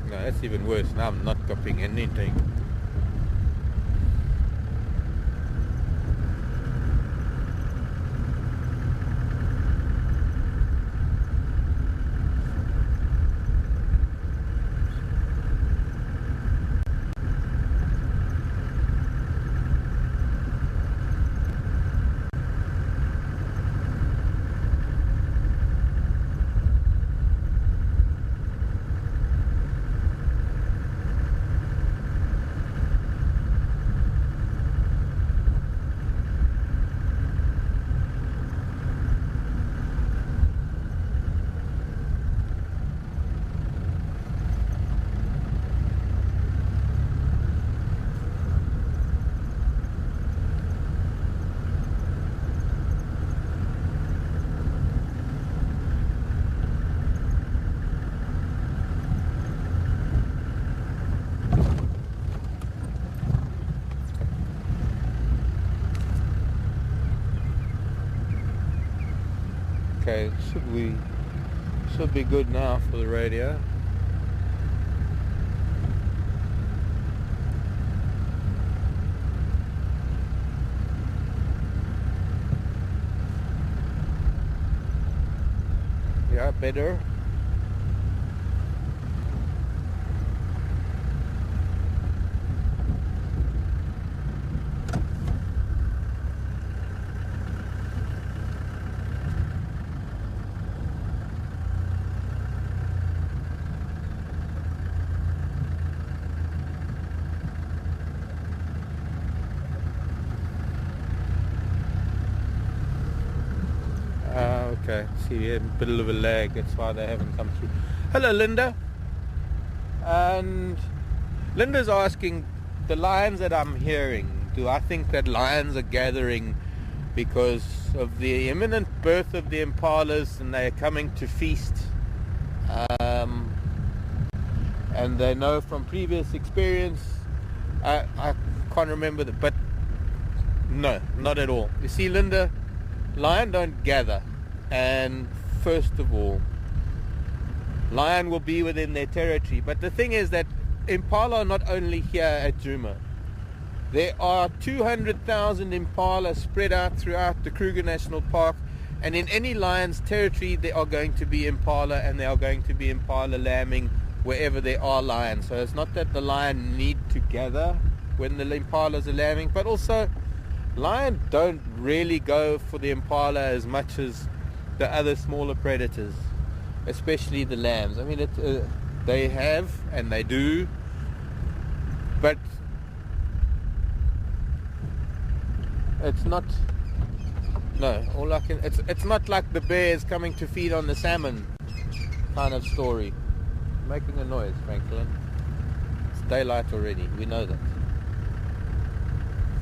No, that's even worse. Now I'm not copying anything. Okay, should be good now for the radio. Yeah, better. Okay, see a bit of a lag, that's why they haven't come through. Hello Linda. And Linda's asking, the lions that I'm hearing, do I think that lions are gathering because of the imminent birth of the impalas and they're coming to feast? And they know from previous experience, I can't remember that, but no, not at all. You see Linda, lion don't gather. And first of all, lion will be within their territory. But the thing is that impala are not only here at Djuma. There are 200,000 impala spread out throughout the Kruger National Park, and in any lion's territory there are going to be impala, and there are going to be impala lambing wherever there are lions. So it's not that the lion need to gather when the impalas are lambing, but also lions don't really go for the impala as much as the other smaller predators, especially the lambs. I mean, they have and they do, but it's not. No, it's not like the bears coming to feed on the salmon kind of story. Making a noise, Franklin. It's daylight already. We know that.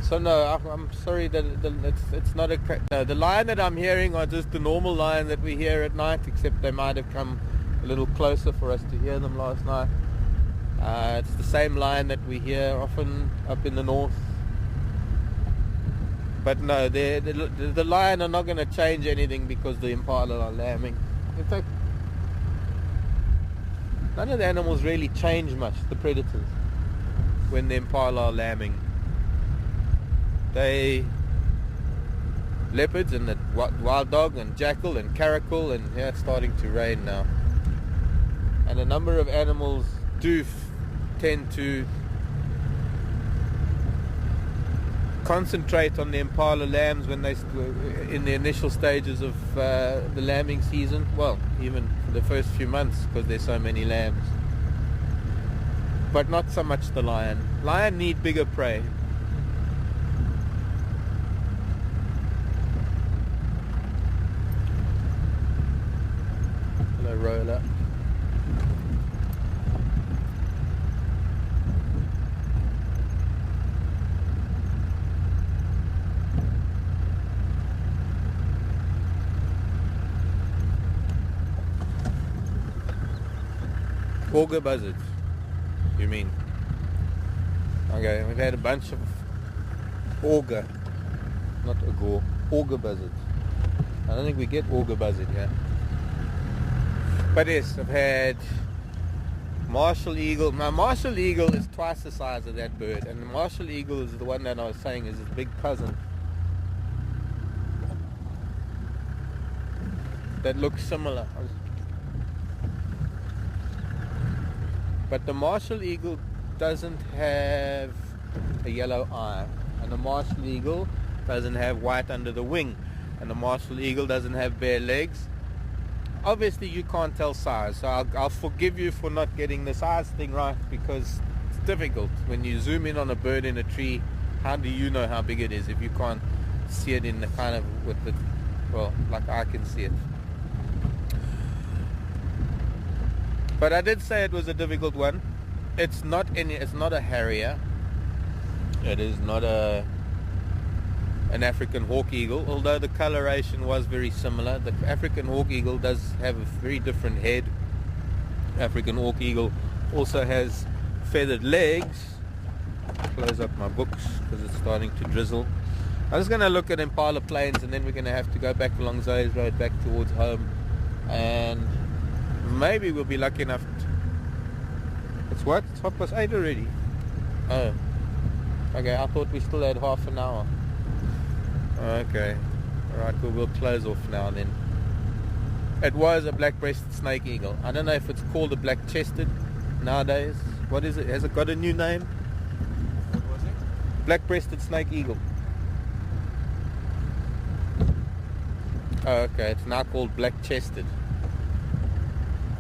So no, I'm sorry that it's not no. The lion that I'm hearing are just the normal lion that we hear at night, except they might have come a little closer for us to hear them last night. It's the same lion that we hear often up in the north. But no, the lion are not going to change anything because the impala are lambing. In fact, none of the animals really change much, the predators, when the impala are lambing. Leopards and the wild dog and jackal and caracal, and yeah, it's starting to rain now. And a number of animals do tend to concentrate on the impala lambs when they in the initial stages of the lambing season. Well, even for the first few months, because there's so many lambs. But not so much the lion. Lion need bigger prey. Hello, roller. Auger buzzards, you mean? Okay, we've had a bunch of auger, not auger buzzards. I don't think we get auger buzzard here. But yes, I've had martial eagle. Now, martial eagle is twice the size of that bird, and the martial eagle is the one that I was saying is his big cousin that looks similar. But the martial eagle doesn't have a yellow eye, and the martial eagle doesn't have white under the wing, and the martial eagle doesn't have bare legs. Obviously you can't tell size, so I'll forgive you for not getting the size thing right, because it's difficult. When you zoom in on a bird in a tree, how do you know how big it is if you can't see it in the kind of like I can see it. But I did say it was a difficult one. It's not a harrier. It is not an African hawk eagle, although the coloration was very similar. The African hawk eagle does have a very different head. African hawk eagle also has feathered legs. Close up my books because it's starting to drizzle. I'm just going to look at Impala plains, and then we're going to have to go back along Zoe's Road back towards home, and maybe we'll be lucky enough it's what? It's 8:30 already. Oh. Okay, I thought we still had half an hour. Okay. Alright, we'll close off now then. It was a black-breasted snake eagle. I don't know if it's called a black-chested nowadays. What is it? Has it got a new name? What was it? Black-breasted snake eagle. Oh, okay, it's now called black-chested.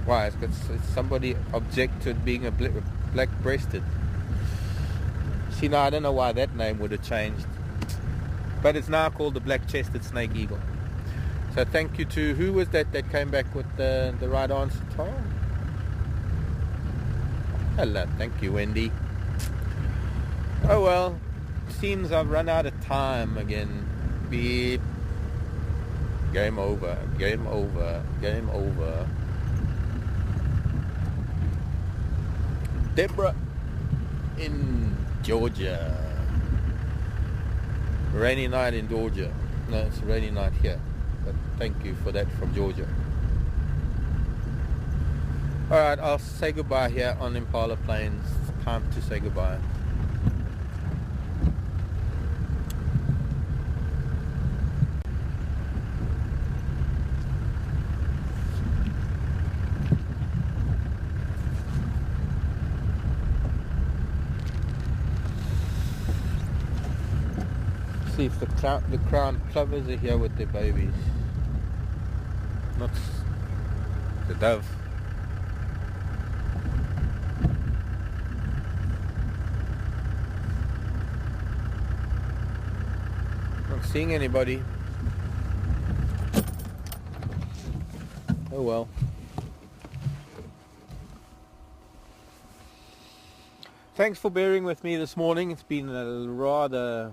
Why? It's somebody object to it being a black-breasted. See, now I don't know why that name would have changed. But it's now called the black-chested snake eagle. So thank you to, who was that came back with the right answer, Tom? Hello, thank you, Wendy. Oh well, seems I've run out of time again. Beep. Game over, game over, game over. Deborah in Georgia. Rainy night in Georgia. No, it's a rainy night here. But thank you for that from Georgia. Alright, I'll say goodbye here on Impala Plains. It's time to say goodbye. See if the crown plovers are here with their babies. Not the dove. Not seeing anybody. Oh well. Thanks for bearing with me this morning. It's been a rather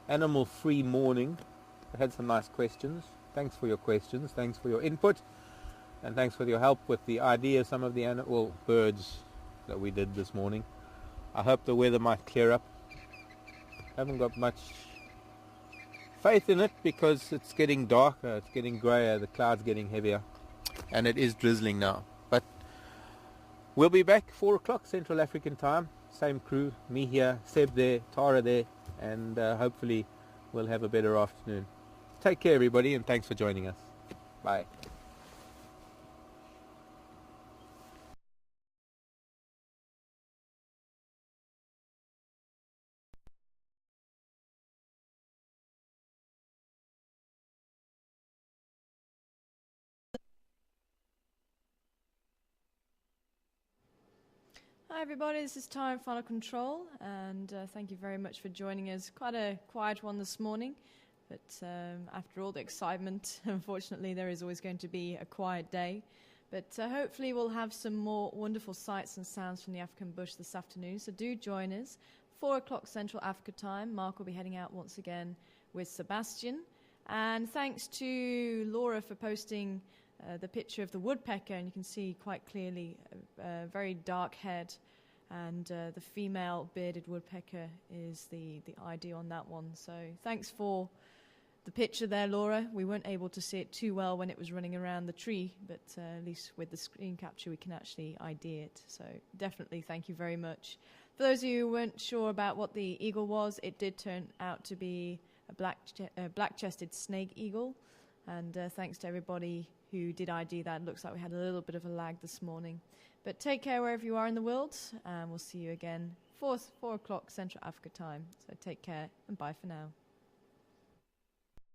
animal-free morning. I had some nice questions. Thanks for your questions. Thanks for your input. And thanks for your help with the idea of some of the birds that we did this morning. I hope the weather might clear up. Haven't got much faith in it because it's getting darker, it's getting grayer, the clouds getting heavier, and it is drizzling now. But we'll be back 4 o'clock Central African time. Same crew, me here, Seb there, Tara there, and hopefully we'll have a better afternoon. Take care everybody, and thanks for joining us. Bye. Hi everybody, this is Time Final Control, and thank you very much for joining us. Quite a quiet one this morning, but after all the excitement, unfortunately there is always going to be a quiet day. But hopefully we'll have some more wonderful sights and sounds from the African bush this afternoon, so do join us. 4 o'clock Central Africa time. Mark will be heading out once again with Sebastian. And thanks to Laura for posting the picture of the woodpecker, and you can see quite clearly a very dark head, and the female bearded woodpecker is the ID on that one. So thanks for the picture there, Laura. We weren't able to see it too well when it was running around the tree, but at least with the screen capture we can actually ID it. So definitely thank you very much. For those of you who weren't sure about what the eagle was, it did turn out to be a black-chested snake eagle, and thanks to everybody who did ID that. It looks like we had a little bit of a lag this morning. But take care wherever you are in the world, and we'll see you again 4 o'clock Central Africa time. So take care, and bye for now.